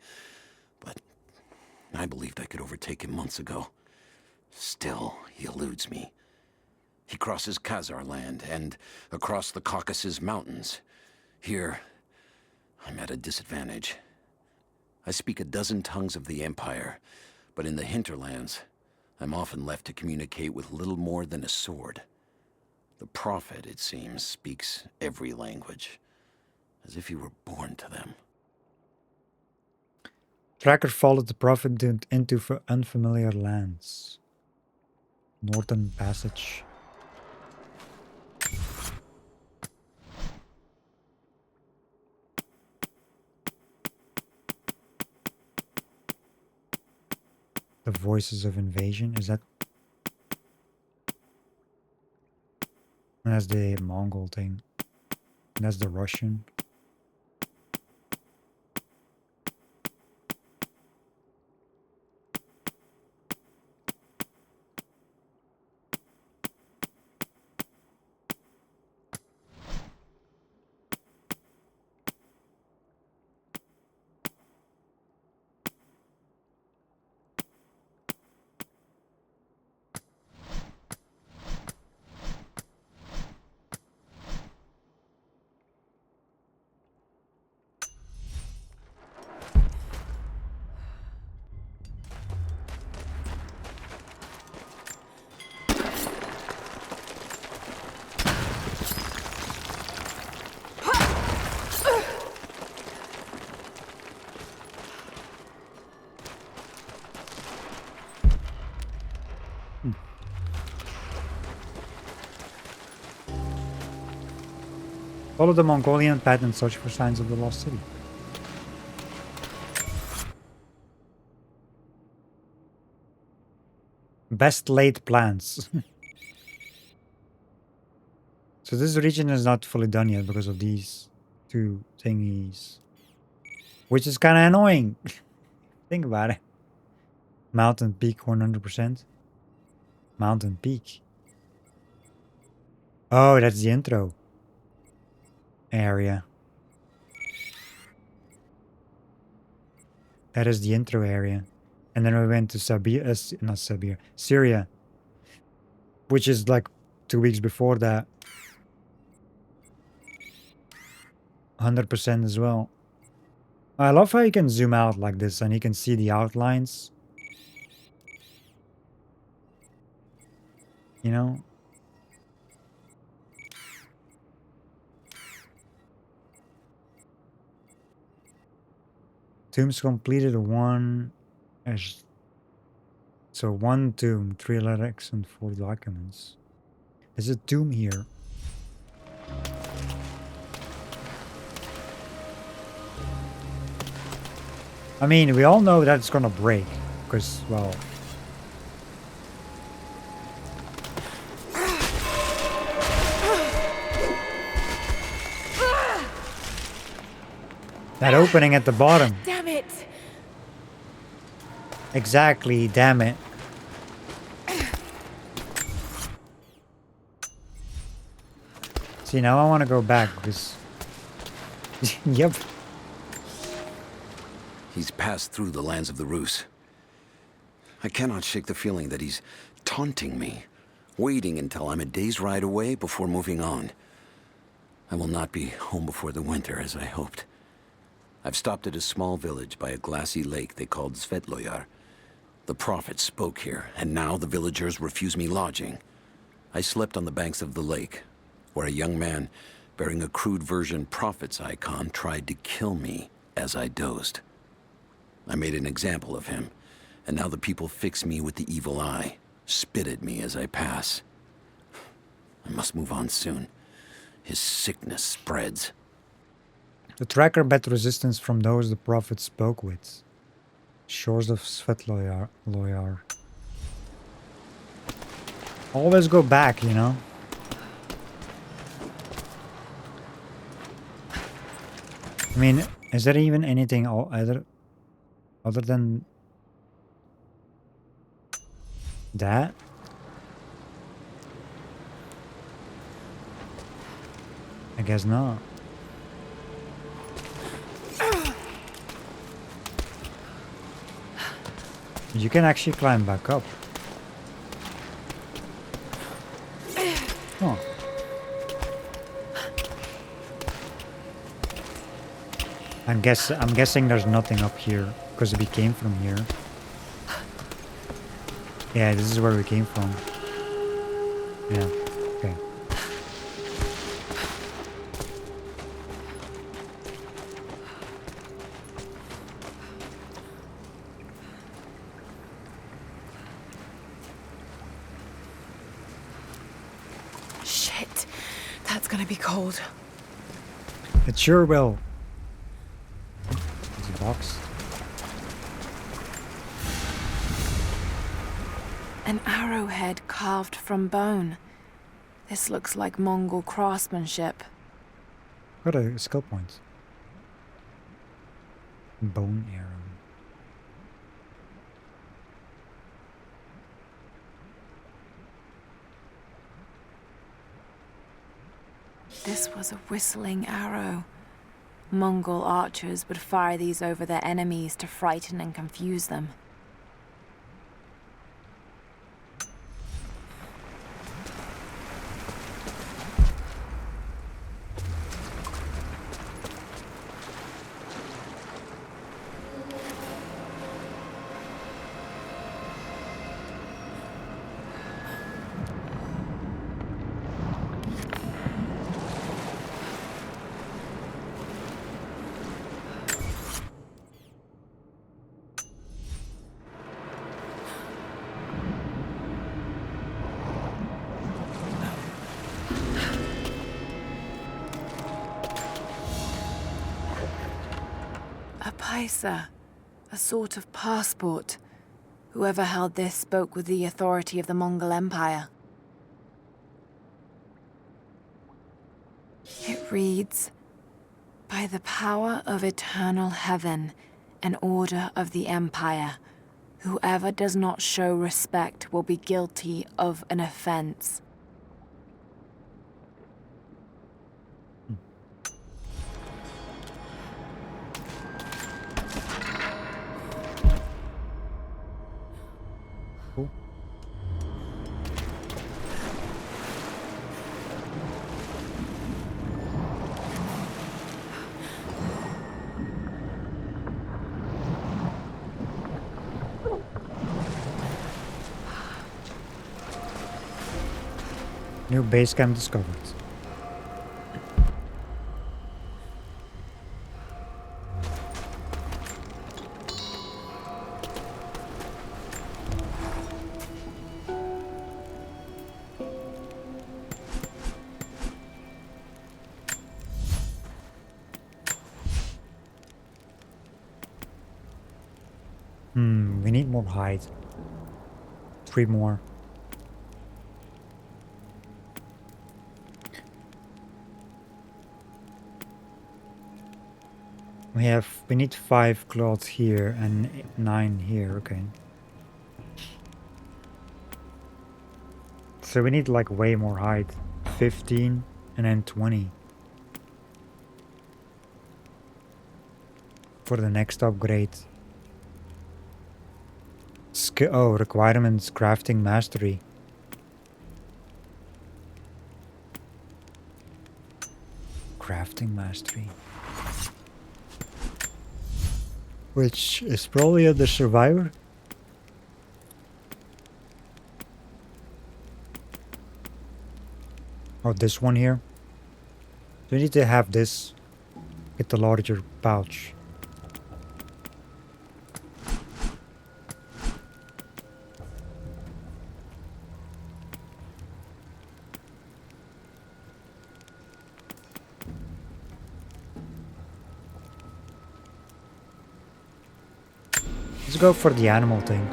But I believed I could overtake him months ago. Still, he eludes me. He crosses Khazar land and across the Caucasus Mountains. Here, I'm at a disadvantage. I speak a dozen tongues of the Empire, but in the hinterlands, I'm often left to communicate with little more than a sword. The prophet, it seems, speaks every language, as if he were born to them. Tracker followed the prophet into unfamiliar lands. Northern Passage. The voices of invasion, is that? That's the Mongol thing. That's the Russian. Follow the Mongolian path and search for signs of the lost city. Best laid plans. So this region is not fully done yet because of these two thingies. Which is kind of annoying. Think about it. Mountain Peak 100%. Mountain Peak. Oh, that's the intro area. That is the intro area. And then we went to Syria. Which is like 2 weeks before that. 100% as well. I love how you can zoom out like this and you can see the outlines. You know? Tombs completed 1. So 1 tomb, 3 relics, and 4 documents. There's a tomb here. I mean, we all know that it's gonna break, because, well... that opening at the bottom. Damn it! Exactly, damn it. See, now I want to go back, because... yep. He's passed through the lands of the Rus. I cannot shake the feeling that he's taunting me, waiting until I'm a day's ride away before moving on. I will not be home before the winter, as I hoped. I've stopped at a small village by a glassy lake they called Svetloyar. The prophet spoke here, and now the villagers refuse me lodging. I slept on the banks of the lake, where a young man bearing a crude version prophet's icon tried to kill me as I dozed. I made an example of him, and now the people fix me with the evil eye, spit at me as I pass. I must move on soon. His sickness spreads. The tracker bet resistance from those the prophet spoke with. Shores of Svetloyar. Always go back, you know? I mean, is there even anything other than that? I guess not. You can actually climb back up. Oh. I'm guessing there's nothing up here because we came from here. Yeah, this is where we came from. Yeah. Okay. Shit. That's gonna be cold. It sure will. There's a box. An arrowhead carved from bone. This looks like Mongol craftsmanship. Got a skill point. Bone arrow. This was a whistling arrow. Mongol archers would fire these over their enemies to frighten and confuse them. A sort of passport. Whoever held this spoke with the authority of the Mongol Empire. It reads, "By the power of eternal heaven and order of the Empire, whoever does not show respect will be guilty of an offense." New base camp discovered. We need more hide. 3 more. We need 5 cloths here and 9 here, okay. So we need like way more hide. 15 and then 20. For the next upgrade. Requirements, crafting mastery. Crafting mastery. Which is probably the survivor. Oh, this one here. So we need to have this. Get the larger pouch. Let's go for the animal thing.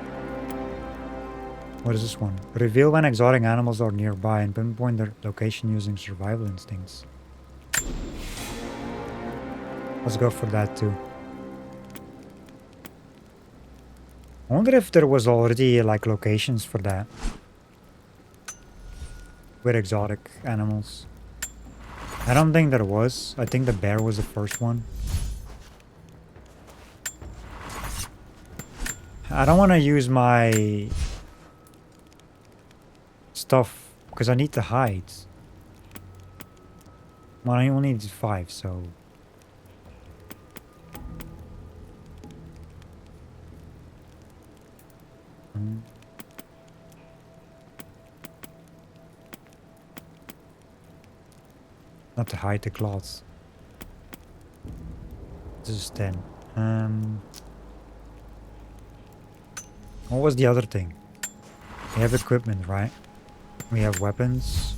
What is this one? Reveal when exotic animals are nearby and pinpoint their location using survival instincts. Let's go for that too. I wonder if there was already like locations for that. With exotic animals. I don't think there was. I think the bear was the first one. I don't want to use my stuff because I need to hide. Well, I only need 5, so... Not to hide the cloths. This is 10. What was the other thing? We have equipment, right? We have weapons.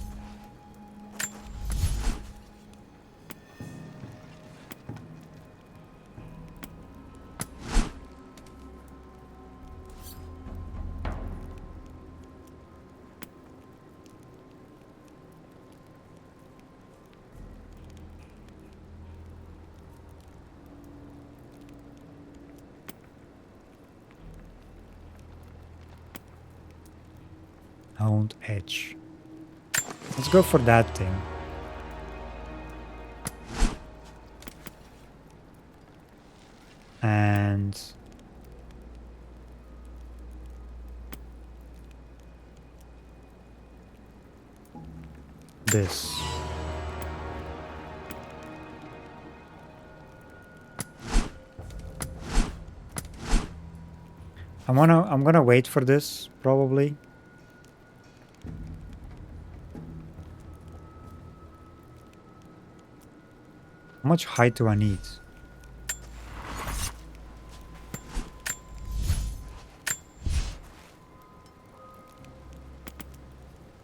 Hound edge. Let's go for that thing. And this. I'm gonna wait for this probably. How much height do I need?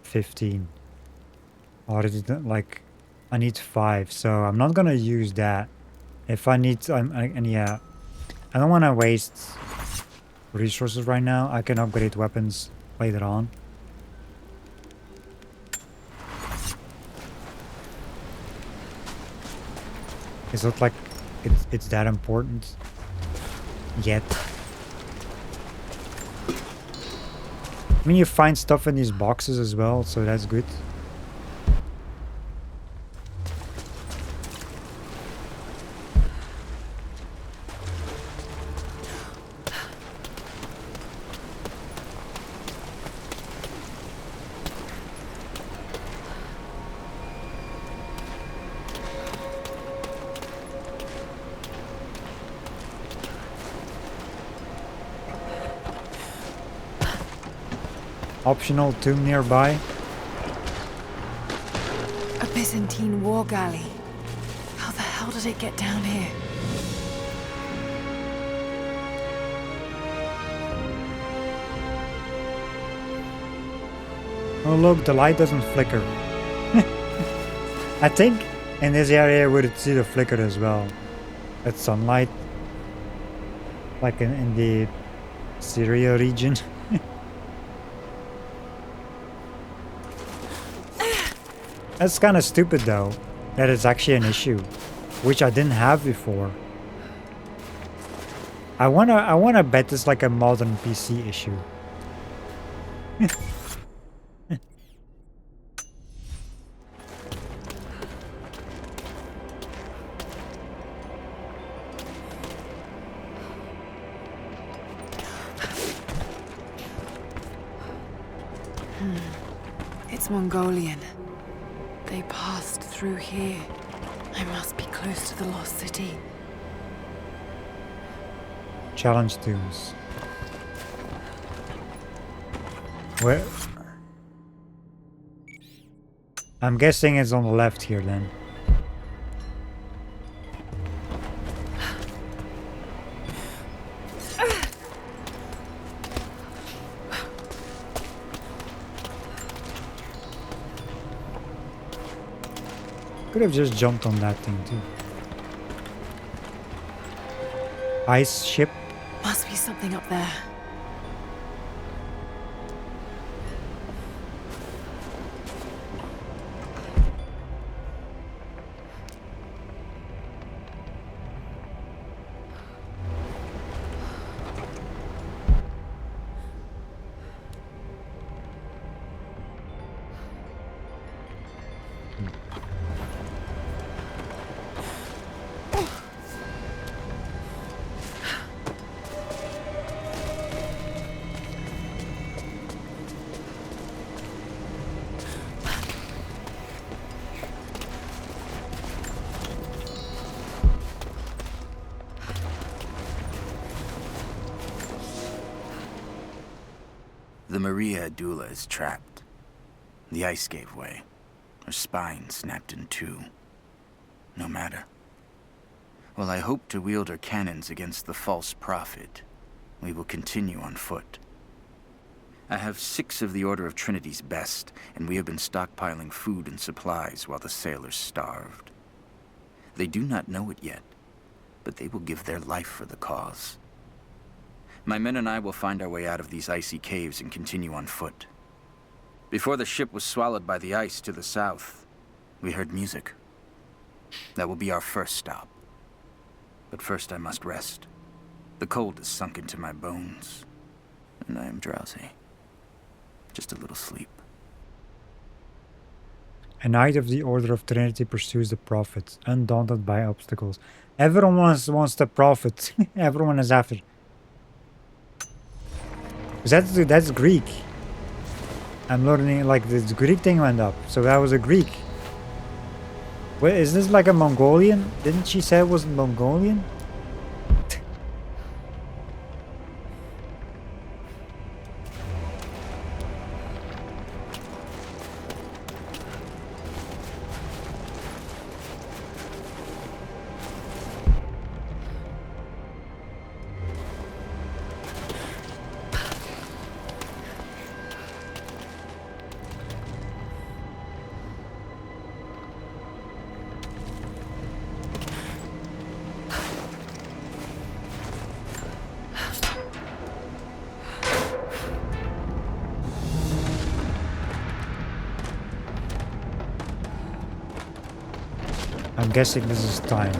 15. Already done, like I need 5, so I'm not gonna use that. If I need, and yeah, I don't want to waste resources right now. I can upgrade weapons later on. It's not like it's that important yet. I mean, you find stuff in these boxes as well, so that's good. Optional tomb nearby. A Byzantine war galley. How the hell did it get down here? Oh look, the light doesn't flicker. I think in this area we would see the flicker as well. At sunlight. Like in the Syria region. That's kind of stupid though, that it's actually an issue, which I didn't have before. I wanna bet it's like a modern PC issue. It's Mongolian. They passed through here. I must be close to the lost city. Challenge tombs. Where? I'm guessing it's on the left here then. Could have just jumped on that thing too. Ice ship. Must be something up there. The Maria Adula is trapped. The ice gave way. Her spine snapped in two. No matter. While I hope to wield her cannons against the false prophet, we will continue on foot. I have 6 of the Order of Trinity's best, and we have been stockpiling food and supplies while the sailors starved. They do not know it yet, but they will give their life for the cause. My men and I will find our way out of these icy caves and continue on foot. Before the ship was swallowed by the ice to the south, we heard music. That will be our first stop. But first I must rest. The cold has sunk into my bones, and I am drowsy. Just a little sleep. A knight of the Order of Trinity pursues the prophet, undaunted by obstacles. Everyone wants the prophet. Everyone is after. That's Greek. I'm learning, like, this Greek thing went up, so that was a Greek. Wait, is this like a Mongolian? Didn't she say it was Mongolian? I'm guessing this is timed.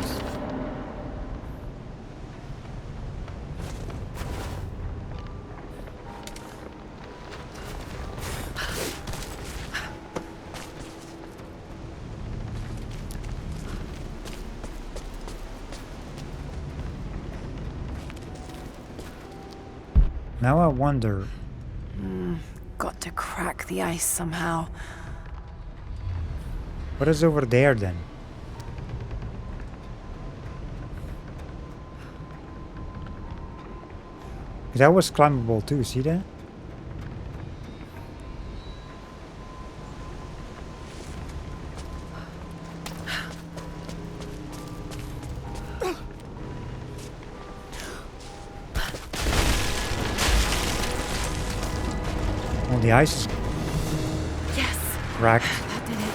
Now I wonder. Got to crack the ice somehow. What is over there then? That was climbable too, see that? the ice is Yes. cracked. That did it.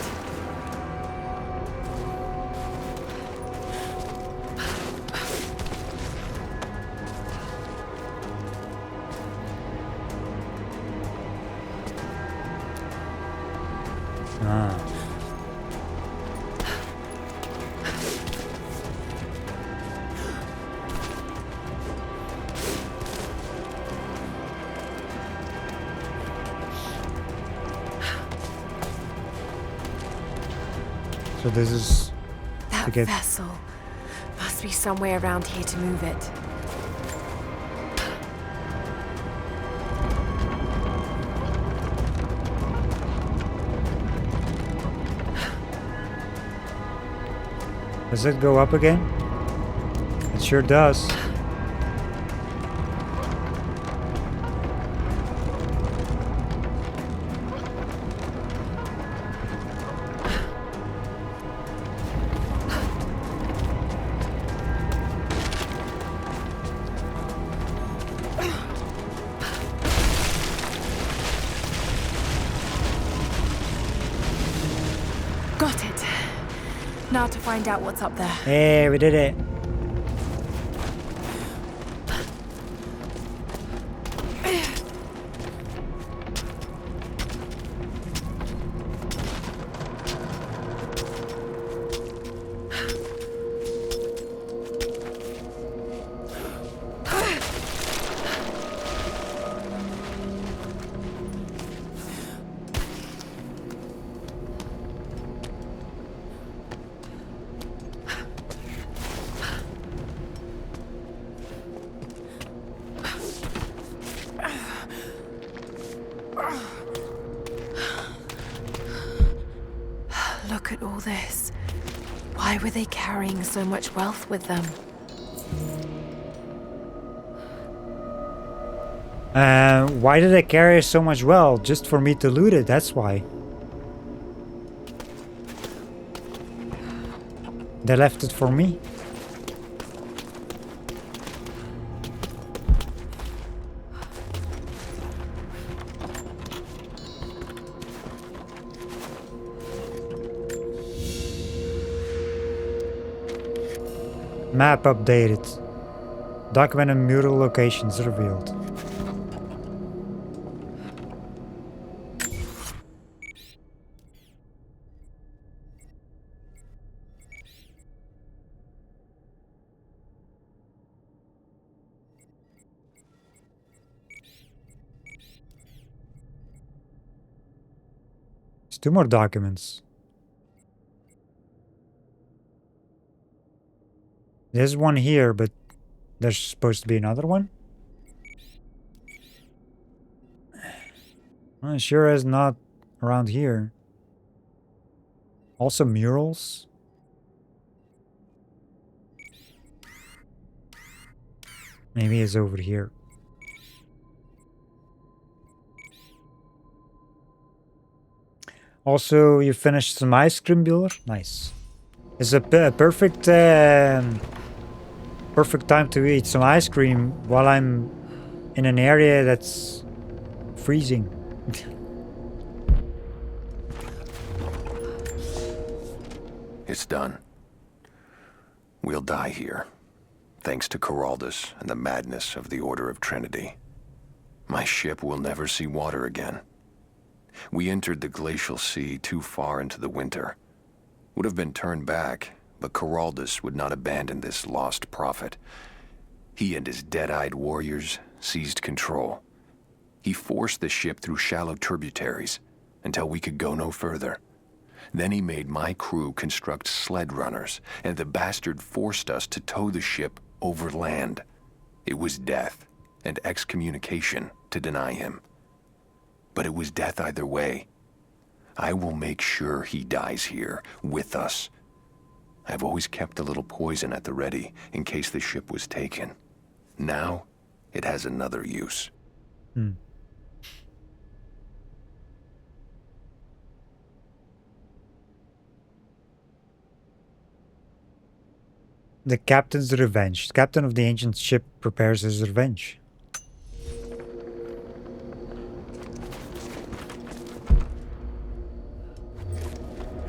Ah. So this is That to get vessel must be somewhere around here to move it. Does it go up again? It sure does. Got it. Now to find out what's up there. Hey, we did it. Look at all this. Why were they carrying so much wealth with them? Why did they carry so much wealth? Just for me to loot it, that's why. They left it for me. Map updated. Document and mural locations revealed. There's 2 more documents. There's one here, but there's supposed to be another one? Well, it sure is not around here. Also murals. Maybe it's over here. Also, you finished some ice cream, Bueller? Nice. It's a perfect perfect time to eat some ice cream while I'm in an area that's freezing. It's done. We'll die here, thanks to Coraldus and the madness of the Order of Trinity. My ship will never see water again. We entered the glacial sea too far into the winter. Would have been turned back, but Coraldus would not abandon this lost prophet. He and his dead-eyed warriors seized control. He forced the ship through shallow tributaries until we could go no further. Then he made my crew construct sled runners, and the bastard forced us to tow the ship over land. It was death and excommunication to deny him. But it was death either way. I will make sure he dies here, with us. I've always kept a little poison at the ready, in case the ship was taken. Now, it has another use. The captain's revenge. The captain of the ancient ship prepares his revenge.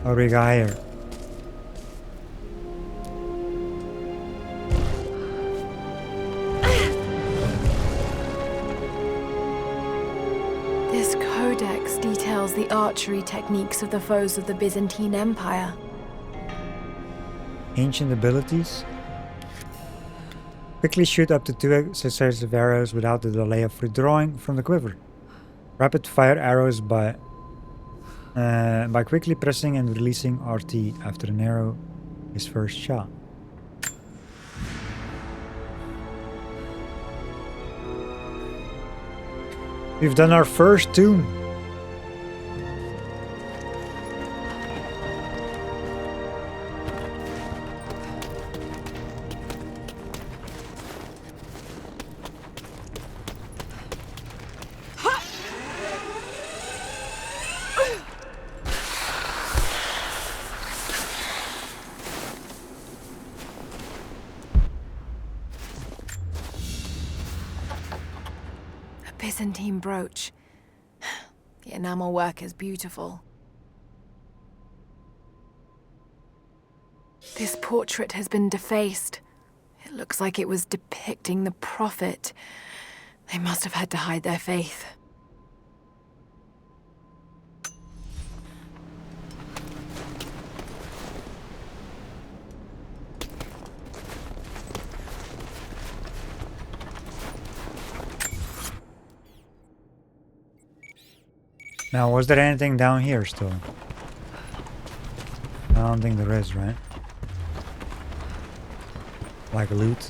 What do we got here? This codex details the archery techniques of the foes of the Byzantine Empire. Ancient abilities. Quickly shoot up to 2 successive arrows without the delay of withdrawing from the quiver. Rapid fire arrows by quickly pressing and releasing RT after an arrow is first shot. We've done our first tomb. Byzantine brooch. The enamel work is beautiful. This portrait has been defaced. It looks like it was depicting the Prophet. They must have had to hide their faith. Now, was there anything down here still? I don't think there is, right? Like loot.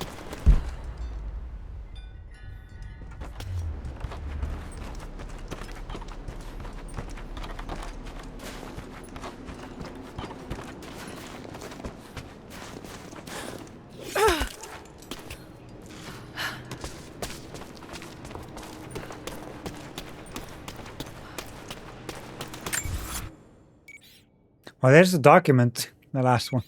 Well, there's the document, the last one.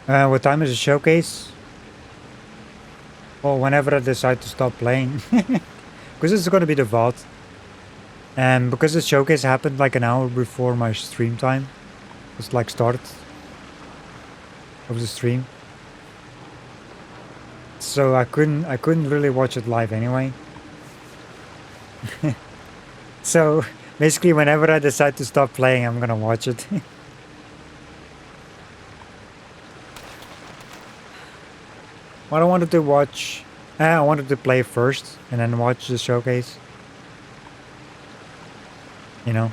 What time is the showcase? Well, whenever I decide to stop playing. Because it's going to be the VOD. And because the showcase happened like an hour before my stream time. It's like start of the stream. So I couldn't really watch it live anyway. So basically whenever I decide to stop playing, I'm gonna watch it. What I wanted to watch, I wanted to play first and then watch the showcase. You know?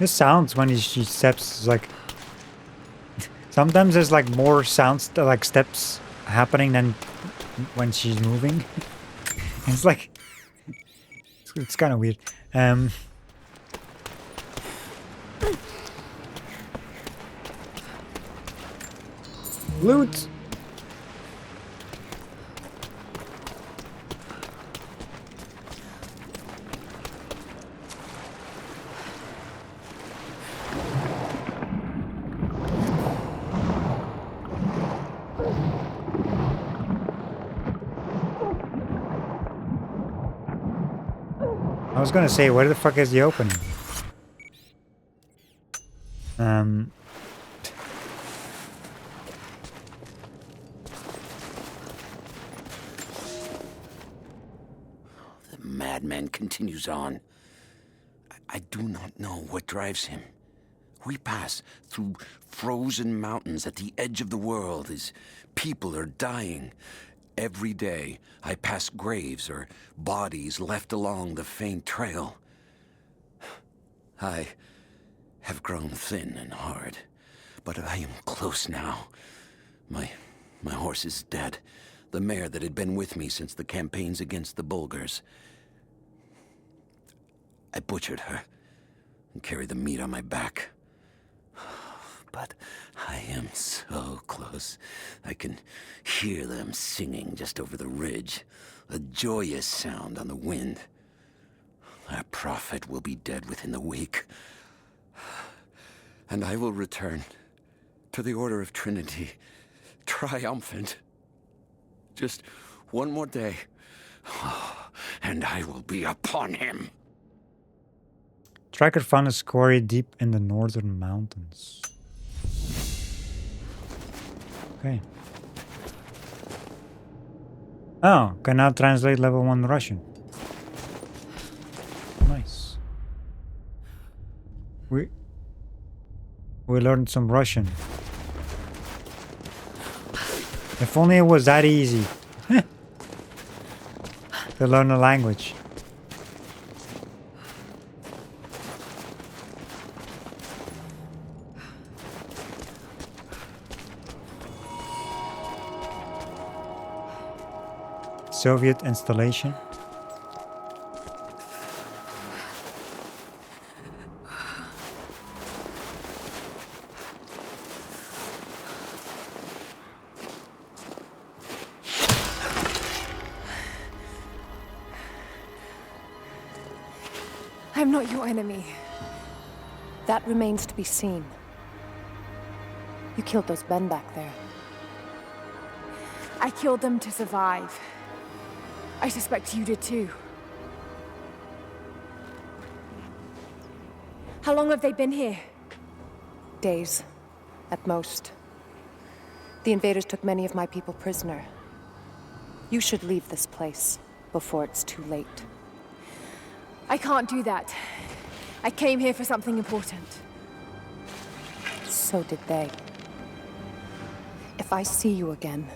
This sounds when she steps is like sometimes there's like more sounds like steps happening than when she's moving. It's like it's kind of weird. Loot. I was gonna say, where the fuck is the opening? The madman continues on. I do not know what drives him. We pass through frozen mountains at the edge of the world as people are dying. Every day, I pass graves or bodies left along the faint trail. I have grown thin and hard, but I am close now. My horse is dead. The mare that had been with me since the campaigns against the Bulgars. I butchered her and carried the meat on my back. But I am so close. I can hear them singing just over the ridge. A joyous sound on the wind. Our prophet will be dead within the week. And I will return to the Order of Trinity, triumphant. Just one more day, and I will be upon him. Tracker found a quarry deep in the northern mountains. Okay. Oh, can now translate level 1 Russian. Nice. We learned some Russian. If only it was that easy to learn a language. Soviet installation. I'm not your enemy. That remains to be seen. You killed those men back there. I killed them to survive. I suspect you did too. How long have they been here? Days, at most. The invaders took many of my people prisoner. You should leave this place before it's too late. I can't do that. I came here for something important. So did they. If I see you again,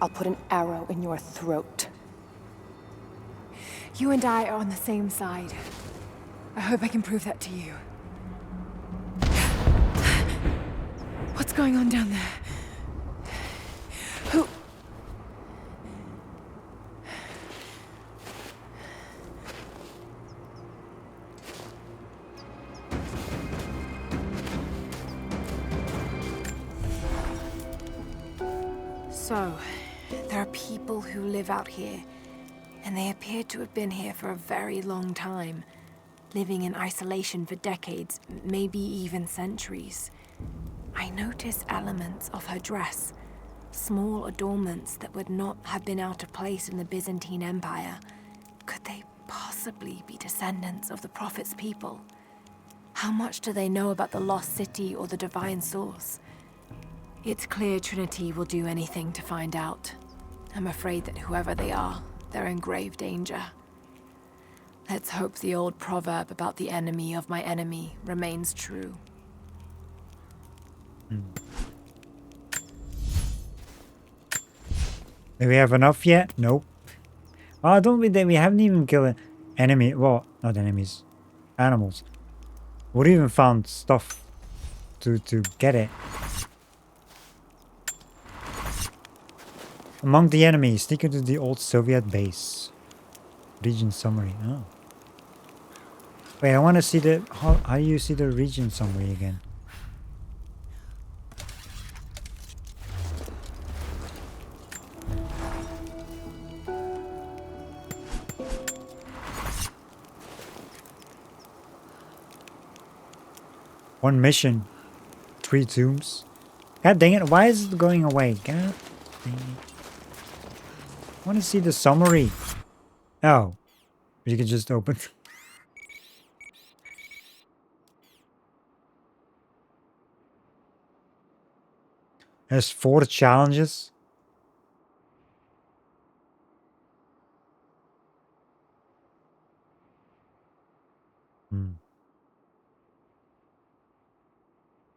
I'll put an arrow in your throat. You and I are on the same side. I hope I can prove that to you. What's going on down there? Who? So, there are people who live out here, and they appear to have been here for a very long time, living in isolation for decades, maybe even centuries. I notice elements of her dress, small adornments that would not have been out of place in the Byzantine Empire. Could they possibly be descendants of the Prophet's people? How much do they know about the lost city or the divine source? It's clear Trinity will do anything to find out. I'm afraid that whoever they are, they're in grave danger. Let's hope the old proverb about the enemy of my enemy remains true. Do we have enough yet? Nope. Oh, don't we haven't even killed an enemy. Well, not enemies. Animals. We even found stuff to get it. Among the enemies, sneak into the old Soviet base. Region summary. Oh. Wait, I want to see the... How do you see the region summary again? One mission. 3 tombs. God dang it, why is it going away? God dang it. I want to see the summary. Oh. You can just open. There's 4 challenges.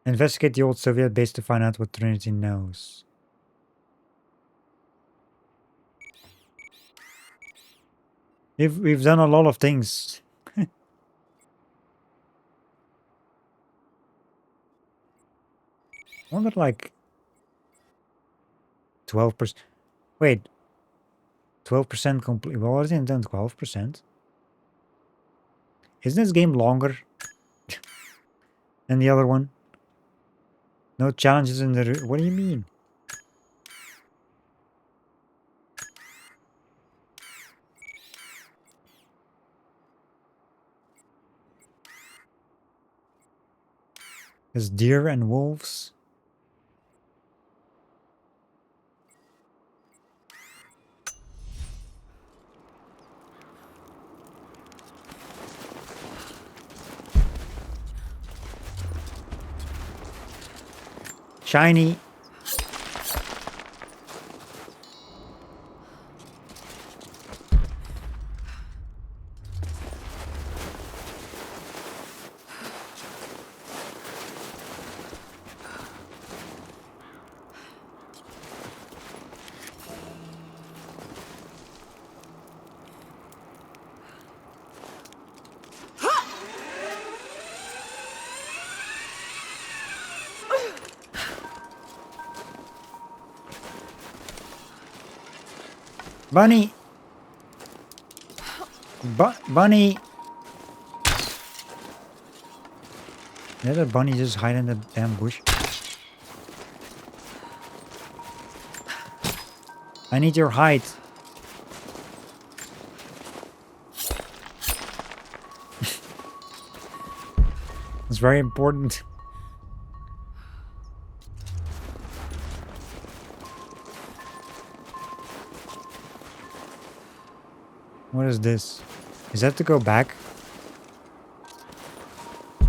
Investigate the old Soviet base to find out what Trinity knows. We've done a lot of things. Wonder like 12%. Wait, 12% complete. Well, what is it then? 12%? Isn't this game longer than the other one? No challenges in the. What do you mean? There's deer and wolves. Shiny. Bunny! Bunny! Did a bunny just hide in the damn bush? I need your hide. It's very important. What is this? Is that to go back? I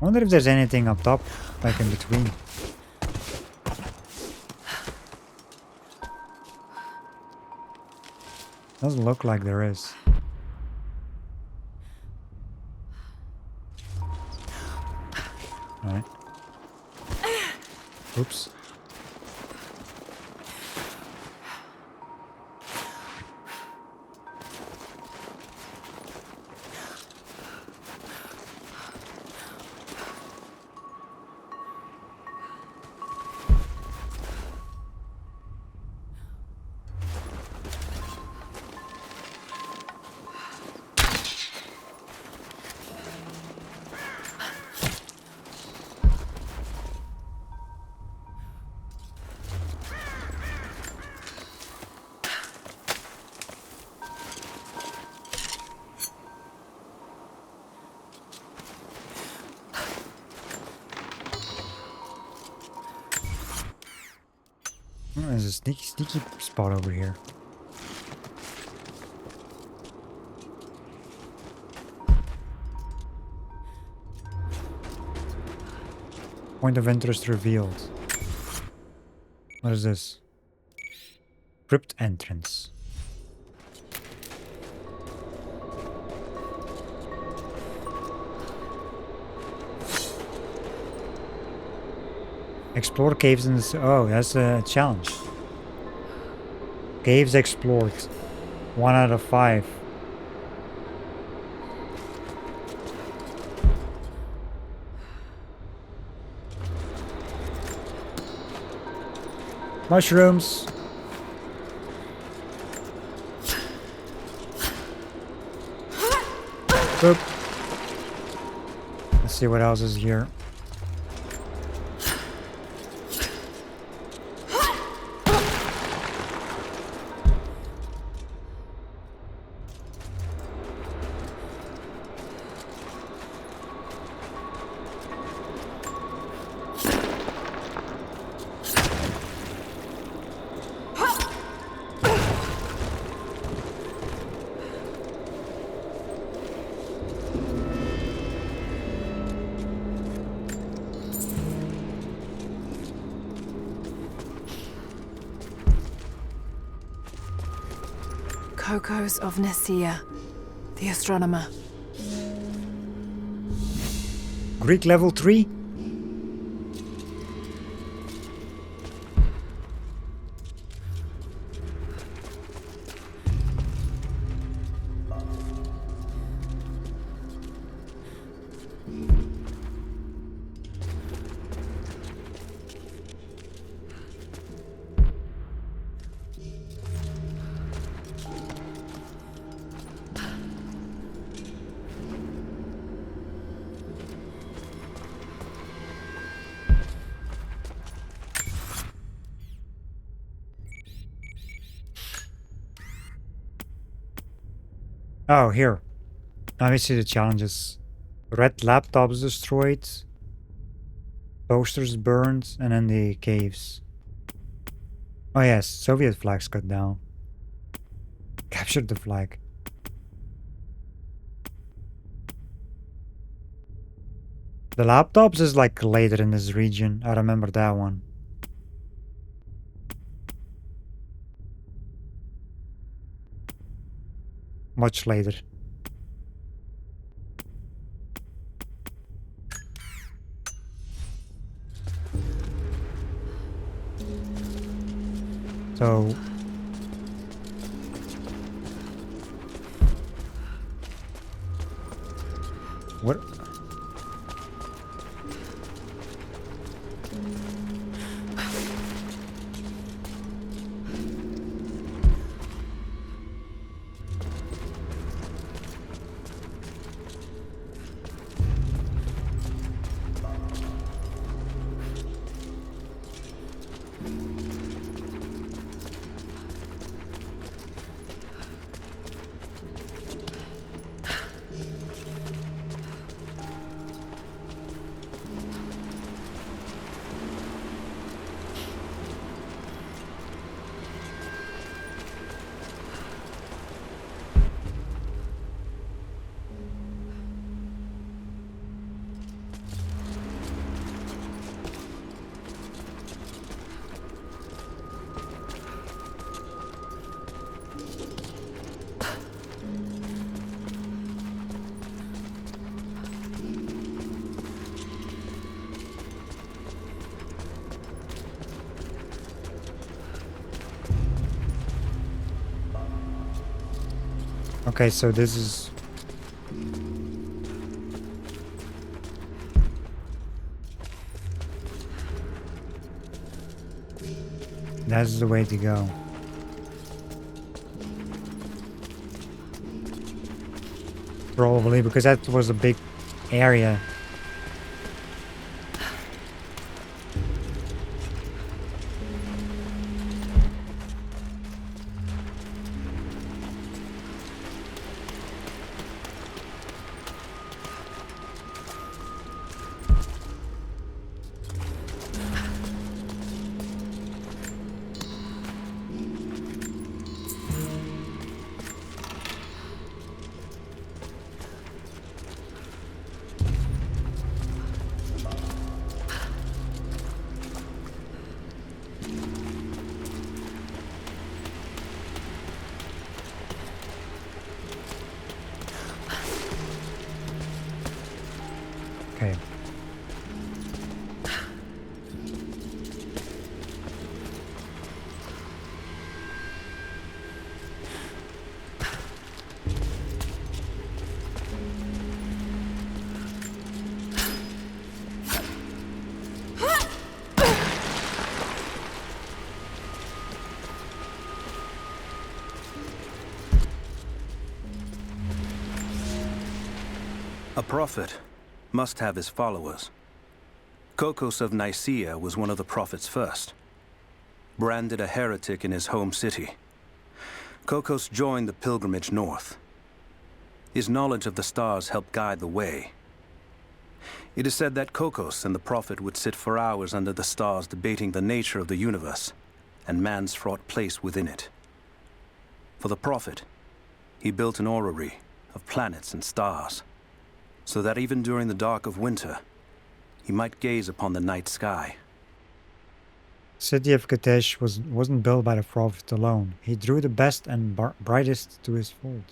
wonder if there's anything up top, like in between. Doesn't look like there is. Alright. Oops. Oh, there's a sneaky spot over here. Point of interest revealed. What is this? Crypt entrance. Explore caves in the... Oh, that's a challenge. Caves explored. 1 out of 5. Mushrooms. Boop. Let's see what else is here. Cocos of Nicaea, the astronomer. Greek level 3? Oh, here. Let me see the challenges. Red laptops destroyed. Posters burned. And then the caves. Oh yes, Soviet flags cut down. Captured the flag. The laptops is like later in this region. I remember that one. Much later. So what? Okay, so this is... That's the way to go. Probably, because that was a big area. Okay. A prophet must have his followers. Kokos of Nicaea was one of the prophets first. Branded a heretic in his home city, Kokos joined the pilgrimage north. His knowledge of the stars helped guide the way. It is said that Kokos and the prophet would sit for hours under the stars debating the nature of the universe and man's fraught place within it. For the prophet, he built an orrery of planets and stars, so that even during the dark of winter, he might gaze upon the night sky. City of Katesh wasn't built by the prophet alone. He drew the best and brightest to his fold.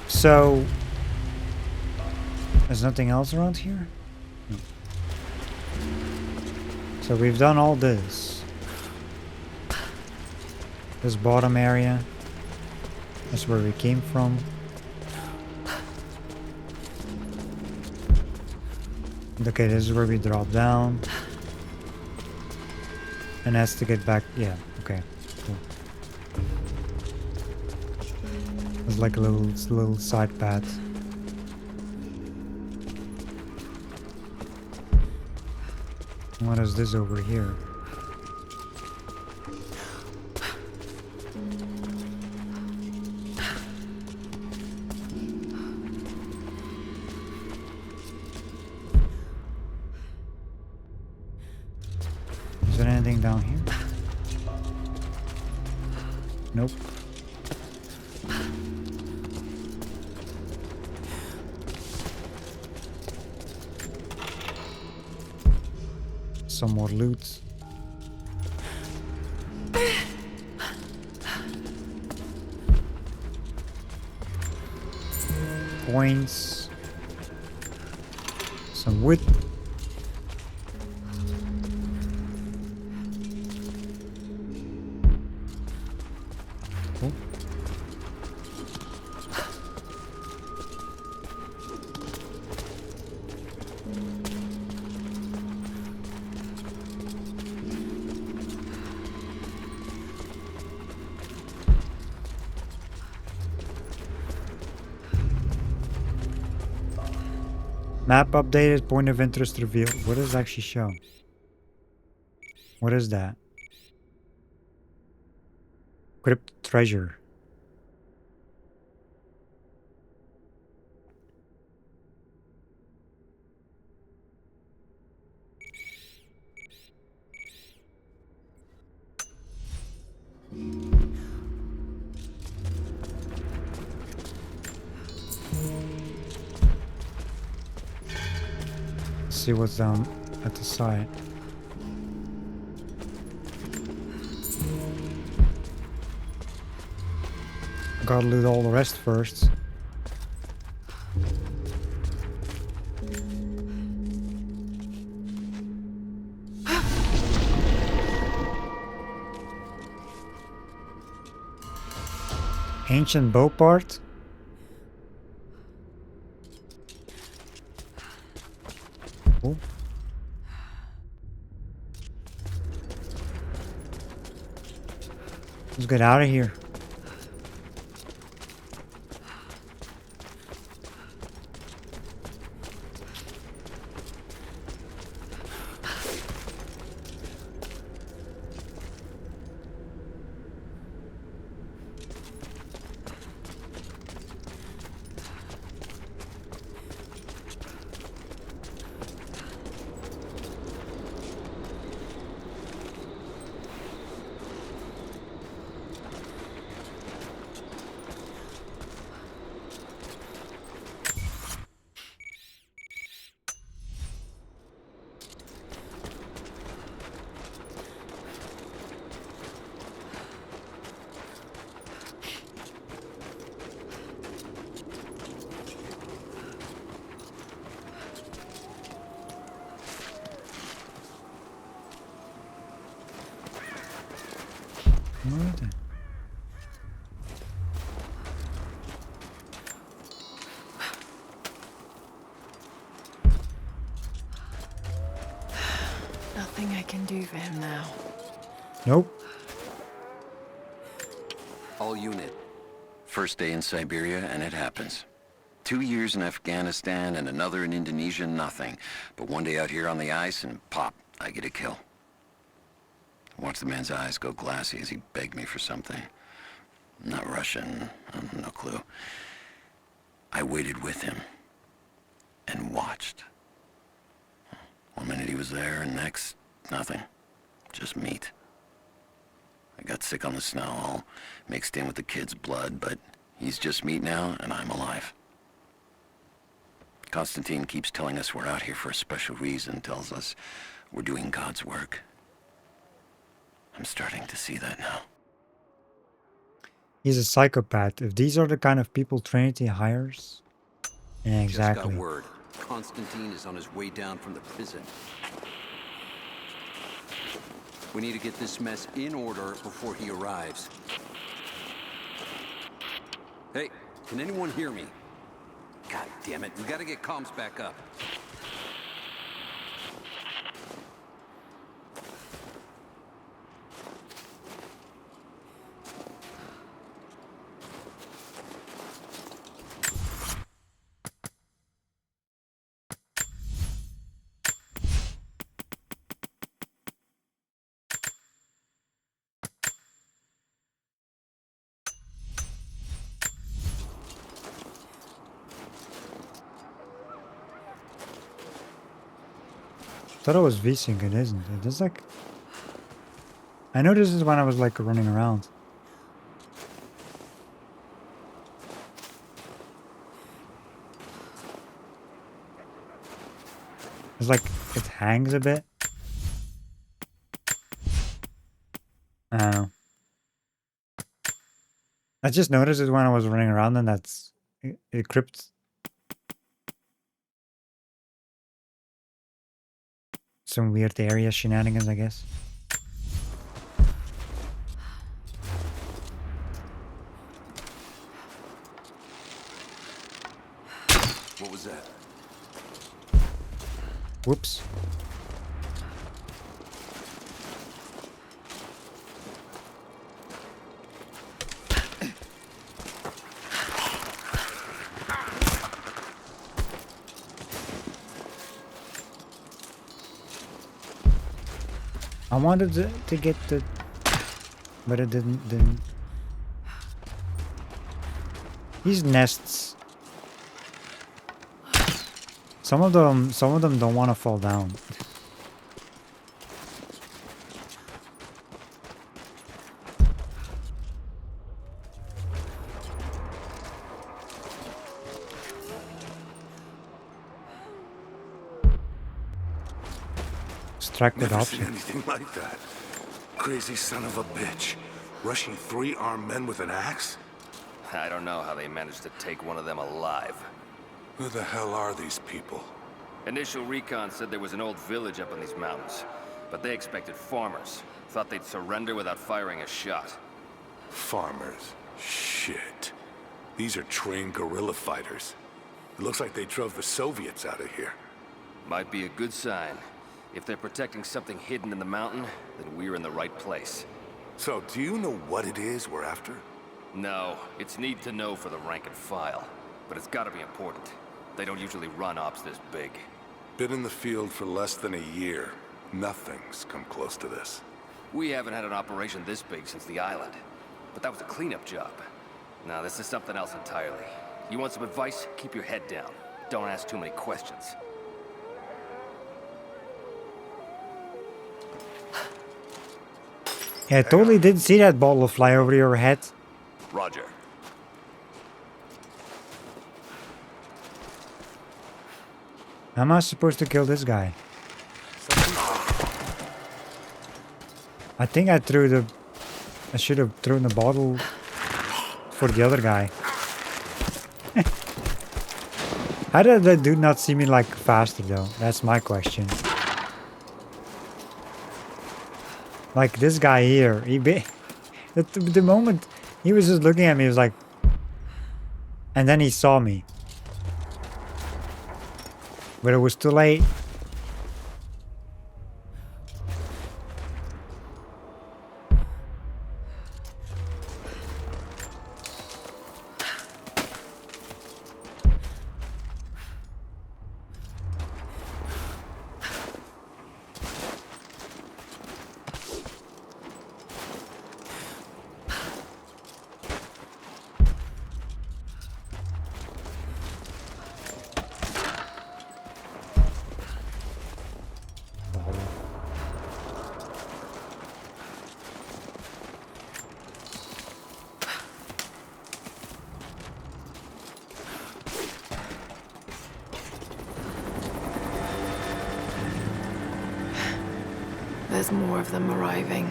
So there's nothing else around here? No. So we've done all this. This bottom area. That's where we came from. Okay, this is where we drop down. And has to get back. Yeah, okay. Cool. It's like a little side path. What is this over here? Is there anything down here? Nope. Some more loot. Coins. Some wood. Oh. Map updated, point of interest revealed. What does it actually show? What is that? Crypt treasure. See what's down at the side. Gotta loot all the rest first. Ancient bow part? Cool. Let's get out of here. What? Nothing I can do for him now. Nope. All unit. First day in Siberia, and it happens. 2 years in Afghanistan and another in Indonesia, nothing. But one day out here on the ice, and pop, I get a kill. Watch the man's eyes go glassy as he begged me for something. Not Russian, no clue. I waited with him and watched. 1 minute he was there, and next, nothing. Just meat. I got sick on the snow, all mixed in with the kid's blood, but he's just meat now, and I'm alive. Constantine keeps telling us we're out here for a special reason, tells us we're doing God's work. I'm starting to see that now. He's a psychopath. If these are the kind of people Trinity hires... Yeah, exactly. Just got word. Constantine is on his way down from the prison. We need to get this mess in order before he arrives. Hey, can anyone hear me? God damn it, we gotta get comms back up. Thought it was V-Sync, it isn't. It is like... I know this is when I was like running around. It's like, it hangs a bit. I don't know. I just noticed it when I was running around and that's... It crypt... Some weird area shenanigans, I guess. What was that? Whoops. I wanted to get the... But it didn't. These nests... Some of them don't want to fall down. Extracted Never option. seen anything like that. Crazy son of a bitch. Rushing 3 armed men with an axe? I don't know how they managed to take one of them alive. Who the hell are these people? Initial recon said there was an old village up in these mountains, but they expected farmers. Thought they'd surrender without firing a shot. Farmers? Shit. These are trained guerrilla fighters. It looks like they drove the Soviets out of here. Might be a good sign. If they're protecting something hidden in the mountain, then we're in the right place. So, do you know what it is we're after? No, it's need to know for the rank and file. But it's gotta be important. They don't usually run ops this big. Been in the field for less than a year. Nothing's come close to this. We haven't had an operation this big since the island. But that was a cleanup job. Now this is something else entirely. You want some advice? Keep your head down. Don't ask too many questions. Yeah, I totally didn't see that bottle fly over your head. Roger. How am I supposed to kill this guy? I think I should have thrown the bottle for the other guy. How did that dude not see me like faster though? That's my question. Like this guy here, the moment he was just looking at me, he was like, and then he saw me. But it was too late. There's more of them arriving.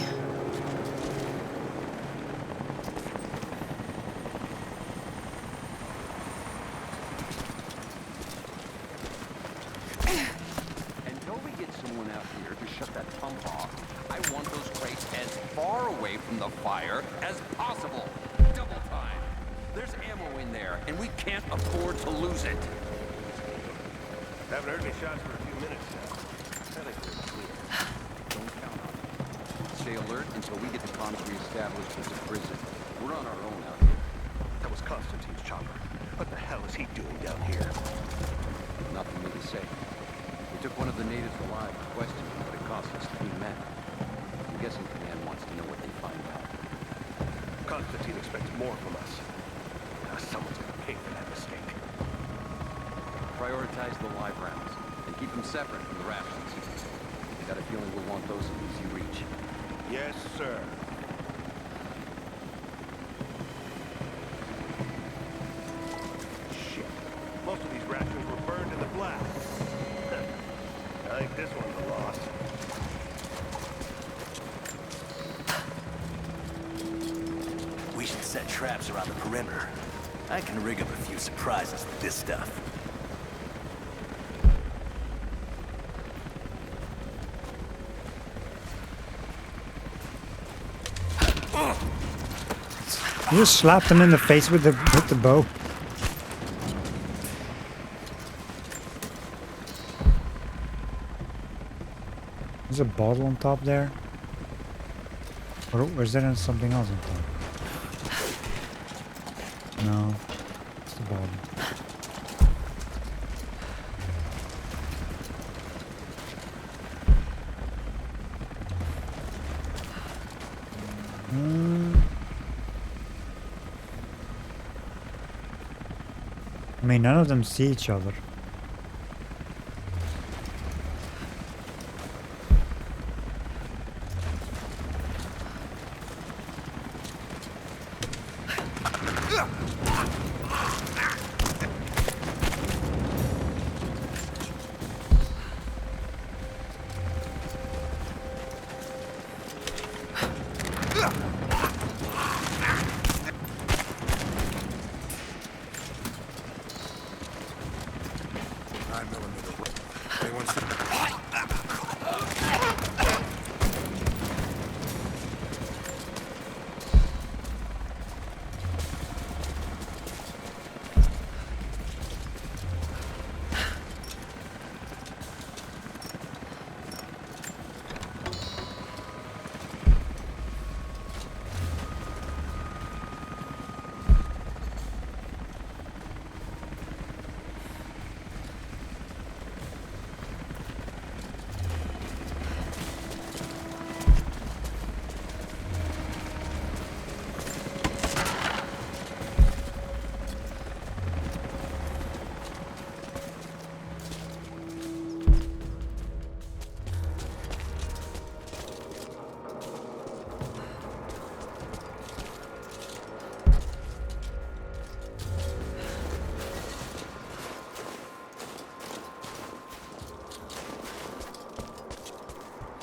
Until we get someone out here to shut that pump off, I want those crates as far away from the fire as possible. Double time. There's ammo in there, and we can't afford to lose it. Haven't heard any shots for a few minutes now. I think we're clear. Don't count on it. Stay alert until we get the comms reestablished as a prison. We're on our own out here. That was Constantine's chopper. What the hell is he doing down here? Not for me to say. We took one of the natives alive to question him, but it cost us 3 men. I'm guessing Command wants to know what they find out. Constantine expects more from us. Now someone's gonna pay for that mistake. Prioritize the live rounds, and keep them separate from the rations. Got a feeling we'll want those in easy reach. Yes, sir. Shit. Most of these rations were burned in the blast. I think this one's a loss. We should set traps around the perimeter. I can rig up a few surprises with this stuff. You just slapped him in the face with the bow. There's a bottle on top there. Or is there something else on top? No, it's the bottle. I mean, none of them see each other.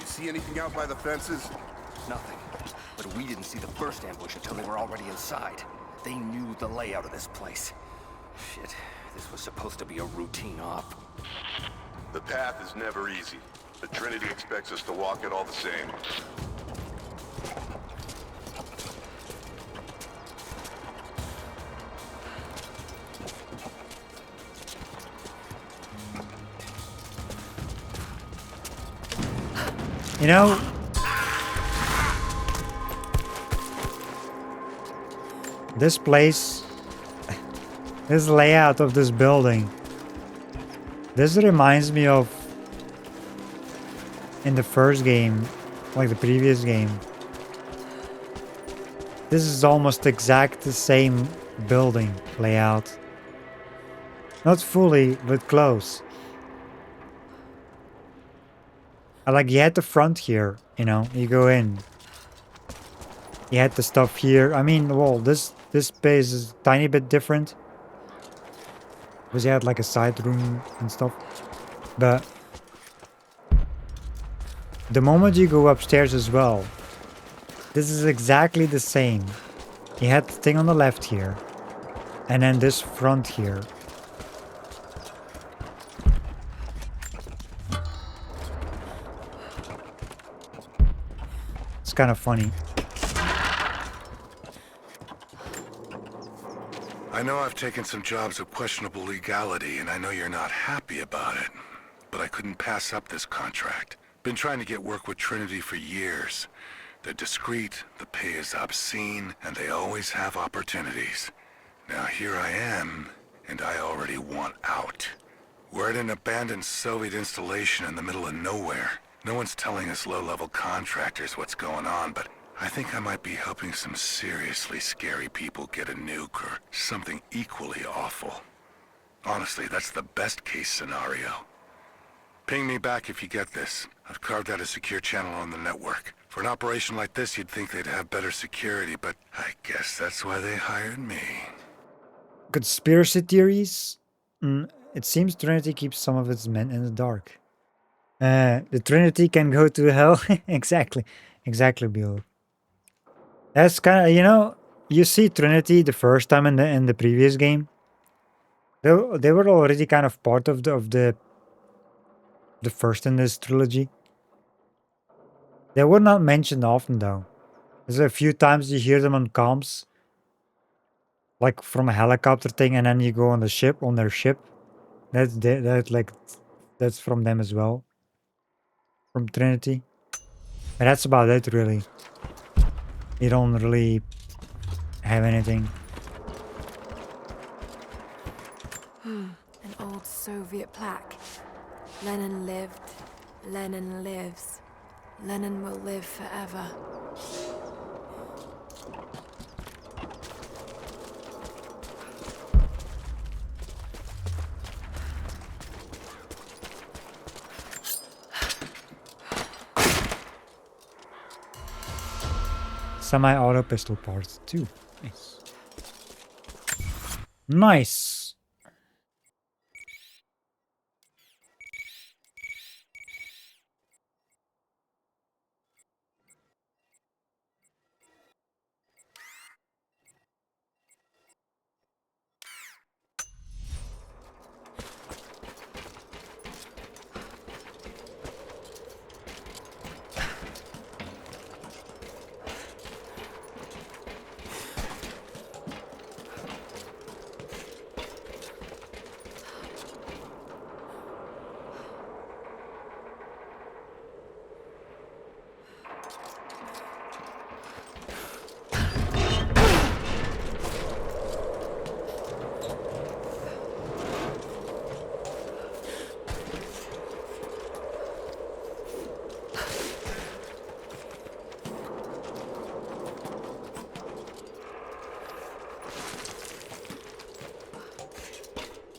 See anything out by the fences? Nothing. But we didn't see the first ambush until they were already inside. They knew the layout of this place. Shit, this was supposed to be a routine op. The path is never easy. The Trinity expects us to walk it all the same. You know, this place, this layout of this building, this reminds me of in the first game, like the previous game. This is almost exact the same building layout. Not fully, but close. Like, you had the front here, you know, you go in. You had the stuff here. I mean, well, this space is a tiny bit different. Because you had like a side room and stuff. But the moment you go upstairs as well, this is exactly the same. You had the thing on the left here. And then this front here. It's kind of funny. I know I've taken some jobs of questionable legality, and I know you're not happy about it. But I couldn't pass up this contract. Been trying to get work with Trinity for years. They're discreet, the pay is obscene, and they always have opportunities. Now here I am, and I already want out. We're at an abandoned Soviet installation in the middle of nowhere. No one's telling us low-level contractors what's going on, but I think I might be helping some seriously scary people get a nuke or something equally awful. Honestly, that's the best-case scenario. Ping me back if you get this. I've carved out a secure channel on the network. For an operation like this, you'd think they'd have better security, but I guess that's why they hired me. Conspiracy theories? It seems Trinity keeps some of its men in the dark. The Trinity can go to hell. Exactly, Bill. That's kind of, you know, you see Trinity the first time in the previous game. They were already kind of part of the first in this trilogy. They were not mentioned often though. There's a few times you hear them on comms, like from a helicopter thing, and then you go on the ship, on their ship. That's from them as well. From Trinity. And that's about it really. You don't really have anything. An old Soviet plaque. Lenin lived, Lenin lives. Lenin will live forever. Semi-auto pistol parts too. Nice. Nice.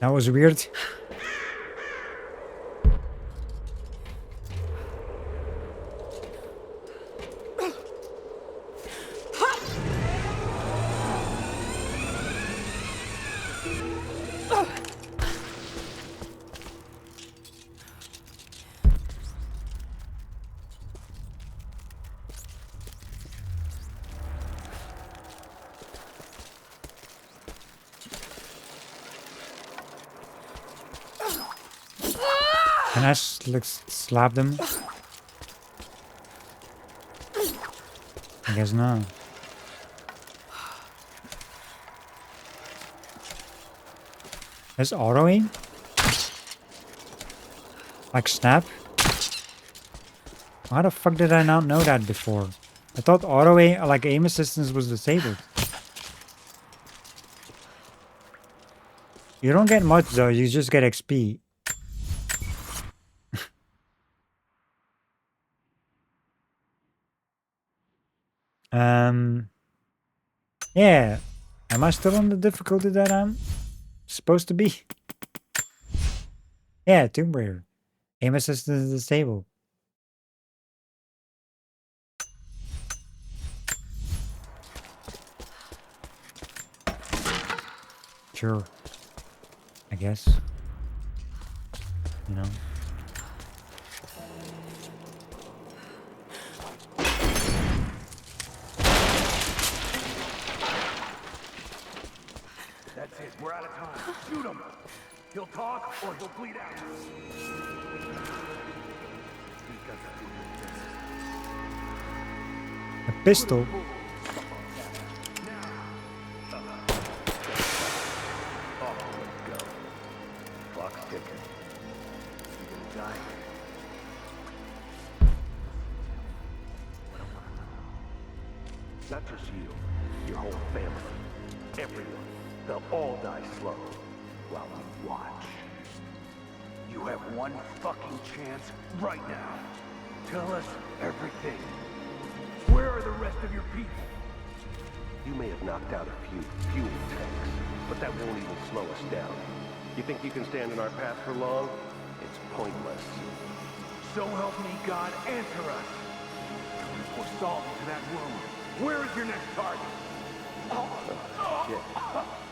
That was weird. Can I slap them? I guess not. There's auto aim? Like snap? Why the fuck did I not know that before? I thought auto aim, like aim assistance, was disabled. You don't get much though, you just get XP. Yeah. Am I still on the difficulty that I'm supposed to be? Yeah, Tombraider. Aim assistance is disabled. Sure. I guess. You know. That's it. We're out of time. Shoot him. He'll talk or he'll bleed out. A pistol? Clock's ticking. You gonna die? Not just you. Your whole family. Everyone. They'll all die slow while we watch. You have one fucking chance right now. Tell us everything. Where are the rest of your people? You may have knocked out a few fuel tanks, but that won't even slow us down. You think you can stand in our path for long? It's pointless. So help me God, answer us. We're Saul into that room. Where is your next target? Shit.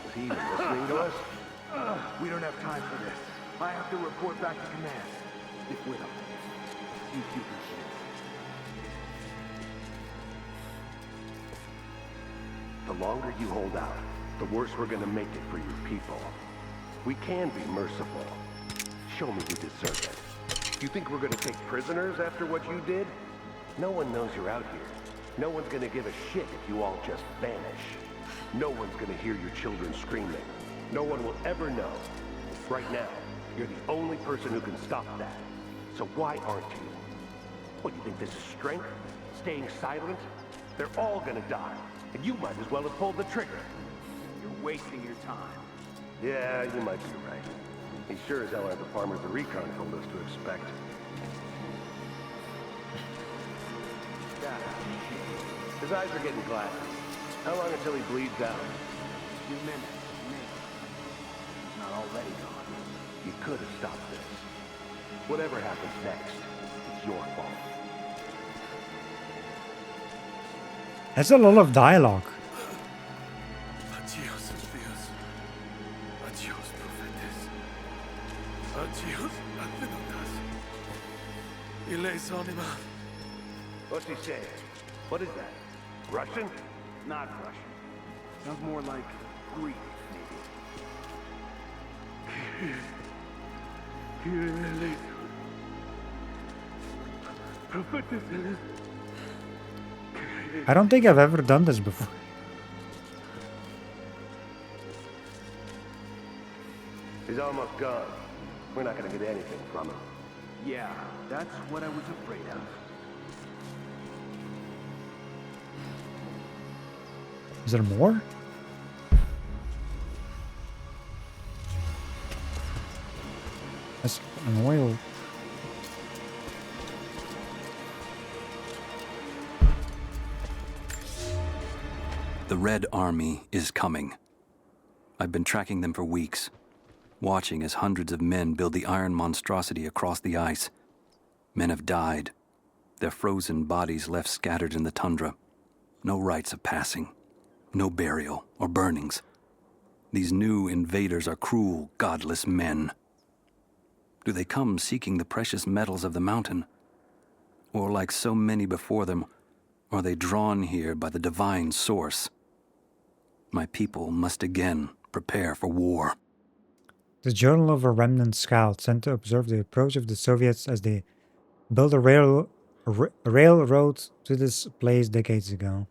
Is he even listening to us? We don't have time for this. I have to report back to command. Stick with him. You two can shoot. The longer you hold out, the worse we're gonna make it for your people. We can be merciful. Show me you deserve it. You think we're gonna take prisoners after what you did? No one knows you're out here. No one's gonna give a shit if you all just vanish. No one's gonna hear your children screaming. No one will ever know. Right now, you're the only person who can stop that. So why aren't you? What, you think this is strength? Staying silent? They're all gonna die. And you might as well have pulled the trigger. You're wasting your time. Yeah, you might be right. He sure as hell had the farmers the recon told us to expect. His eyes are getting glassy. How long until he bleeds out? A few minutes, maybe. He's not already gone. You could have stopped this. Whatever happens next, it's your fault. That's a lot of dialogue. Adios, Dios. Adios, prophetes. Adios, atenotas. Iles anima. What's he saying? What is that? Russian? Not Russian. Sounds more like Greek, maybe. I don't think I've ever done this before. He's almost gone. We're not gonna get anything from him. Yeah, that's what I was afraid of. Is there more? That's an oil. The Red Army is coming. I've been tracking them for weeks, watching as hundreds of men build the iron monstrosity across the ice. Men have died, their frozen bodies left scattered in the tundra. No rites of passing, no burial or burnings. These new invaders are cruel, godless men. Do they come seeking the precious metals of the mountain? Or like so many before them, are they drawn here by the divine source? My people must again prepare for war. The Journal of a Remnant Scout sent to observe the approach of the Soviets as they built a railroad to this place decades ago.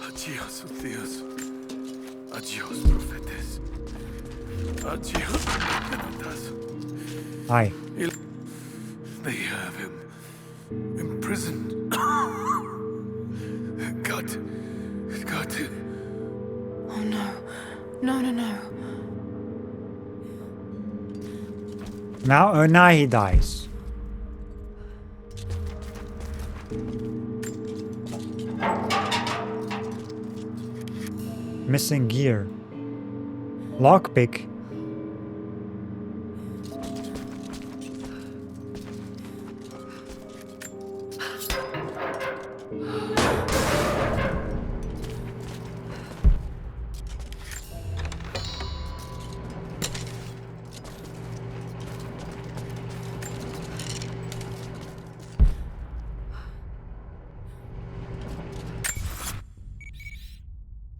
Adios, Dios. Adios, prophetes. Adios, atenotas. Hi. They have him imprisoned. God. Oh no. No. Now he dies. Missing gear. Lockpick.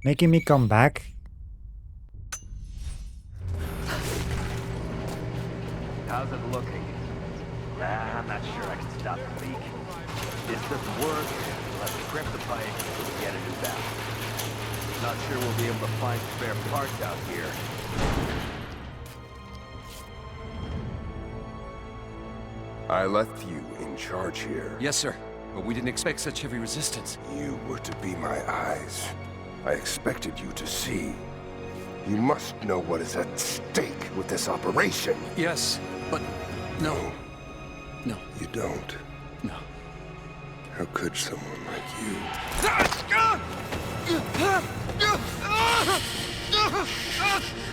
Making me come back. How's it looking? I'm not sure I can stop the leak. This doesn't work. Let's crimp the pipe and get a new valve. Not sure we'll be able to find spare parts out here. I left you in charge here. Yes, sir. But we didn't expect such heavy resistance. You were to be my eyes. I expected you to see. You must know what is at stake with this operation. Yes, but no. No. You don't? No. How could someone like you?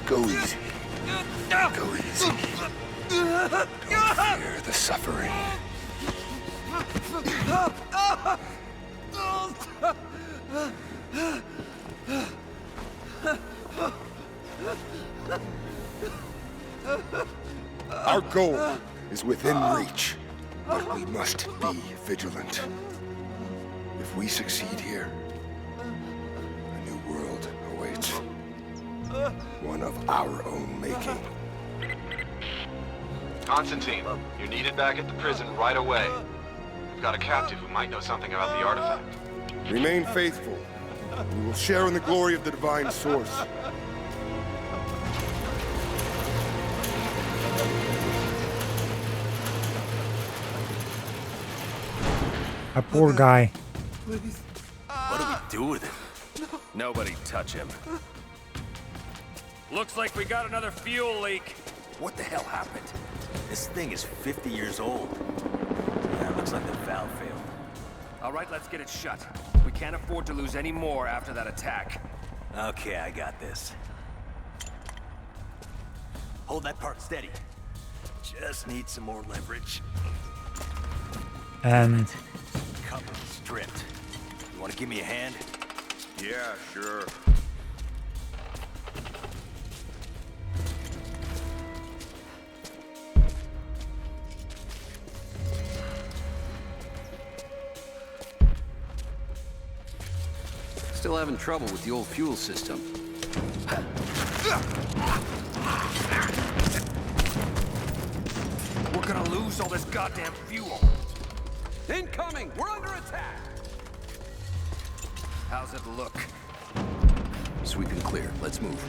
Go easy. Go easy. Don't fear the suffering. Our goal is within reach, but we must be vigilant. If we succeed here, a new world awaits. One of our own making. Constantine, you're needed back at the prison right away. We've got a captive who might know something about the artifact. Remain faithful. We will share in the glory of the divine source. A poor guy. What do we do with him? Nobody touch him. Looks like we got another fuel leak. What the hell happened? This thing is 50 years old. Yeah, looks like the valve failed. All right, let's get it shut. We can't afford to lose any more after that attack. Okay, I got this. Hold that part steady. Just need some more leverage. Cover stripped. You want to give me a hand? Yeah, sure. Still having trouble with the old fuel system. We're gonna lose all this goddamn fuel. Incoming! We're under attack! How's it look? Sweeping clear. Let's move.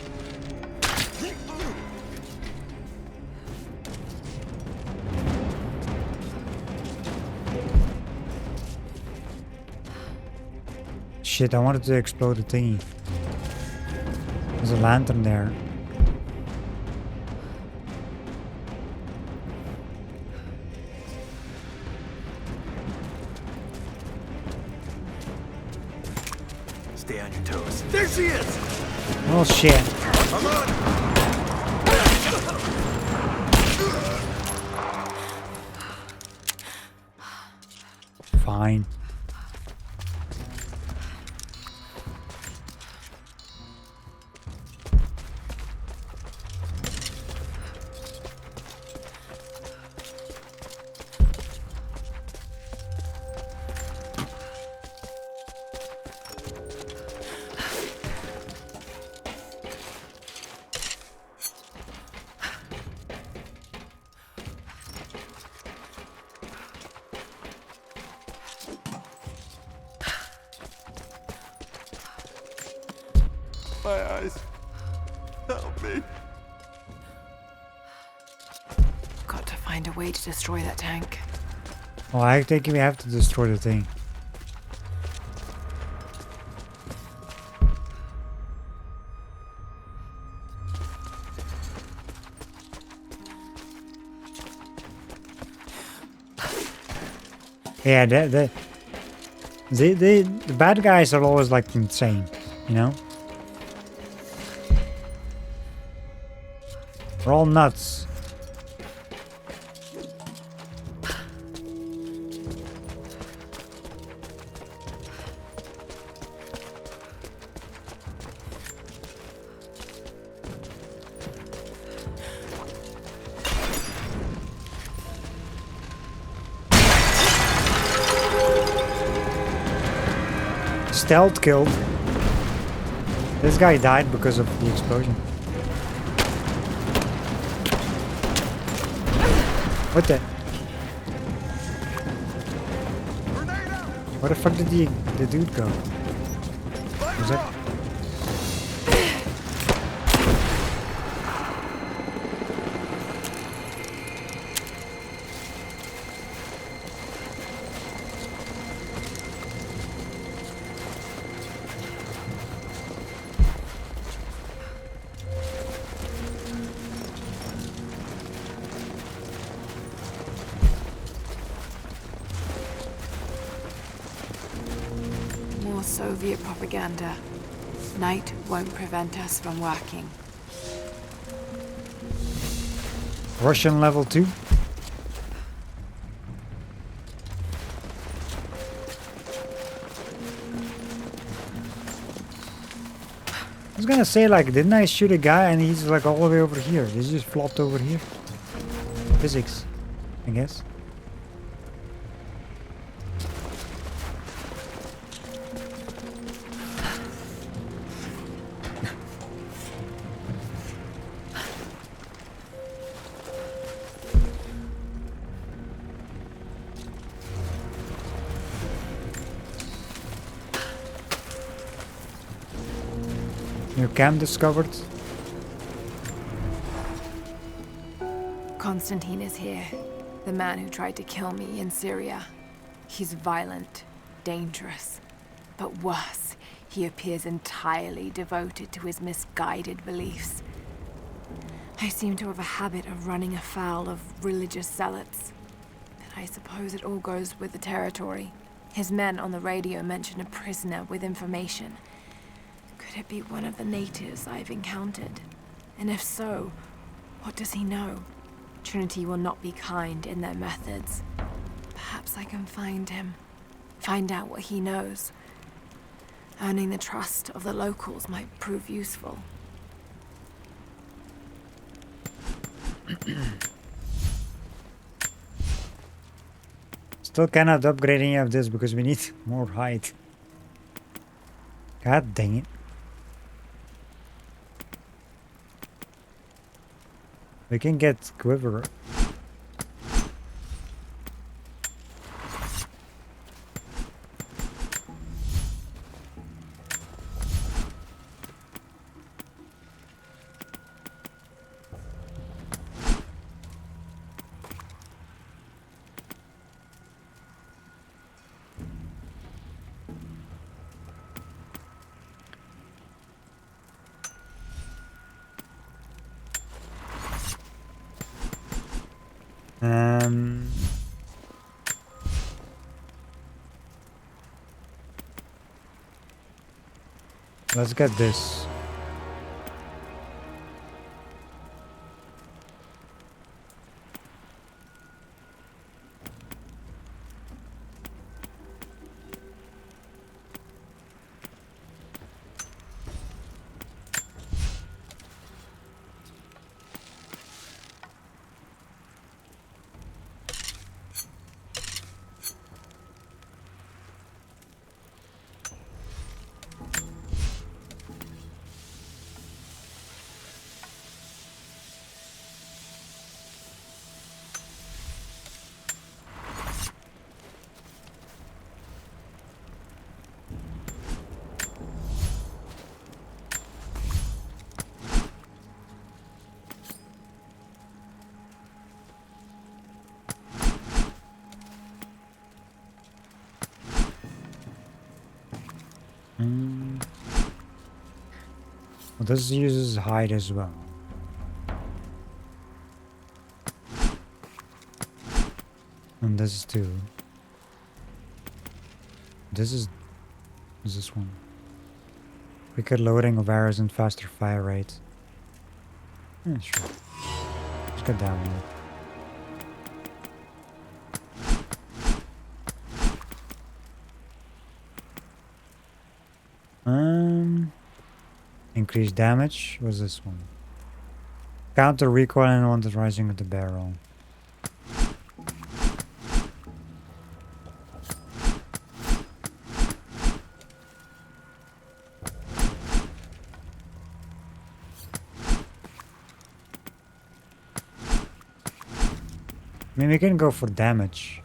Shit, I wanted to explode the thingy. There's a lantern there. Stay on your toes. There she is! Oh shit. Come on! Fine. My eyes. Help me. Got to find a way to destroy that tank. Oh, I think we have to destroy the thing. Yeah, the bad guys are always like insane, you know? We're all nuts. Stealth killed. This guy died because of the explosion. What the? Where the fuck did the dude go? Was that? Soviet propaganda. Night won't prevent us from working. Russian level 2. I was gonna say, like, didn't I shoot a guy and he's like all the way over here? He's just flopped over here. Physics, I guess. New camp discovered. Constantine is here. The man who tried to kill me in Syria. He's violent, dangerous. But worse, he appears entirely devoted to his misguided beliefs. I seem to have a habit of running afoul of religious zealots. But I suppose it all goes with the territory. His men on the radio mention a prisoner with information. Could it be one of the natives I've encountered? And if so, what does he know? Trinity will not be kind in their methods. Perhaps I can find him. Find out what he knows. Earning the trust of the locals might prove useful. Still cannot upgrade any of this because we need more height. God dang it. We can get quiver. Let's get this. Well, this uses hide as well. And this is too. This is this one. Quicker loading of arrows and faster fire rate. Yeah, sure. Let's get that one. Increased damage. What's this one? Counter recoil and unwanted rising of the barrel. I mean, we can go for damage.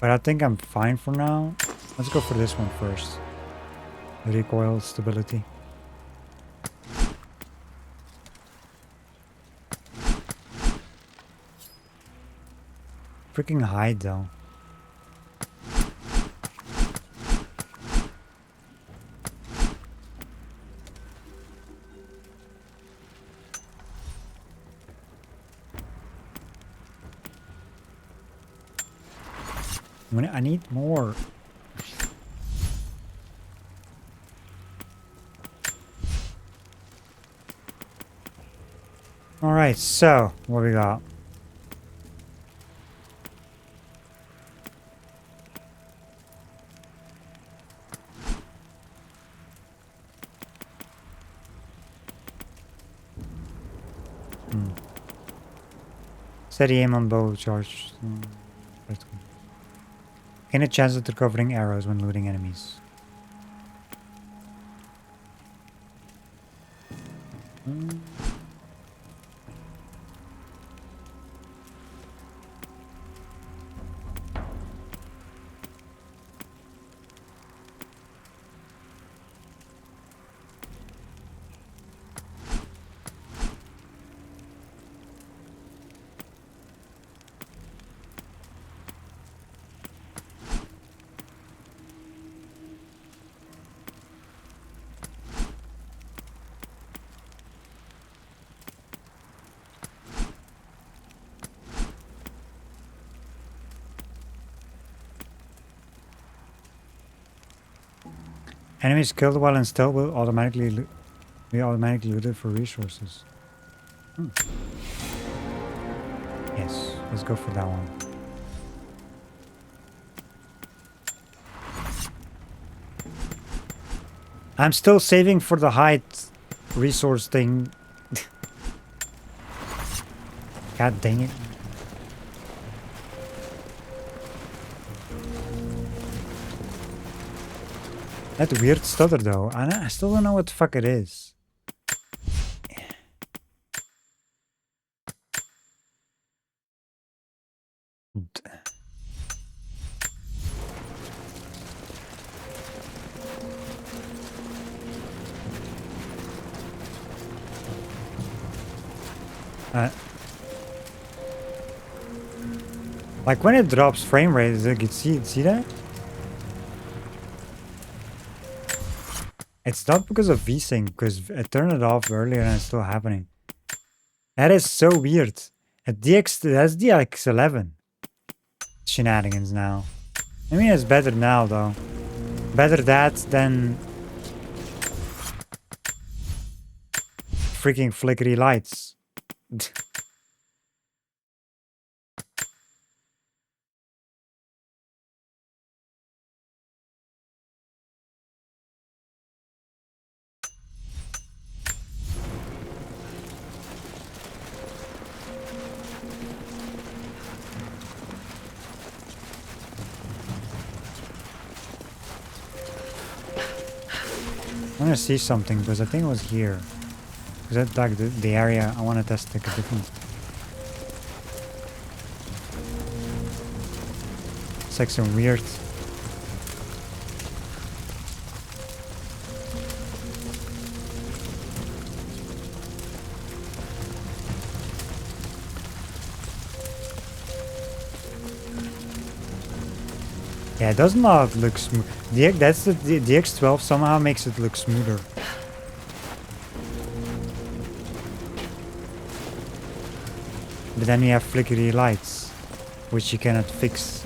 But I think I'm fine for now. Let's go for this one first. Recoil stability. Freaking hide though. I need more. Alright, so what we got? Steady aim on bow charge. Gain a chance at recovering arrows when looting enemies. Enemies killed while in stealth will automatically be automatically looted for resources. Yes, let's go for that one. I'm still saving for the height resource thing. God dang it. That weird stutter though, I still don't know what the fuck it is. Like when it drops frame rate, is it, you see that? It's not because of VSync, because I turned it off earlier and it's still happening. That is so weird. That's DX11 shenanigans now. I mean, it's better now though. Better that than freaking flickery lights. I want to see something because I think it was here. Because that's like the area I want to test like a different. It's like some weird. Yeah, it does not look smooth. That's the DX12 somehow makes it look smoother. But then you have flickery lights, which you cannot fix.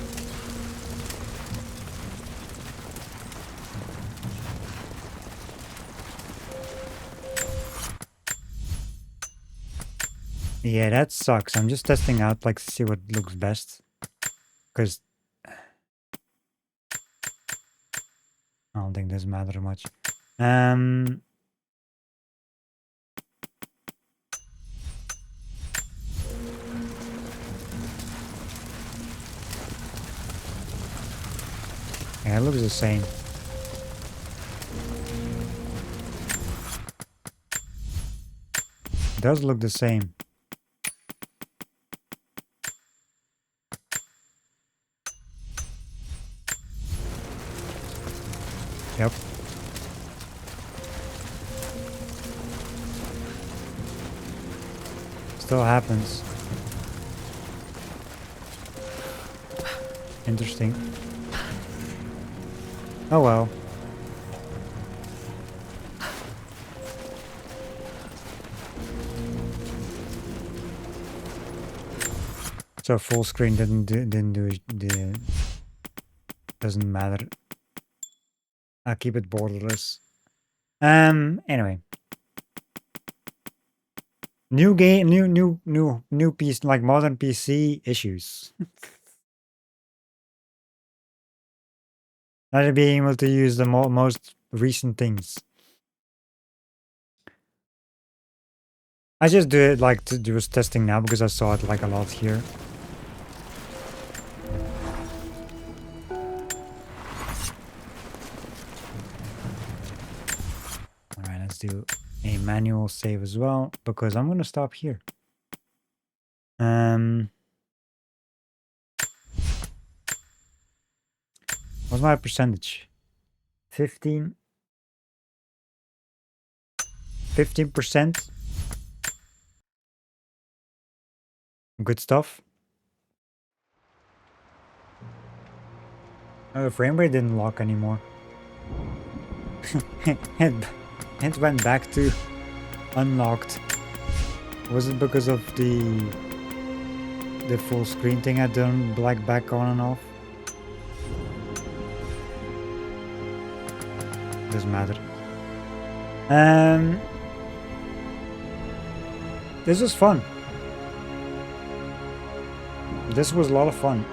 Yeah, that sucks. I'm just testing out like to see what looks best. Because I don't think this matters much. Yeah, it looks the same. It does look the same. Yep. Still happens. Interesting. Oh well. So full screen didn't do Doesn't matter. I'll keep it borderless. Anyway. New game, new piece, like modern PC issues. Not being able to use the most recent things. I just do it like to do testing now because I saw it like a lot here. Alright, let's do a manual save as well because I'm gonna stop here. What's my percentage? 15%. Good stuff. Oh, the frame rate didn't lock anymore. it went back to unlocked. Was it because of the full screen thing I done black back on and off? Doesn't matter. This was fun. This was a lot of fun.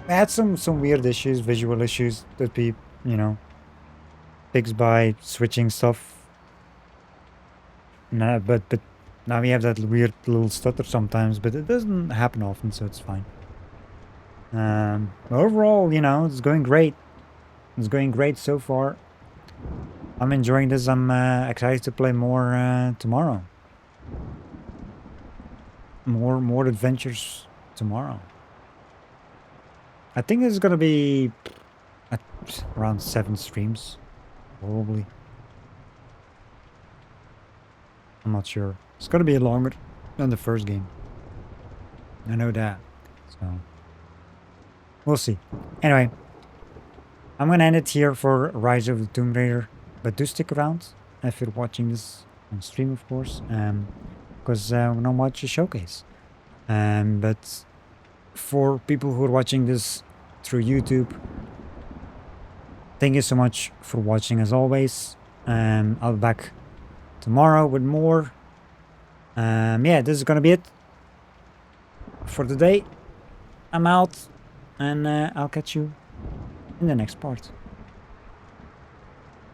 I had some weird issues, visual issues that be, you know, fixed by switching stuff. Nah, but now we have that weird little stutter sometimes, but it doesn't happen often, so it's fine. Overall, you know, it's going great. It's going great so far. I'm enjoying this. I'm excited to play more tomorrow. More adventures tomorrow. I think this is gonna be around 7 streams, probably. I'm not sure. It's gonna be longer than the first game. I know that. So we'll see. Anyway, I'm gonna end it here for Rise of the Tomb Raider, but do stick around if you're watching this on stream, of course, because we're not watching a showcase. But for people who are watching this through YouTube, thank you so much for watching as always. I'll be back tomorrow with more. Yeah, this is gonna be it for today. I'm out, and I'll catch you in the next part.